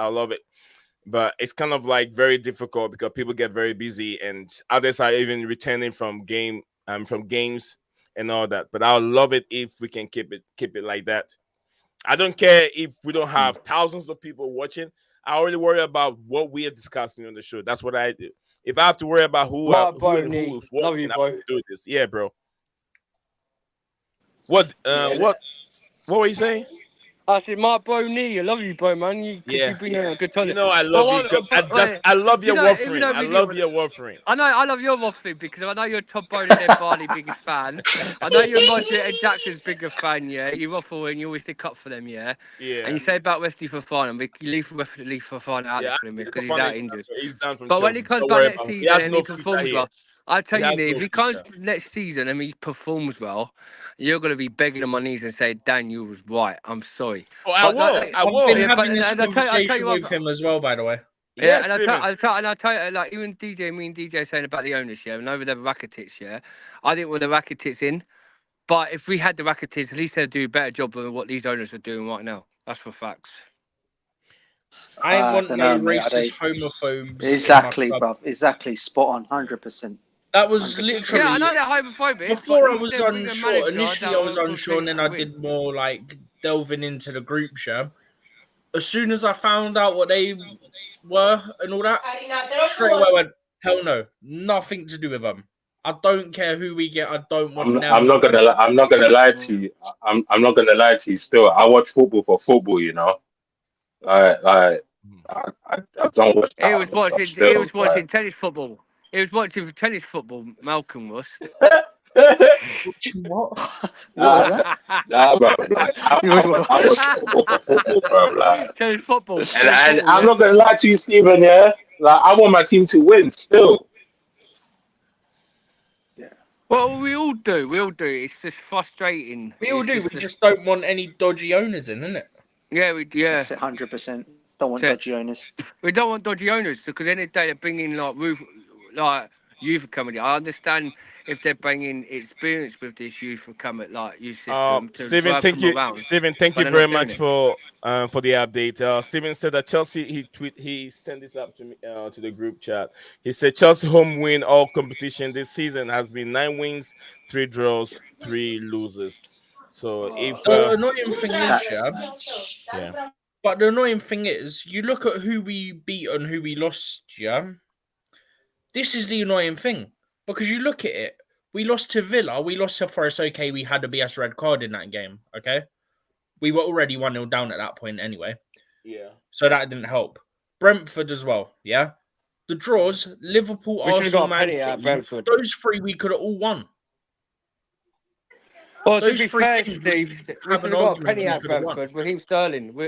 But it's kind of like very difficult because people get very busy and others are even returning from games and all that. But I'll love it if we can keep it like that. I don't care if we don't have thousands of people watching. I already worry about what we are discussing on the show. That's what I do. If I have to worry about who's watching, I will do this. Yeah, bro. What were you saying? I said, my bro, Nee, I love you, bro, man. Because Yeah. you've been a good time. You know I love you. I love your Even waffling. though I we love didn't- your waffling. I love your waffling because I know you're Todd Bowden and Barney biggest fan. I know you're Roger and Jackson's bigger fan, yeah. You waffle and you always stick up for them, yeah. Yeah. And you say about Wesley Fofana, but you leave Fofana out there for him because he's out injured. He's done from But when Chelsea. he comes Don't back worry next about him. He season has and no he future performs here. well, I tell He you, has Nee, no if he comes future. next season and he performs well, you're going to be begging on my knees and say, Dan, you was right. I'm sorry. Oh, I But, will. I I've will. been yeah, but having this I'll tell you conversation what, with him as well, by the way. yeah, Yeah, and Steven. I'll tell you, like, even me and DJ saying about the owners, yeah, and over the Rakitic, yeah, I didn't want the Rakitic in, but if we had the Rakitic, at least they'd do a better job than what these owners are doing right now. That's for facts. I want don't no know, mate. racist homophobes. Exactly, in my club. bruv. Exactly. Spot on. 100%. That was 100%. literally Yeah, I know they're homophobic. before I but was they're bringing a unsure. manager Initially, that I was will unsure, and then I win. did more like delving into the group share. As soon as I found out what they were and all that, straight away I went, hell no, nothing to do with them. I don't care who we get. I don't want them. I'm not gonna lie to you. I'm not gonna lie to you. Still, I watch football for football. You know, I don't watch that He was other stuff. watching. He Still, was watching tennis football. He was watching tennis football. Malcolm was. What? What was that? Nah, bro. Like, I watch football for football, bro. Like, tennis football. and I'm not gonna lie to you, Stephen. Yeah, like I want my team to win. Still, Well, we all do. We all do. It's just frustrating. We all do. It's We just don't want any dodgy owners in, innit? Yeah, That's it, 100%. Don't want dodgy owners. We don't want dodgy owners because any day they're bringing like youth academy. I understand if they're bringing experience with this youth academy, like youth system to Stephen, work thank them you. around. Stephen, thank but you they're very not doing much it. for the update. Stephen said that Chelsea. He sent this up to me to the group chat. He said Chelsea home win all competition this season has been 9 wins, 3 draws, 3 losers. So if The annoying thing is, Stats, yeah. But the annoying thing is, you look at who we beat and who we lost, yeah? This is the annoying thing. Because you look at it, we lost to Villa, we lost to Forest, okay, we had a BS red card in that game, okay? We were already 1-0 down at that point anyway. Yeah. So that didn't help. Brentford as well, yeah? The draws, Liverpool, We should have Arsenal, got a penny out of Man City, Brentford. those 3 we could have all won. Well, to Those be 3 fair, games, Steve, we should have have an got a argument penny we out of could have won. Brentford.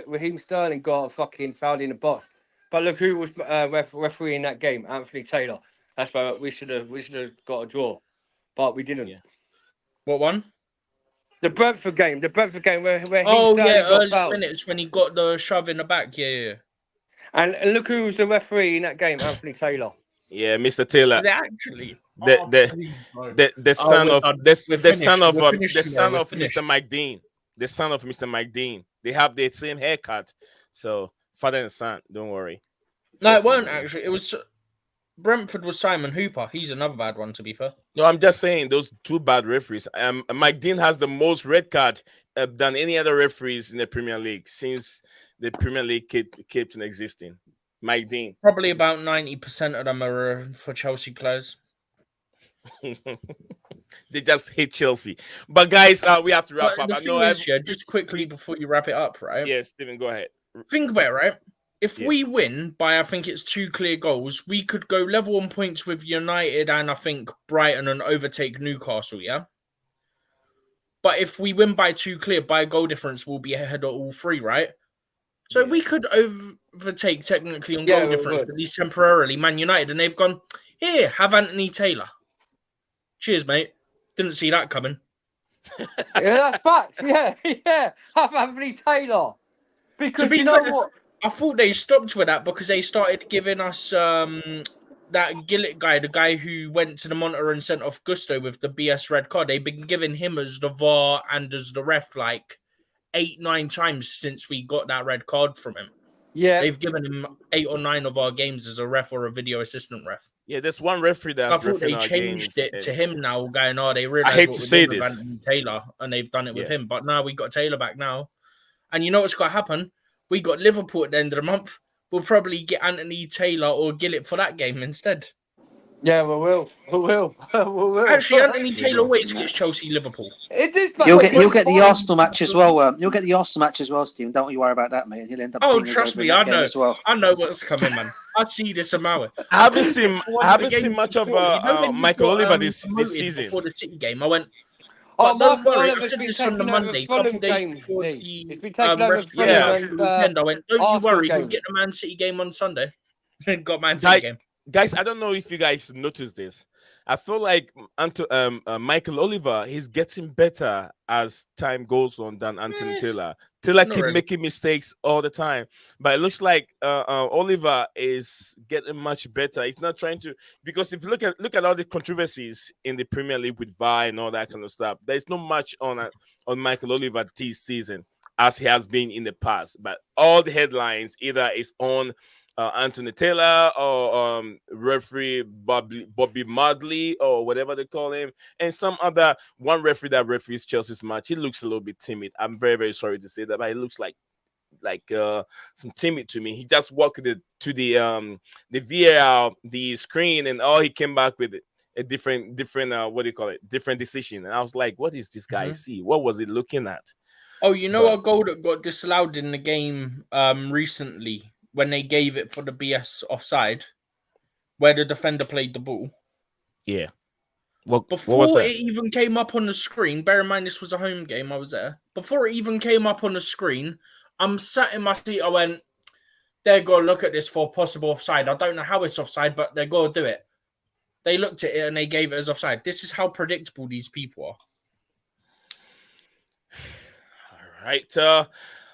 Raheem Sterling got a fucking foul in the box. But look who was refereeing that game, Anthony Taylor. That's why we should have got a draw, but we didn't. Yeah. What one? The Brentford game where Raheem Oh, Sterling yeah, got early fouled. minutes when he got the shove in the back, yeah. And look who was the referee in that game, Anthony Taylor. Yeah, Mr. Taylor. Is it actually? The son of Mr. Mike Dean. The son of Mr. Mike Dean. They have the same haircut. So father and son, don't worry. No, it weren't actually. It was Brentford was Simon Hooper. He's another bad one, to be fair. No, I'm just saying those 2 bad referees. Mike Dean has the most red card than any other referees in the Premier League since the Premier League kept on existing. Mike Dean. Probably about 90% of them are for Chelsea players. They just hate Chelsea. But guys, we have to wrap But up. the I thing know is, just quickly before you wrap it up, right? Yeah, Stephen, go ahead. Think about it, right? If we win by, I think it's 2 clear goals, we could go level on points with United and I think Brighton and overtake Newcastle, yeah? But if we win by 2 clear, by goal difference, we'll be ahead of all 3, right? So we could overtake technically on goal difference, at least temporarily, Man United, and they've gone, here, have Anthony Taylor. Cheers, mate. Didn't see that coming. Yeah, that's facts. Yeah. Have Anthony Taylor. Because you know what? I thought they stopped with that because they started giving us that Gillett guy, the guy who went to the monitor and sent off Gusto with the BS red card. They've been giving him as the VAR and as the ref like 8-9 times since we got that red card from him. Yeah. They've given him 8 or 9 of our games as a ref or a video assistant ref. Yeah, there's one referee that's I thought they changed it to him now, going, they realized I hate what to we're say doing with this. Anthony Taylor, and they've done it with him. But now we got Taylor back now. And you know what's got to happen? We got Liverpool at the end of the month. We'll probably get Anthony Taylor or Gillett for that game instead. Yeah, we will. We will. We will. Actually, Anthony Taylor will. always gets Chelsea Liverpool. It is. He'll get the Arsenal match as well. You'll get the Arsenal match as well, Steve. Don't you worry about that, mate. He'll end up Oh, beating us trust over in me, that I game know. as well. I know what's coming, man. I see this a mile. I haven't seen much of when Michael Oliver this promoted season. before the City game, I went. Oh, But don't Mark worry, I Oliver's said been this on the taking over Monday, a Fulham couple days game. before He's the been taking over rest of Fulham Yeah. the and weekend. I went, don't you Arsenal worry, game. he'll get the Man City game on Sunday. Got Man City game. Guys, I don't know if you guys noticed this. I feel like Michael Oliver, he's getting better as time goes on than Anthony Taylor. Taylor Not keep really. making mistakes all the time, but it looks like Oliver is getting much better. He's not trying to, because if you look at all the controversies in the Premier League with VAR and all that kind of stuff, there's not much on Michael Oliver this season as he has been in the past. But all the headlines either is on Anthony Taylor or referee Bobby Mudley or whatever they call him, and some other one referee that referees Chelsea's match. He looks a little bit timid. I'm very, very sorry to say that, but he looks like some timid to me. He just walked to the VAR, the screen, and he came back with a different what do you call it? Different decision. And I was like, what is this guy see? What was he looking at? Oh, you know a goal that got disallowed in the game recently when they gave it for the BS offside, where the defender played the ball. Yeah. What was Before that? it even came up on the screen, bear in mind this was a home game, I was there. Before it even came up on the screen, I'm sat in my seat, I went, they're going to look at this for possible offside. I don't know how it's offside, but they're going to do it. They looked at it and they gave it as offside. This is how predictable these people are. All right.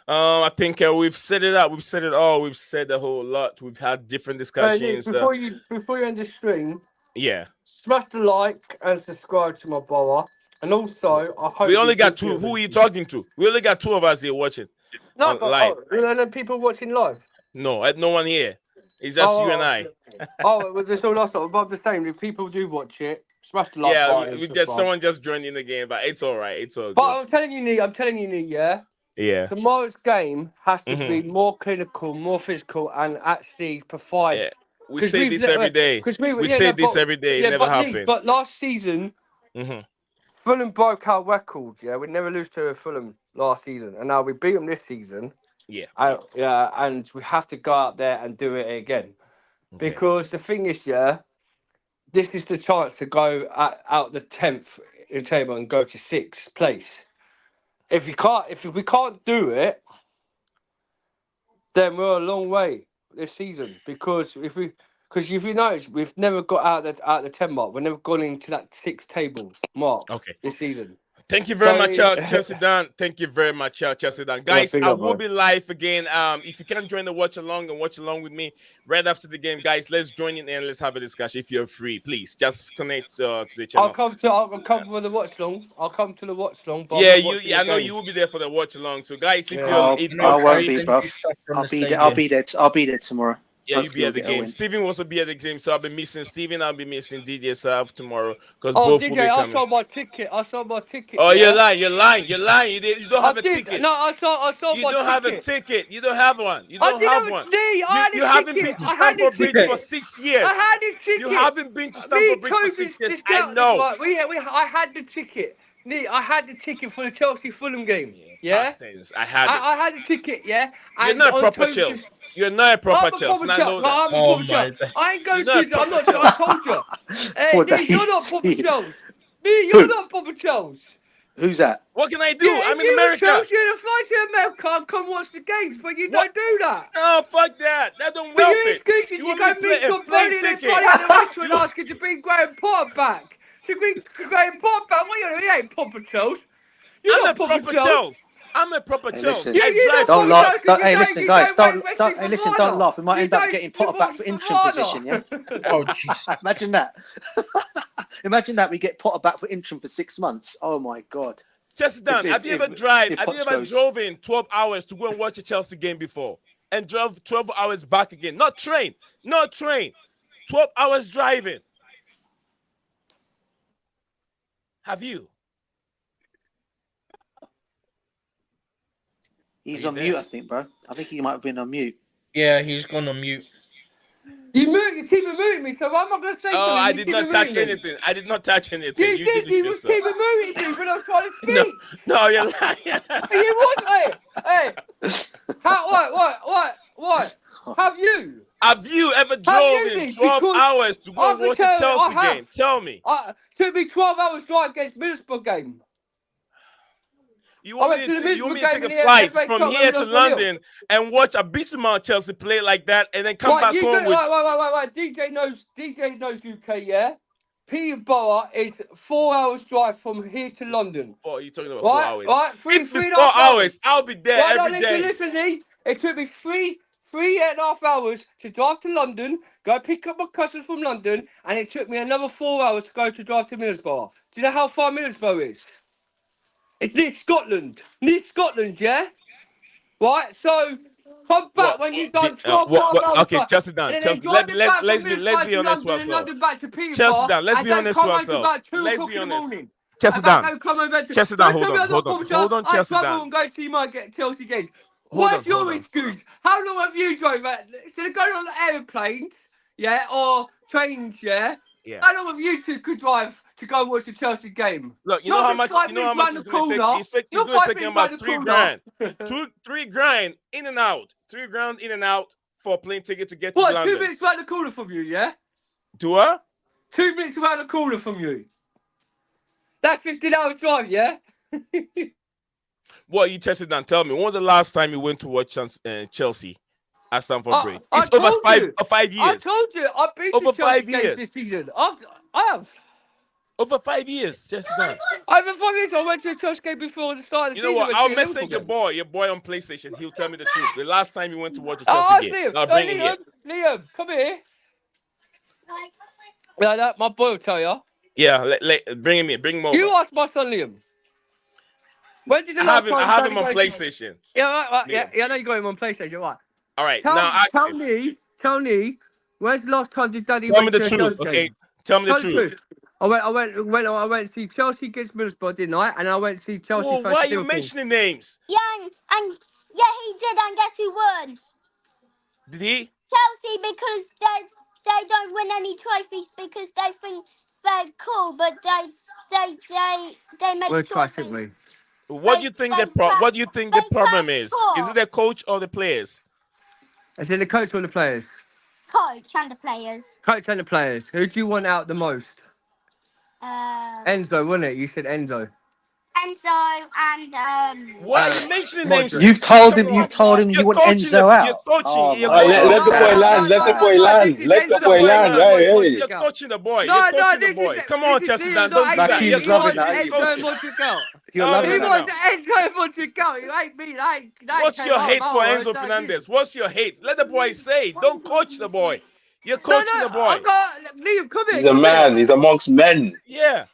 I think we've set it up. We've said it all. We've said a whole lot. We've had different discussions. Before you end the stream, Yeah. smash the like and subscribe to my brother. And also, I hope We only got two. Who are you talking to? We only got two of us here watching. No, but live. and then people watching live. No, no one here. It's just you and I. Well, there's no last above the same. If people do watch it, smash the like button. We just someone just joined in the game, but it's all right. It's all good. But I'm telling you, Neat, yeah. Tomorrow's game has to be more clinical, more physical, and actually provide. Yeah. We say this every day. We say this every day. It never happened. But last season, Fulham broke our record. Yeah, we never lose to Fulham last season, and now we beat them this season. Yeah. And we have to go out there and do it again, because the thing is, this is the chance to go out the 10th in the table and go to 6th place. If we can't do it, then we're a long way this season, because if you notice, we've never got out the 10 mark. We've never gone into that 6th table mark this season. Thank you very much, Chelsea Dan. Thank you very much, Chelsea Dan. Guys, I will be live again. If you can join the watch along with me right after the game, guys, let's join in and let's have a discussion. If you're free, please just connect to the channel. I'll come for the watch long. I'll come to the watch long. But I know you will be there for the watch along. So, guys, if I won't be, bro. I'll be there tomorrow. Yeah, you'll be at the game. Steven will also be at the game, so I'll be missing Steven. I'll be missing DJ South tomorrow because both will be coming. I saw my ticket. Oh, you're lying. You don't have a ticket. No, I saw my ticket. You don't have a ticket. You don't have one. You don't have one. You haven't been to Stamford Bridge for 6 years. I had the ticket. You haven't been to Stamford Bridge for 6 years. I know. I had the ticket. I had the ticket for the Chelsea Fulham game. Yeah, I had it. I had the ticket. Yeah, you're not a proper Chelsea. You're not a proper Chelsea. I ain't going to. I'm not. I told you. You're not proper Chelsea. You're not proper Chelsea. Who's that? What can I do? I'm in America. Chelsea and fly to America and come watch the games, but you don't do that. No, fuck that. That don't help it. You go meet Tom Brady and play at the restaurant asking to bring Graham Potter back. To bring Graham Potter back? What are you doing? He ain't proper Chelsea. I'm a proper Chelsea. I'm a proper Chelsea. Don't laugh. Hey, listen, guys. Don't laugh. We might end up getting Potter back for interim position. Yeah. Oh, jeez. Imagine that. Imagine that we get Potter back for interim for 6 months. Oh my God. Chelsea Dan, have you ever drove in 12 hours to go and watch a Chelsea game before and drove 12 hours back again? Not train. 12 hours driving. Have you? He's on mute, I think, bro. I think he might have been on mute. Yeah, he's gone on mute. You keep muting me, so I'm not going to say something. Oh, I You did keep not touch muting me. anything. I did not touch anything. You You did. did it You was yourself. keep muting me when I was trying to No, speak. no, you're lying. You was, hey. How? What? Have you? Have you ever Have drove you in been? 12 Because hours to go I and can watch a tell you, I Chelsea have. game? Tell me. Took me 12 hours drive against Middlesbrough game. You I want went me to to, the you want me Middlesbrough to game take in a the flight FA from Cup when here we to lost 1-0. London and watch Abysmal Chelsea play like that and then come back you home go, with... right. DJ knows UK, yeah? Peterborough is 4 hours drive from here to London. You're talking about 4 hours. Right, If it's three and a 4 half hours, I'll be there Right, every day. listen, Lee. It took me three and a half hours to drive to London, go pick up my cousins from London, and it took me another 4 hours to drive to Middlesbrough. Do you know how far Middlesbrough is? It's near Scotland, yeah? Right, so come back when you've done 12 hours Okay, drive, Chelsea down. and then Chelsea, driving back from let's Middlesbrough be to honest to London and ourselves. London back to Chelsea Peterborough, down. Let's and be don't honest to come home till ourselves. about 2 Let's o'clock be in the honest. morning. Chelsea And down. don't come home back to... Chelsea down. Don't tell me I'm not punctual. Hold on, I Chelsea travel down. and go see my Chelsea games. Hold What's your on. excuse? How long have you drove? Instead of going on aeroplanes, yeah, or trains, yeah? Yeah. How long have you two could drive to go watch the Chelsea game? Look, you know how much it's going to take? It's going to take him about $3 grand. 3 grand in and out. 3 grand in and out for a plane ticket to get to London. 2 minutes around the corner from you, yeah? To what? 2 minutes around the corner from you. That's 15 hours drive, yeah? What you tested down? Tell me, when was the last time you went to watch Chelsea at Stamford Bridge? I It's over told 5 years. I told you. I've been Over to Chelsea 5 games years. this season. I have. Over 5 years, just done. Over 5 years. I went to a Chelsea game before the start of the season. You know what? I'll message your boy on PlayStation. He'll tell me the truth. The last time you went to watch a Chelsea game. I'll bring him here. Liam, come here. Yeah, my boy will tell you. Yeah, bring him here. Bring him over. You ask my son Liam. When did the last time I have him on PlayStation. Yeah, right. Yeah, I know you got him on PlayStation, right? All right. Tell me, when's the last time did Daddy tell me went the to a truth? Chelsea Okay, game? tell me the truth. I went to see Chelsea against Middlesbrough, didn't I? And I went to see Chelsea. Whoa, why are you mentioning names? Yeah, and he did, and guess who won? Did he? Chelsea, because they don't win any trophies because they think they're cool, but they make sure things. What do you think the problem is? Is it the coach or the players? Is it the coach or the players? Coach and the players. Coach and the players. Who do you want out the most? Enzo, wasn't it? You said Enzo. Enzo and Why are you mentioning names? You've told him you want Enzo out. You're coaching. Let the boy land. Let the boy land. Let the boy land. Hey. You're coaching the boy. No, You're coaching the boy. Come on, Chelsea. Don't do that. He was loving that. Enzo Modric out. You're loving He that. wants Enzo Modric out. You ain't me. What's your hate for Enzo Fernandez? What's your hate? Let the boy say. Don't coach the boy. You're coaching the boy. Liam, come here. He's a man. He's amongst men. Yeah.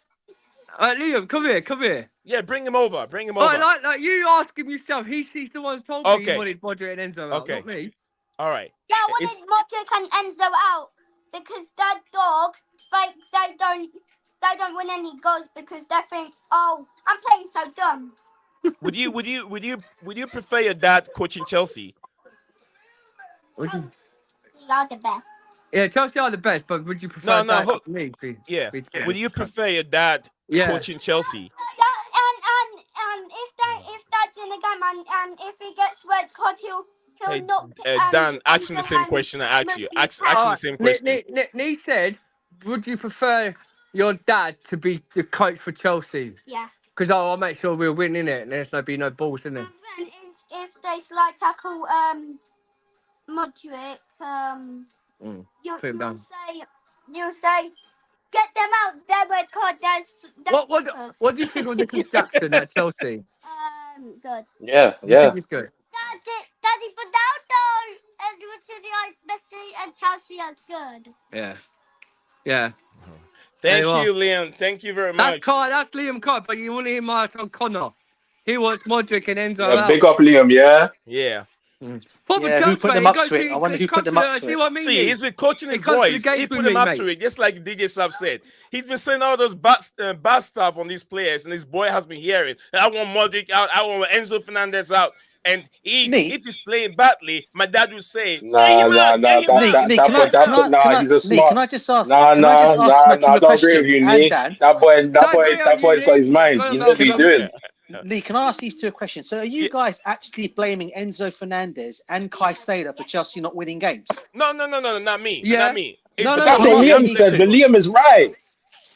Liam, come here. Yeah, bring him over. Like you ask him yourself. He's the one who told me he wanted Modric and Enzo out, not me. All right. Yeah, I wanted Modric and Enzo out because that dog, they don't win any goals because they think, oh, I'm playing so dumb. Would you prefer your dad coaching Chelsea? Chelsea are the best. Yeah, Chelsea are the best, but would you prefer me? Yeah. Would you prefer your dad coaching Chelsea? And if that's in the game and if he gets red card, he'll not. Dan, ask him the same question I asked you. Ask him the same question. Nick said, would you prefer your dad to be the coach for Chelsea? Yeah. Because I'll make sure we'll win, innit? And there's no balls, in there. And if they slide tackle Modric, you'll say, get them out. They're red card. What do you think of Nicholas Jackson at Chelsea? Good. Yeah. You think he's good? Daddy Ronaldo and Messi and Chelsea are good. Yeah. Thank you, Liam. Thank you very much. That's Liam Carr, but you want to hear my son Connor. He wants Modric and Enzo out. Big up Liam, yeah? Yeah. Who put them up to it? I wonder who put them up to it. See, he's been coaching his boys. He put them up to it, just like DJ Slav said. He's been saying all those bad stuff on these players, and his boy has been hearing. I want Modric out. I want Enzo Fernandez out. And Nick, if he's playing badly, my dad would say, "Get Nah, him nah, out, nah. get him out, Nick, can I, can I, can Nah, I, he's a Nick, smart. can I just ask, Nah, can I just nah, ask nah, Makim nah. I a don't agree with question? you, And Nee. Dan, That Don't agree on you, boy's got his Nick. mind. Go on, He knows what he's Malcolm. doing. Lee, can I ask these two a question? So are you guys actually blaming Enzo Fernandez and Caicedo for Chelsea not winning games? No, not me. Yeah. Not me. It's No, the no, That's no, what I'm coach. asking Liam you said, two. but Liam is right.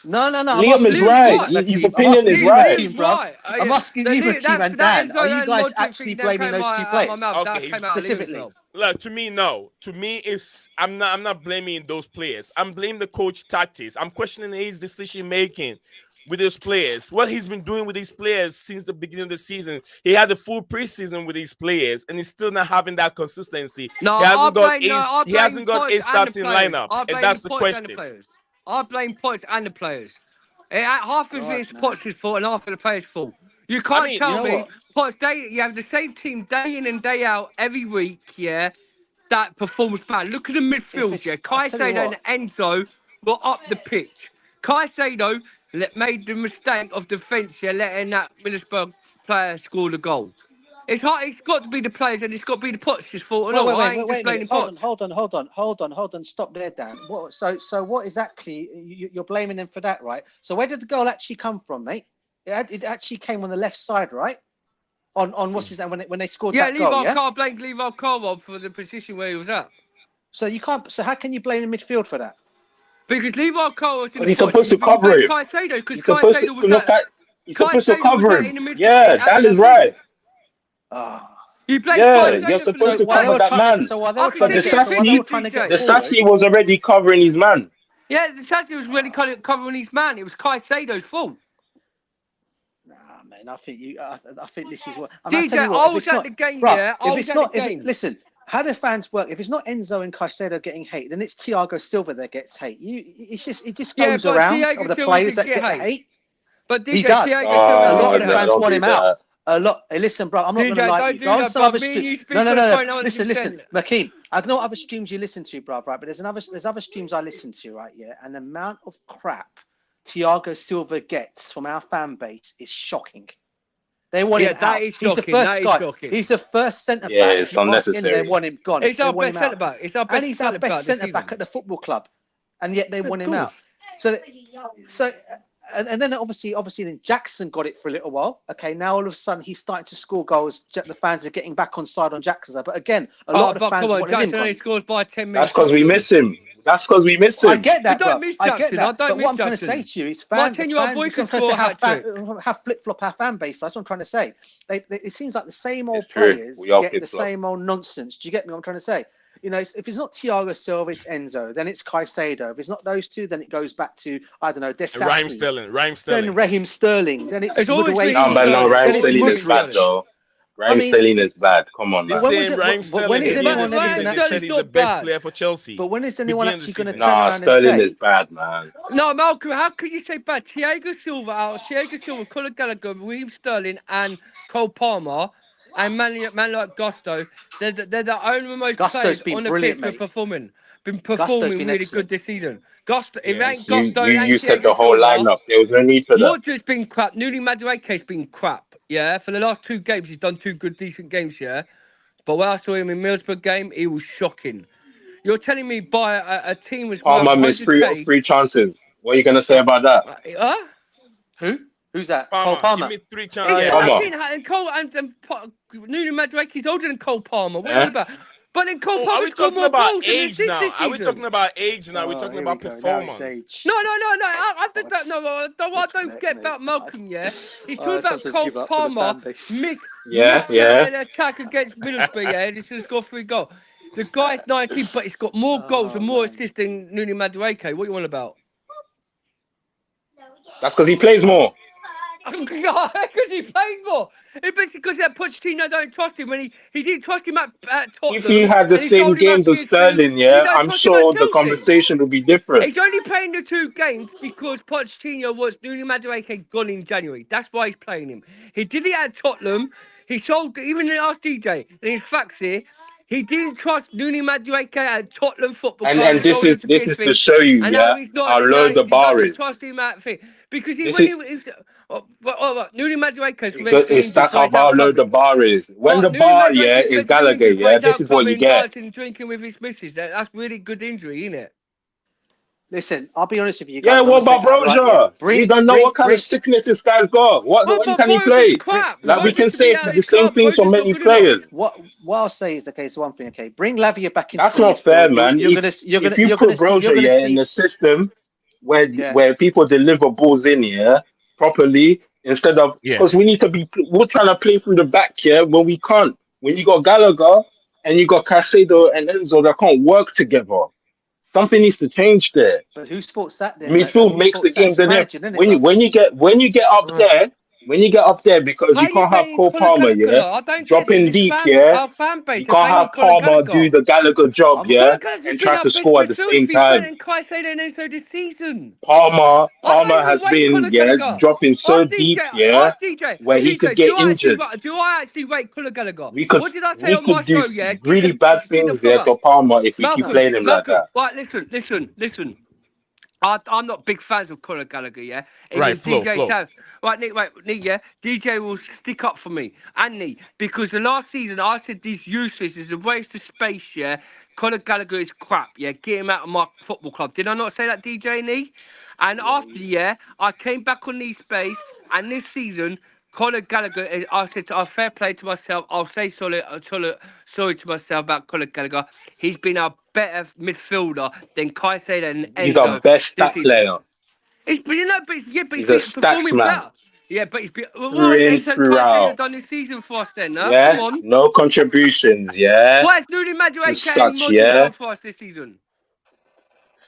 No, I'm Liam is asking you, right. Makim. His I'm opinion asking is you, right. Makim, bro. I'm asking you, Makim and Dan. Are you guys actually blaming those two players? Okay, Specifically. Look, to me, no. To me, it's I'm not blaming those players. I'm blaming the coach tactics. I'm questioning his decision making with those players. What he's been doing with these players since the beginning of the season. He had a full preseason with these players, and he's still not having that consistency. No, He hasn't got I he hasn't got a Poch and the starting players. lineup, I and blame that's the Poch and the question. players. I blame Poch and the players. Half of it's Poch's fault and half of the players' fault. You can't tell me Poch, you have the same team day in and day out every week, yeah, that performs bad. Look at the midfield, yeah. Caicedo and Enzo were up the pitch. Caicedo made the mistake of defence, yeah, letting that Middlesbrough player score the goal. It's got to be the players and it's got to be the Poch's fault. No, I ain't just blaming Poch. Hold on. Stop there, Dan. So what exactly you're blaming them for that, right? So where did the goal actually come from, mate? It actually came on the left side, right? On what's his name when they scored that goal? Yeah, Blame Levi Carwell for the position where he was at. So you can't. So how can you blame the midfield for that? Because Levi Carwell was in the He's supposed to cover him. Caicedo, because He's supposed to Caicedo was that. He's supposed to cover him. In the midfield. Yeah, Dan is right. You blame Caicedo you're supposed to cover that man. But the Sassy was already covering his man. Yeah, the Sassy was really covering his man. It was Caicedo's fault. Nah, man. I think this is what. DJ, I was at the game, yeah. I was at the game. Listen, how do fans work? If it's not Enzo and Caicedo getting hate, then it's Thiago Silva that gets hate. It just goes around of the players that get the hate. But DJ, he does. A lot of fans want him out. A lot. Hey, listen, bro. I'm not going to lie to you. Go on some other No. Listen, Makeem. I don't know what other streams you listen to, bro. Right, but there's other streams I listen to, right? Yeah, and the amount of crap Thiago Silva gets from our fan base is shocking. They want him out. He's the first guy. He's the first centre back. Yeah, it's unnecessary. They want him gone. He's our best centre back. And he's our best centre back at the football club, and yet they want him out. So. And then obviously then Jackson got it for a little while. Okay, now all of a sudden he's starting to score goals. The fans are getting back on side on Jackson, but again, a lot of the fans want him gone. Scores by 10 minutes. That's because we miss him. I get that, bro. I get that. But what I'm trying to say to you is fans. Have flip flop our fan base. That's what I'm trying to say. It seems like the same old players get the same old nonsense. Do you get me? What I'm trying to say. You know, if it's not Thiago Silva, it's Enzo. Then it's Caicedo. If it's not those two, then it goes back to, I don't know, Raheem Sterling. Then Raheem Sterling. Then it's Raheem Sterling is bad, though. Raheem Sterling is bad. Come on, man. When is anyone said he's the best player for Chelsea? But when is anyone actually going to turn around and say... Sterling is bad, man. No, Malcolm, how could you say bad? Thiago Silva, Conor Gallagher, Raheem Sterling and Cole Palmer... And man like Gusto, they're the only most players on the pitch for performing. Been really good this season. Gusto, if it ain't Gusto, you said the whole lineup. There was no need for that. Modric's been crap. Newly Madueke's been crap. Yeah, for the last 2 games, he's done 2 good, decent games. Yeah, but when I saw him in Middlesbrough game, he was shocking. You're telling me by a team was Palmer missed 3 chances. What are you gonna say about that? Who? Who's that? Cole Palmer. Give me 3 chances. And Cole and Nuni Madueke's older than Cole Palmer. What are you about? But then Cole Palmer's got more goals than age now. Are we talking about age now? We're talking about performance. No. I don't get about Malcolm. Yeah, he's talking about Cole Palmer missed an attack against Middlesbrough. Yeah, this has got 3 goals. The guy's 19, but he's got more goals and more assists than Nuni Madueke. What are you on about? That's because he plays more. Because he played more. It's basically because that Pochettino don't trust him when he didn't trust him at Tottenham. If he had the same games as Sterling, I'm sure the conversation would be different. He's only playing the 2 games because Pochettino was Nuni Madueke gone in January. That's why he's playing him. He did it at Tottenham. He sold even last DJ and his facts here. He didn't trust Nuni Madueke at Tottenham Football Club. And this is to show you, how low the bar is. Trust him at thing because Nuri Madueke is meant to be injured, That's but how he's out low the coming. bar is. When Right, the Nuri bar, yeah, Madueke is is meant to be Gallagher, injured, but yeah, he's this out is what you coming, get. dancing, drinking with his missus. That's really good injury, isn't it? Listen, I'll be honest with you Yeah, guys. I'm what gonna say about it outright. Yeah, Broja? We don't know what kind of sickness this guy's got. Well, When but can he Broja's play? crap. Like, we can Broja should be say out of the his same club. thing for Broja's not many good enough. players. What I'll say is, okay, so one thing, okay, bring Lavia back into That's the not fair, midfield. man. If you put Broja, yeah, in the system Yeah. where people deliver balls in here properly, instead of Yeah. because we're trying to play through the back here when we can't. When you got Gallagher and you got Caicedo and Enzo that can't work together, something needs to change there. But whose fault's that then? Midfield Whose makes the fault's that? game It's the the manager, isn't it, bruv? when you get up there, because How you you can't have paying Cole Conor Palmer, Gallagher? yeah, I don't get it. dropping This deep, yeah. our fan base You are can't banging have Conor Palmer Gallagher. do the Gallagher job, yeah, Conor Gallagher's and been try our to best score at the midfielder. He's same been better time. than Caicedo and Enzo this season. Palmer I don't has even rate been, Conor yeah, Gallagher. dropping so Ask DJ. deep, yeah, Ask DJ. where he could DJ, get injured. do I actually rate Conor Gallagher? We could What did I say we on my could do show? Yeah, really bad get the things floor there up. to Palmer if we keep Malcolm, playing him like that. right, listen. I'm not big fans of Conor Gallagher, yeah? Right, Even flow. DJ South. Right, Nick, yeah? DJ will stick up for me. And Nick, because the last season I said these useless is a waste of space, yeah? Conor Gallagher is crap, yeah? Get him out of my football club. Did I not say that, DJ Nick? And after, yeah, I came back on Nick's space, and this season, Conor Gallagher, I said, fair play to myself. I'll say sorry to myself about Conor Gallagher. He's been a better midfielder than Caicedo and He's our Enzo best this stat season. player. He's been, but he's He's a been stats performing man, better. Yeah, but he's been. What through has in, Enzo and Caicedo throughout. done this season for us then? Huh? Come Yeah, on. no contributions, yeah, What has Nuri to Madueke and such, Modric yeah. done for us this season?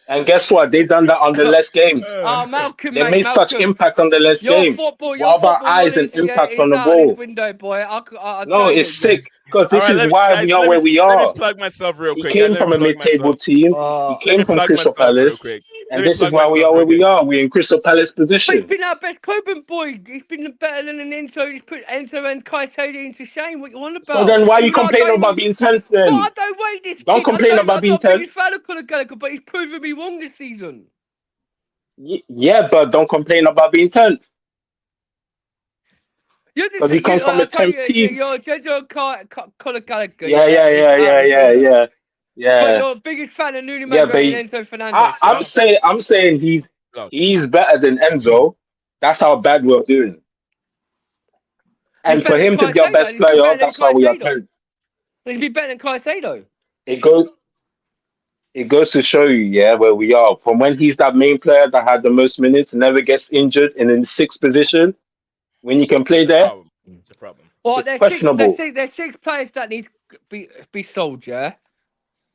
And guess what? They done that on the less games. Malcolm, They mate, made such Malcolm. impact on the less Your games. football What about eyes and knowledge, yeah, impact on it's the out of this ball? window, boy. I No, tell you, it's yeah. sick because All this right, is why we are let where we me are. plug myself real He quick. Yeah, came let me from a plug mid-table myself. team. He Let me came from plug Crystal myself real Palace, quick. Let and me this is plug why we myself are real where we quick. are. We're in Crystal Palace But he's position. been our best Coburn boy. He's been better than an Enzo. He's put Enzo and Caicedo into shame. What you on about? So then why are you Even though I complaining don't about even. being 10th But then? I don't rate this Don't kid. complain about I'm being not the 10th. biggest fan of Conor Gallagher, but he's proven me wrong this season. Yeah, but don't complain about being 10th You're because he comes from a I'll tell 10th you, team. you're a General Conor Gallagher, Yeah, yeah, yeah, is yeah, out yeah, of this yeah, window. yeah, But yeah. you're the biggest fan of Nuni Yeah, but Madueke and Enzo Fernandez, I'm yeah? saying Look, he's better than Enzo. That's how bad we're doing. He's And for better than him to be our Caicedo, best and he's been player, better than that's why we are Caicedo. 10th. He's been better than Caicedo. It goes to show you, yeah, where we are. From when he's that main player that had the most minutes, never gets injured, and in sixth position, when you can play it's a there, problem. It's a problem. Well, it's questionable. there's six players that need to be sold, yeah?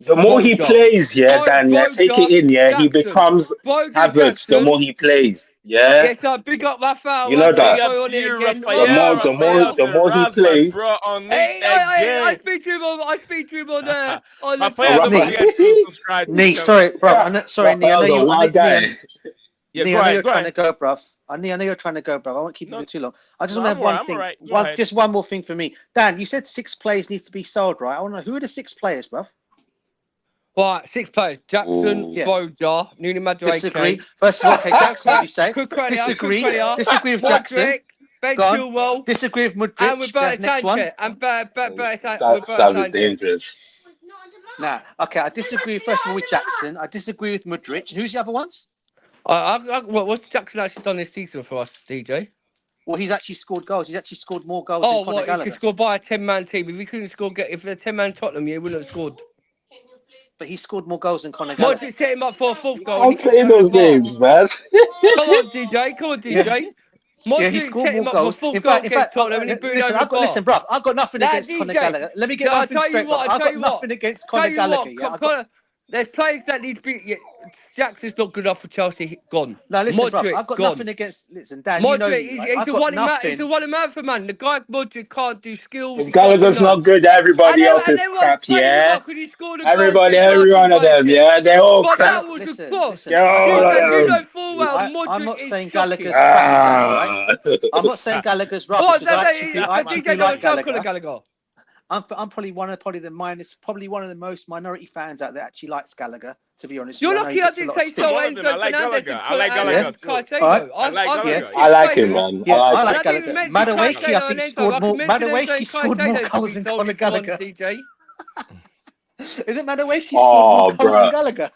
The more he Broja, plays, yeah, Dan, yeah, take it Broja, in, yeah, he Jackson. becomes Broja, Havertz the Jackson. more he plays, yeah. Yes, big up Raphael. You know Big that. up Raphael on it you, again. The Raphael. more, Raphael, the more, Raphael Raphael. the said, more he Raz, my plays, bro, on it Hey, I again. speak to him on the Raphael, don't Nee, forget to subscribe to the Nee, channel. sorry, bruv. Nee, I know Raphael's a you. wild guy. Yeah, Nee, go I know ahead. you're Go trying to ahead. go, bruv. I know you're trying to go, bruv. I won't keep you No, for too long. I just no, want to I'm have all one right. I'm thing. all right. Go ahead. Just one more thing for me. Dan, you said 6 players need to be sold, right? I want to know who are the 6 players, bruv. Right, 6 players. Jackson, Ooh. Yeah. Broja, Nuni Disagree. Madueke. First of all, okay, Jackson, you say. Disagree. Cucurella, Disagree with Jackson. Modric, Ben Go on. Chilwell, Disagree with and Mudryk. Roberto That's next one. Sanchez. And Roberto That was Sanchez. dangerous. Nah, okay, I disagree first of all with Jackson. I disagree with Mudryk. And who's the other ones? What's Jackson actually done this season for us, DJ? Well, he's actually scored goals. He's actually scored more goals than Oh, Conor what? He could Gallagher. score by a 10-man team. If he couldn't score, if a 10-man Tottenham, he wouldn't have scored. But he scored more goals than Conor Gallagher. Modric set him up for a 4th You goal and he can't kicked play it over the those bar. games, man. Come on, DJ. Yeah. Modric Yeah, he scored set more him up goals. for 4th In goal fact, against Tottenham and he booted listen, over the bar. listen, bruv. I've got nothing Nah, against Conor DJ. Gallagher. Let me get I'll one thing tell straight, you what. bruv. I've got nothing against Conor Gallagher. Yeah, There's players that need to be. Yeah, Jackson's not good enough for Chelsea. Gone. no, listen, bruv. Modric I've got gone. nothing against. Listen, Dan, you know Modric, me, he's, right? he's I've a got one-man. He's nothing. a one-man for man. The guy Modric can't do skills. If He can't do Gallagher's nothing. not good, everybody else is Everyone's crap, playing him yeah? up because he scored a goal Every against Arsenal one of by a them, tip. yeah? They're all But crap. that was a Listen, cross. listen. They're all DJ, you of know them. full well I'm Modric not is saying shocking. Gallagher's crap, Dan. All right. Ah. I'm not saying Gallagher's Oh, rubbish because I actually DJ do don't like sell Conor Gallagher. Gallagher. I'm probably one of the most minority fans out there that actually likes Gallagher, To be honest, You're with you. I know he lucky I gets a didn't lot of say stick. so One of them, I Enzo like Fernandez Gallagher. and I like Gallagher too. Caicedo. All right. I like Six him, players. man. Yeah, I I like I didn't even Gallagher. mention Madueke, Caicedo I think and Enzo. scored I more. can mention Enzo Madueke and scored more Caicedo to goals be than sold Conor if you want, Gallagher. DJ. Isn't Madueke scored more Oh, goals than bruh. Gallagher?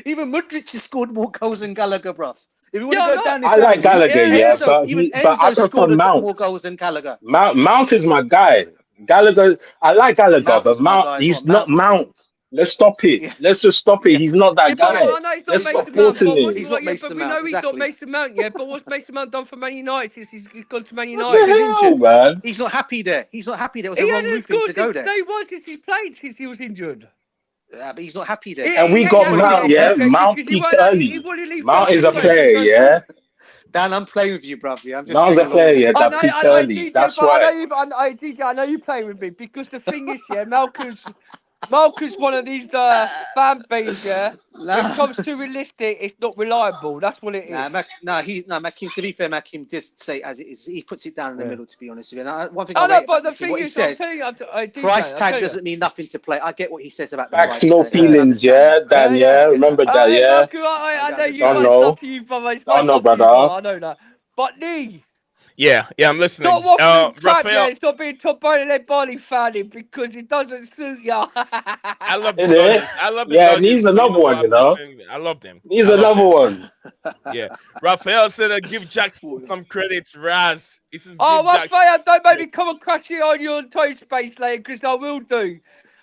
Even Mudryk has scored more goals than Gallagher, bruv. If you want Yeah, to I go know. down I this like avenue, Gallagher, Yeah. Enzo, even but I Enzo prefer scored more Mount. goals than Gallagher. Mount is my guy. Gallagher, I like Gallagher, Mount but is my Mount, guy as well. he's not Mount, Mount. Let's stop it. yeah, Let's just stop it. yeah, He's not Yeah, that but guy. I know he's not Let's stop Mason Mount, forcing but him. he's not but Mason we Mount, know he's not exactly. Mason Mount, yeah. But what's Mason Mount done for Man United since he's gone to Man What He's been United? the hell, injured. man? He's not happy there. He's not happy there. It was He the wrong hasn't move for him scored to go since there. day one since he's played since he was injured. But he's not happy there. And we He ain't got Well, happy he's Mount, there, got yeah? better. DJ, Mount because peaked he early. wouldn't leave Mount is Fulham a anyway. player, So yeah? Dan, I'm playing with you, bruv. Yeah, I'm just Mount's playing a along player, with yeah, you. that peaked early. DJ, That's but I know why. you, DJ, I know you playing with me because the thing is, yeah, Malcolm's one of these fan base, yeah. When it Nah, comes to realistic, it's not reliable. That's what it is. Makim. To be fair, Makim just say it as it is. He puts it down in the Yeah. middle. To be honest with you, and one thing I I know, rate but about the Makim, thing what he is, I'm says, telling you, price DJ, I'll tag tell you. doesn't mean nothing to play. I get what he says about the Facts, price no tag. I can feelings, understand yeah? that. Dan, I yeah? can get that. Remember that, Hey, yeah? Malcolm, I I know you Don't understand guys that. know. love you, brother. It's my Don't know, love to you, brother. brother. I know that. But Lee, Yeah, I'm listening. stop waffling crap, Raphael, yeah. Stop being Top Bowling Barley fanning because it doesn't suit ya. I love the Is it? Dodgers. I love the Yeah, needs Dodgers, but you another know one, what? you I'm know? defending them. I love them. Needs I love another them. one. Yeah. Raphael said, give Jackson some credit. Raz. He says, Oh, give Jackson. Raphael, don't make me come and crush you on your toe space later, because I will do.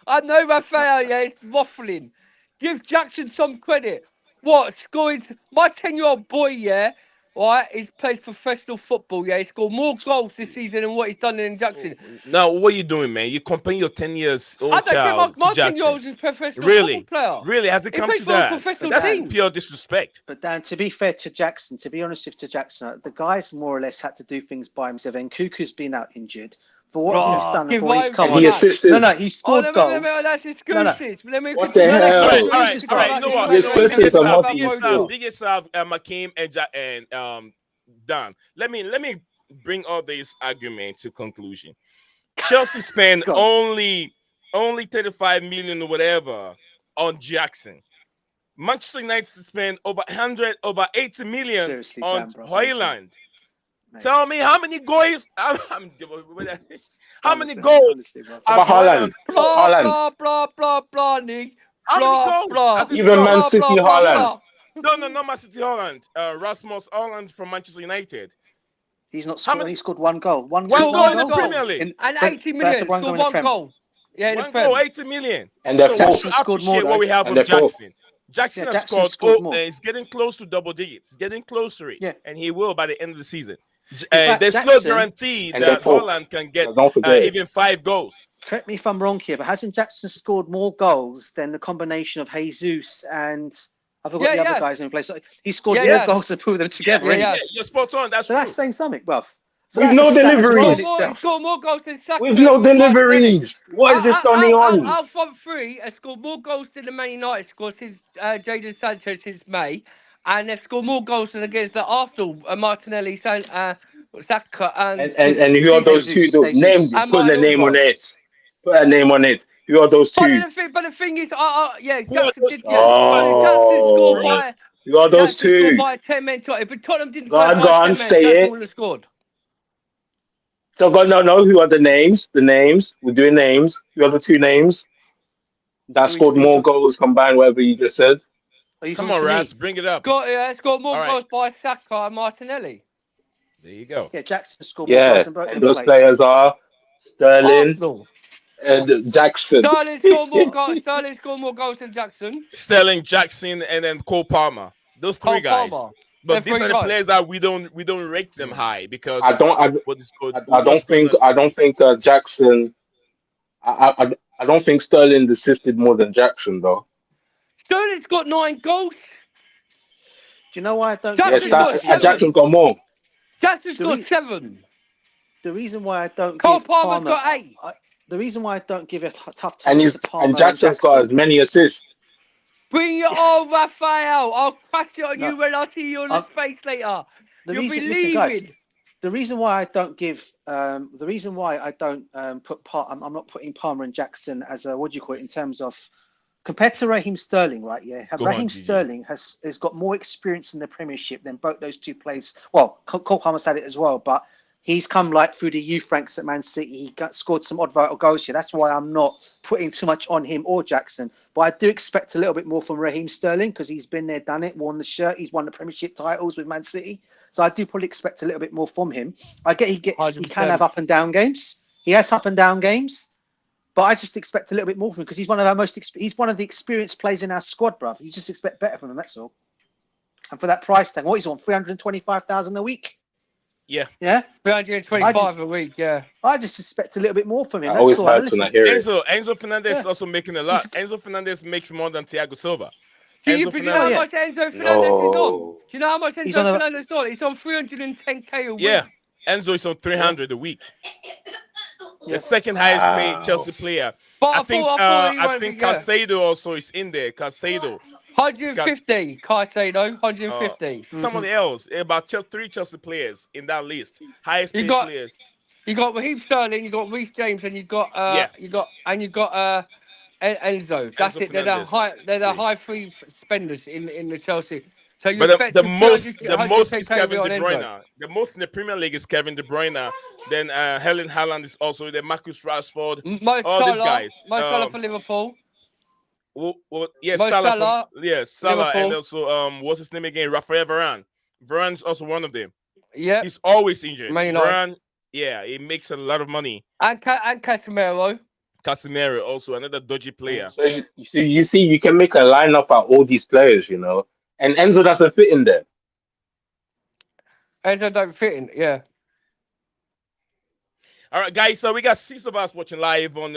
I know Raphael, yeah, it's waffling. Give Jackson some credit. What? Scoring my 10-year-old boy, yeah, right, he's played professional football, yeah. He scored more goals this season than what he's done in Jackson. Now, what are you doing, man? You're comparing your 10 years I old don't care, child to my Jackson. 10-year-old is a professional football Really? player. Really? Has it He come plays to for a that? professional That's team. pure disrespect. But Dan, to be fair to Jackson, to be honest with Jackson, the guy's more or less had to do things by himself. And Cuckoo's been out injured. For what he's Oh, done and give for what he's my come And on. he that. assisted. No, he Oh, scored goals. that's excuses. Let me What the continue. No, it's not All hell? right, excuses, all right. bro. You know It's what? not He You know what? assisted excuses. some what he DJ Sav, Makim, and Dan. Let me bring all this argument to conclusion. Chelsea spent Go on. only 35 million or whatever on Jackson. Manchester United spent over 80 million Seriously, on Dan, bro. Hoyland. Mate. Tell me how many goals? How many Honestly, goals bro. How has about Hoyland Haaland? scored? Haaland. Blah, Nick. How many goals has he Even Man scored? City Haaland. No, not Man City Holland. Rasmus Holland from Manchester United. He's not How scored. many? He scored one goal. One Scored goal in the one goal. Premier League. And But 80 that's million. one goal Scored in the one Prem. goal. Yeah, in the One Prem. goal, 80 million. And they're So we fourth. should Jackson scored more, appreciate what though. we have And from they're fourth. Jackson. Jackson Yeah, has Jackson scored. scored more. He's getting close to double digits. He's getting closer it. Yeah. And he will by the end of the season. In fact, There's no Jackson, guarantee And they're that fourth. Holland can get Don't forget. even 5 goals. correct me if I'm wrong here, but hasn't Jackson scored more goals than the combination of Jesus and I forgot the other guys in place? So he scored more goals than two of them together. Yeah, you're spot on. That's so true. that's saying something, bruv. So With that's no a stat as well in deliveries. itself. Scored more goals than Saka. With no deliveries. What is this going on? Our front three have scored more goals than the Man United scored since Jadon Sancho since May. And they've scored more goals than against the Arsenal, Martinelli, Saka, And who are those two? Jesus. Name, and put a name on Odegaard. it. Put a name on it. Who are those two? But the thing is, Who are Jackson those did. two? Oh, who are those Jackson scored two? by a 10-man shot. If Tottenham didn't Go play on, by a 10-man, say Jackson it. would have scored. So, no. Who are the names? The names. We're doing names. Who are the two names that scored more goals combined? Whatever you just said. Come on, Raz, bring it up. Scored more goals by Saka and Martinelli. There you go. Yeah, Jackson scored more goals than and those players are Sterling Arsenal. and Jackson. Sterling scored more goals. Sterling scored more goals than Jackson. Sterling, Jackson, and then Cole Palmer. Those three guys. Palmer. But these are the players that we don't rate them high because I don't think Jackson. I don't think Sterling assisted more than Jackson though. Sterling's got 9 goals. Do you know why I don't? Jackson's got more. Jackson's got 7. The reason why I don't Cole give Palmer's Palmer, got 8. the reason why I don't give a tough time to Palmer And Jackson's got as many assists. Bring it on, Raphael. I'll crash it on you when I see you on the space later. You'll be leaving. Guys, the reason why I don't give, put I'm not putting Palmer and Jackson as a, what do you call it, in terms of compared to Raheem Sterling, right? Yeah, Go on, Raheem GG. Sterling has got more experience in the Premiership than both those two players. Well, Cole Palmer's had it as well, but he's come like through the youth ranks at Man City. He scored some odd vital goals here. That's why I'm not putting too much on him or Jackson. But I do expect a little bit more from Raheem Sterling because he's been there, done it, worn the shirt. He's won the Premiership titles with Man City. So I do probably expect a little bit more from him. I get he can 100%. have up and down games. He has up and down games. But I just expect a little bit more from him because he's one of our he's one of the experienced players in our squad, bruv. You just expect better from him, that's all. And for that price tag, what he's on, 325,000 a week. Yeah. 325 a week, yeah. I just expect a little bit more from him. I That's always all. hurt when I hear it. Enzo Fernandez is also making a lot. Enzo Fernandez makes more than Thiago Silva. Do you know how much Enzo Fernandez is on? Do you know how much Enzo Fernandez is on? He's on 310k a week. Yeah, Enzo is on 300 a week. The second highest paid Chelsea player. But I think Caicedo also is in there. Caicedo. 150. Caicedo, 150. Someone else. About 3 Chelsea players in that list. Highest paid players. You got Raheem Sterling, you got Reece James, and you got Enzo. That's it. They're the high free spenders in the Chelsea. So you but the most is Kevin De Bruyne. The most in the Premier League is Kevin De Bruyne. Then Helen Haaland is also there. Marcus Rashford. All these guys. Salah for Liverpool. Salah, Liverpool. And also what's his name again? Rafael Varane. Varane's also one of them. Yeah, he's always injured. Varane, he makes a lot of money. And Casemiro. Casemiro also another dodgy player. So you see, you can make a lineup out all these players, you know, and Enzo doesn't fit in there. Enzo don't fit in, yeah. All right, guys. So we got 6 of us watching live on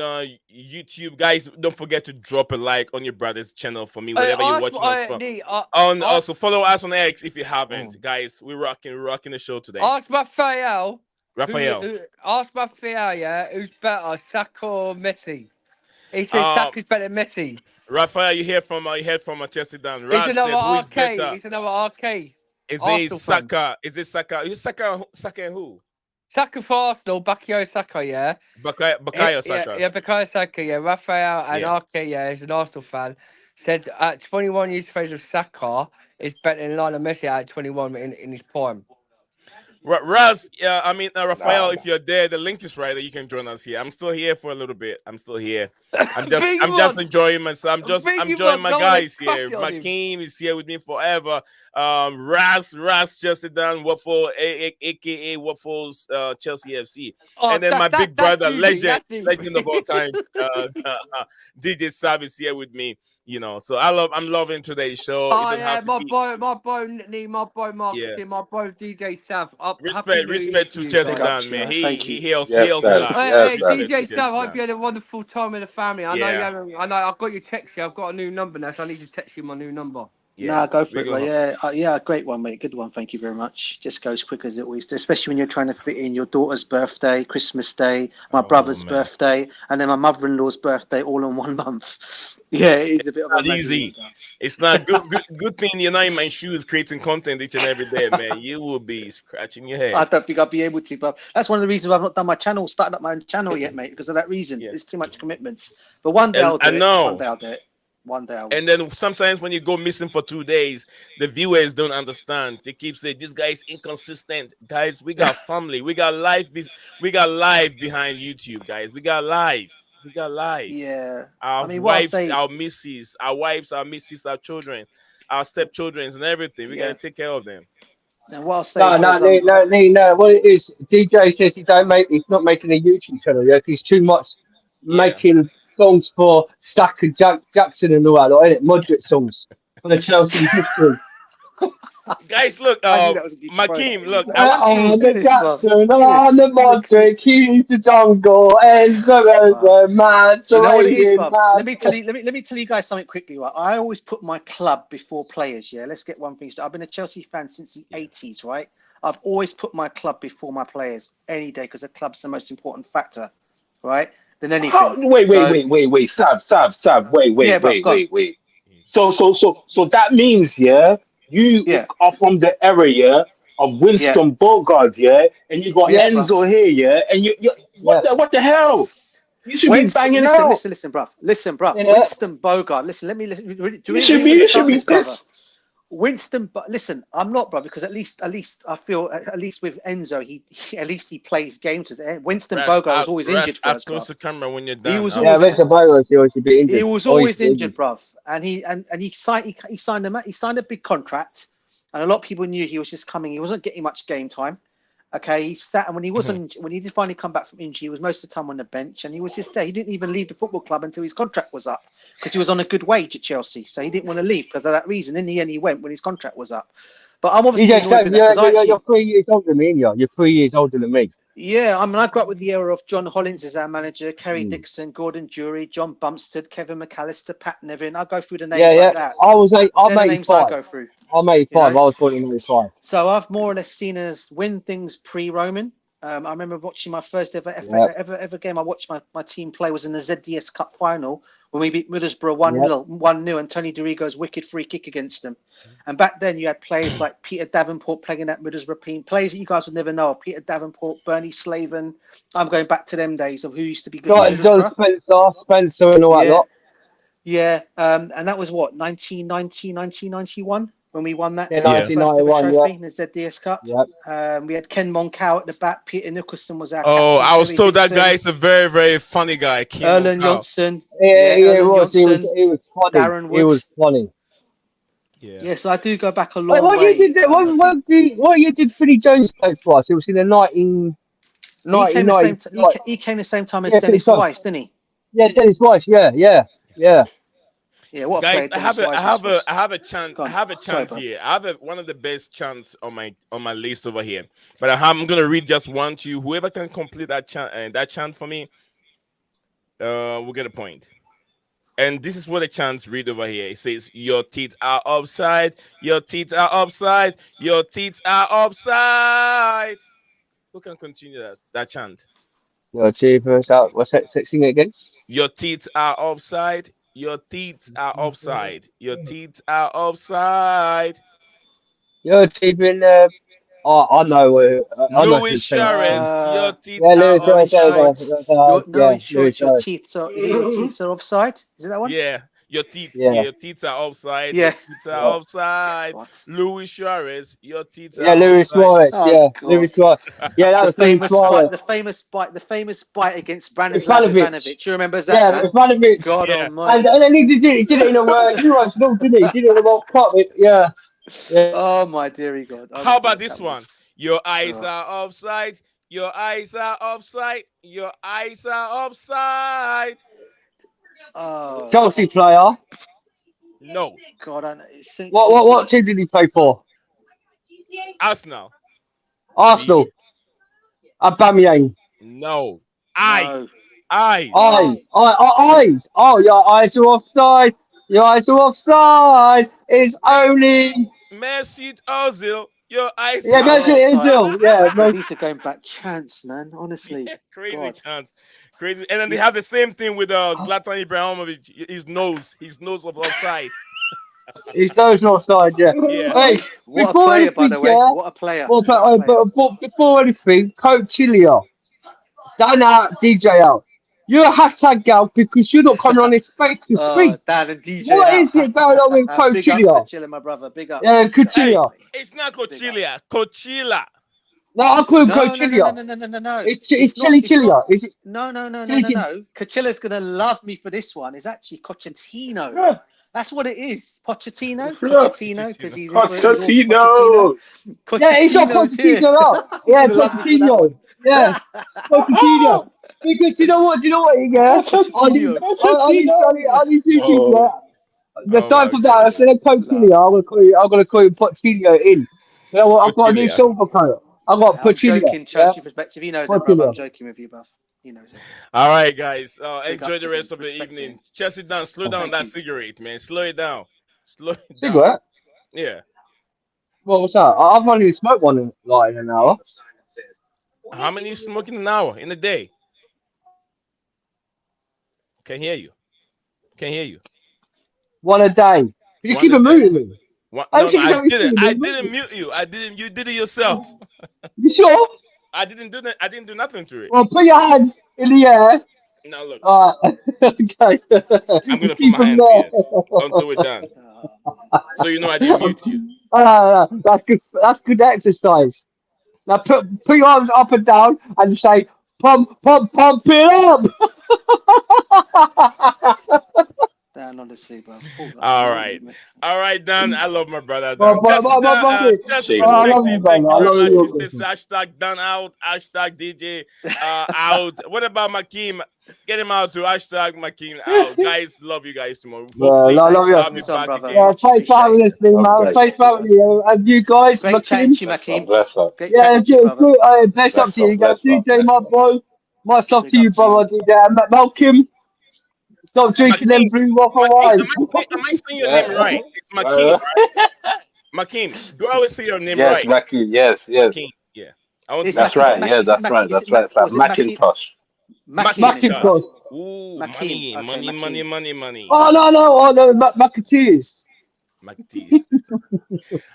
YouTube. Guys, don't forget to drop a like on your brother's channel for me, wherever you're watching us from. Also, follow us on X if you haven't, guys. We're rocking the show today. Ask Rafael. Ask Rafael, yeah, who's better, Saka or Messi? He said Saka's better than Messi. Rafael, you heard from Chelsea down. He's another RK. He's another RK. Is it Saka? Is it Saka? Is Saka and who? Saka for Arsenal, Bukayo Saka, yeah. Bukayo Saka. Yeah, Bukayo Saka, yeah. Rafael and RK, yeah, is an Arsenal fan. Said at 21 years of age of Saka is better than Lionel Messi at 21 in his prime. Raz, Rafael, if you're there, the link is right. You can join us here. I'm still here for a little bit. I'm still here. I'm just enjoying myself. I'm enjoying my guys here. Makeem is here with me forever. Raz just sit down. Waffle, aka Waffles, Chelsea FC, and then my big brother, legend of all time, DJ Savage here with me. You know, so I'm loving today's show. My boy marketing, my boy DJ Sav. Respect to Chelsea Dan, man. He helps a lot. Hey, DJ Sav, I hope you had a wonderful time with the family. I know I've got your text here. I've got a new number now, so I need to text you my new number. Go for it. Great one, mate. Good one. Thank you very much. Just go as quick as it always does, especially when you're trying to fit in your daughter's birthday, Christmas Day, my brother's birthday, and then my mother-in-law's birthday all in 1 month. Yeah, it is a bit of easy. It's not good thing you're not in my shoes creating content each and every day, man. You will be scratching your head. I don't think I'll be able to, but that's one of the reasons I've not done my channel, started up my own channel yet, mate, because of that reason. There's too much commitments. But one day I'll do it. One day I'll do it. One day. And then sometimes when you go missing for 2 days, the viewers don't understand. They keep saying this guy is inconsistent. Guys, we got family. We got life. We got life behind YouTube, guys. We got life. Yeah. Our wives, our misses, our children, our stepchildren, and everything. We gotta take care of them. And what I'll say no. What it is, DJ says he's not making a YouTube channel yet. He's too much making songs for Saka, Jackson, and all that, isn't it? Mudryk songs for the Chelsea history. Guys, look, Makeem, look. The Jackson, the Mudryk, he's the jungle, Enzo, man. You know what it is, Bob? Let me tell you guys something quickly. Right? I always put my club before players. Yeah, let's get one thing. So I've been a Chelsea fan since the 80s, right? I've always put my club before my players any day because the club's the most important factor, right? Than anything. Wait, Sab, wait. So that means, you are from the era, of Winston Bogart, and you got Enzo here, and you what the hell? You should be banging out. Listen, bruv. Yeah. Winston Bogart. Listen, let me. You should be pissed. Winston, but listen, I'm not, bro, because at least I feel at least with Enzo, he plays games. Winston Bogart was always injured for us, close bro. to camera when you're done. He was Yeah, always, Winston Bogart was a bit injured. he was always injured, bruv. And he signed a big contract, and a lot of people knew he was just coming. He wasn't getting much game time. Okay, he sat, and when he did finally come back from injury, he was most of the time on the bench, and he was just there. He didn't even leave the football club until his contract was up, because he was on a good wage at Chelsea, so he didn't want to leave because of that reason. In the end, he went when his contract was up. But I'm obviously you're 3 years older than me, You're 3 years older than me. Yeah, I mean, I grew up with the era of John Hollins as our manager, Kerry Dixon, Gordon Jury, John Bumstead, Kevin McAllister, Pat Nevin. I'll go through the names like that. I'm 85. I go through. I'm 85. I was born in 85. So I've more or less seen us win things pre-Roman. I remember watching my first ever game. I watched my team play was in the ZDS Cup final when we beat Middlesbrough 1-0, and Tony Dorigo's wicked free kick against them. And back then you had players like Peter Davenport playing in that Middlesbrough team, players that you guys would never know of. Peter Davenport, Bernie Slaven. I'm going back to them days of who used to be good. John Spencer and all that lot. Yeah, and that was what, 1990, 1991? When we won that 1991 trophy in the ZDS Cup. We had Ken Moncow at the back. Peter Nicholson was our captain. I was told that guy is a very, very funny guy. Erlen Johnson. He was funny. Darren Wood. He was funny. Yeah, so I do go back a long way. What year did Philly Jones play for us? It was in the 1990. He came the same time as Dennis Weiss, didn't he? Yeah, Dennis Weiss. Yeah. Yeah, what guys, I have a chant. I have a chant here. I have one of the best chants on my list over here. But I'm gonna read just one to you. Whoever can complete that chant for me, we'll get a point. And this is what the chants read over here. It says, "Your teeth are upside. Your teeth are upside. Your teeth are upside." Who can continue that chant? Your teeth are out. What's that? Sing it again. Your teeth are upside. Your teeth are offside. Your teeth are offside. Your teeth in there. I know. Louis Suarez. Your teeth are offside. Your teeth are offside. Is it that one? Yeah. Your teeth. Yeah. Your teeth are offside. Yeah. Your teeth are offside. Louis Suarez. Your teeth are offside. Louis Suarez. Louis Suarez. Yeah, that was the famous bite against Branislav Ivanovic. You remember that? Yeah, Ivanovic. God almighty. And then he did it in a Euros, didn't he? He did it in the World Cup. Yeah. Oh my dearie God. How about this one? Your eyes are offside. Your eyes are offside. Your eyes are offside. Chelsea player. No. God, what team did he play for? Arsenal. Aubameyang. No. Eyes. Oh, your eyes are offside. Your eyes are offside. It's only Mesut Ozil. Your eyes. Yeah, Mesut Ozil. Yeah, these are going back chance, man. Honestly, crazy chance. Crazy, and then they have the same thing with Zlatan Ibrahimovic. His nose of offside. His nose offside, yeah. Hey, what a player, by the way. What a player. But before anything, Coach Chilia, Dan out, DJ out. You're a hashtag gal because you're not coming on his space to speak. Dan and DJ what is it going on with Coach Chilia? Coachilla, my brother. Big up. Yeah, Coachilla. Hey, it's not Coachilla. Coachilla. No, I call him Coachilla. No. It's Chili Chilia. Is it? No. Coachilla's gonna love me for this one. It's actually Pochettino. Yeah. That's what it is. Pochettino, because he's Pochettino. Yeah, he's got Pochettino. Yeah, Pochettino. Yeah, Pochettino. Because you know what? Yeah. On these YouTube, yeah. The time for that, instead of Pochettino, I'm gonna call him Pochettino in. You know what? I've got a new song for Kyle. I've got Pochettino. I'm joking, Chelsea perspective. He knows it, bro. I'm joking with you, bro. He knows it. All right, guys. Enjoy the rest of the evening. Chelsea down. Slow down that cigarette, man. Slow it down. Cigarette? Yeah. Well, what's that? I've only smoked one in an hour. How many you smoking an hour in a day? Can't hear you. One a day. You keep it moving me. I didn't mute you. You did it yourself. You sure? I didn't do nothing to it. Well, put your hands in the air Now look, Okay. I'm gonna put Keep my them hands there. here until we're done, so you know I didn't mute you. That's good. That's good exercise. Now put your arms up and down and say pump it up. Down on the sea, bro. Oh, All no, right. All right, Dan. I love my brother, Dan. Buddy. Just Shake I it. love respect you, him. man. Thank you I very love much. He you. says hashtag Dan out, hashtag DJ out. What about Makeem? Get him out to hashtag Makeem out. Guys, love you guys tomorrow. Well, Hopefully, I love Thanks for you. I'll having be us on, back brother. again. Much Thanks for having appreciated. us, man. Love you guys. Thanks for having me. And you guys, Great chatting McKim. to you, Bless up. Makeem. Bless up. Great Yeah, chatting to you, brother. bless up Bless to you. up. You guys, Bless up. DJ, Bless my up. bro. My stuff Big to you, up to you. brother. DJ. And Malcolm, stop drinking them Makeem, blue waffle Makeem, wines. am I saying your name Yeah. right? It's Makeem, right? Makeem, do I always say your name Yes, right? Maki. Yes. Yes. Makeem, yeah. I want to Is make Mac? That's sure. Is it right. Mac? Yeah. Is it That's Mac? right. Is it That's Mac? right. It's Or like is it Makeem? Macintosh. Makeem, is it? Macintosh. Ooh, Makeem. Okay, money, Makeem. money. Oh, no. Macatius. Maketees.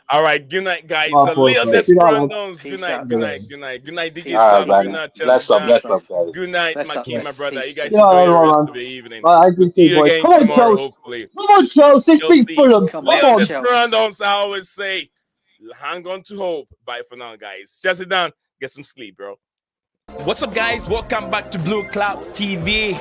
All right, good night, guys. My A boy, little bro. Good night, lad. Desperados. Good Peace night, out, good guys. night, good night. Good night, DJ Peace All right, out. Sam. Good man. night, Chelsea Bless up. Dan. Bless up, guys. Good night, Bless up. Makeem, my Peace. brother. You Peace. guys Peace. Yeah, enjoy the all rest right, of man. the evening. All right, We'll good see see, you boys. again Come on, tomorrow, Chelsea. hopefully. Come on, Chelsea. Beat Chelsea, Fulham. Come Come on, Little on. Chelsea. Desperados, I always say. Hang on to hope. Bye for now, guys. Chelsea Dan, get some sleep, bro. What's up, guys? Welcome back to Blue Clouds TV.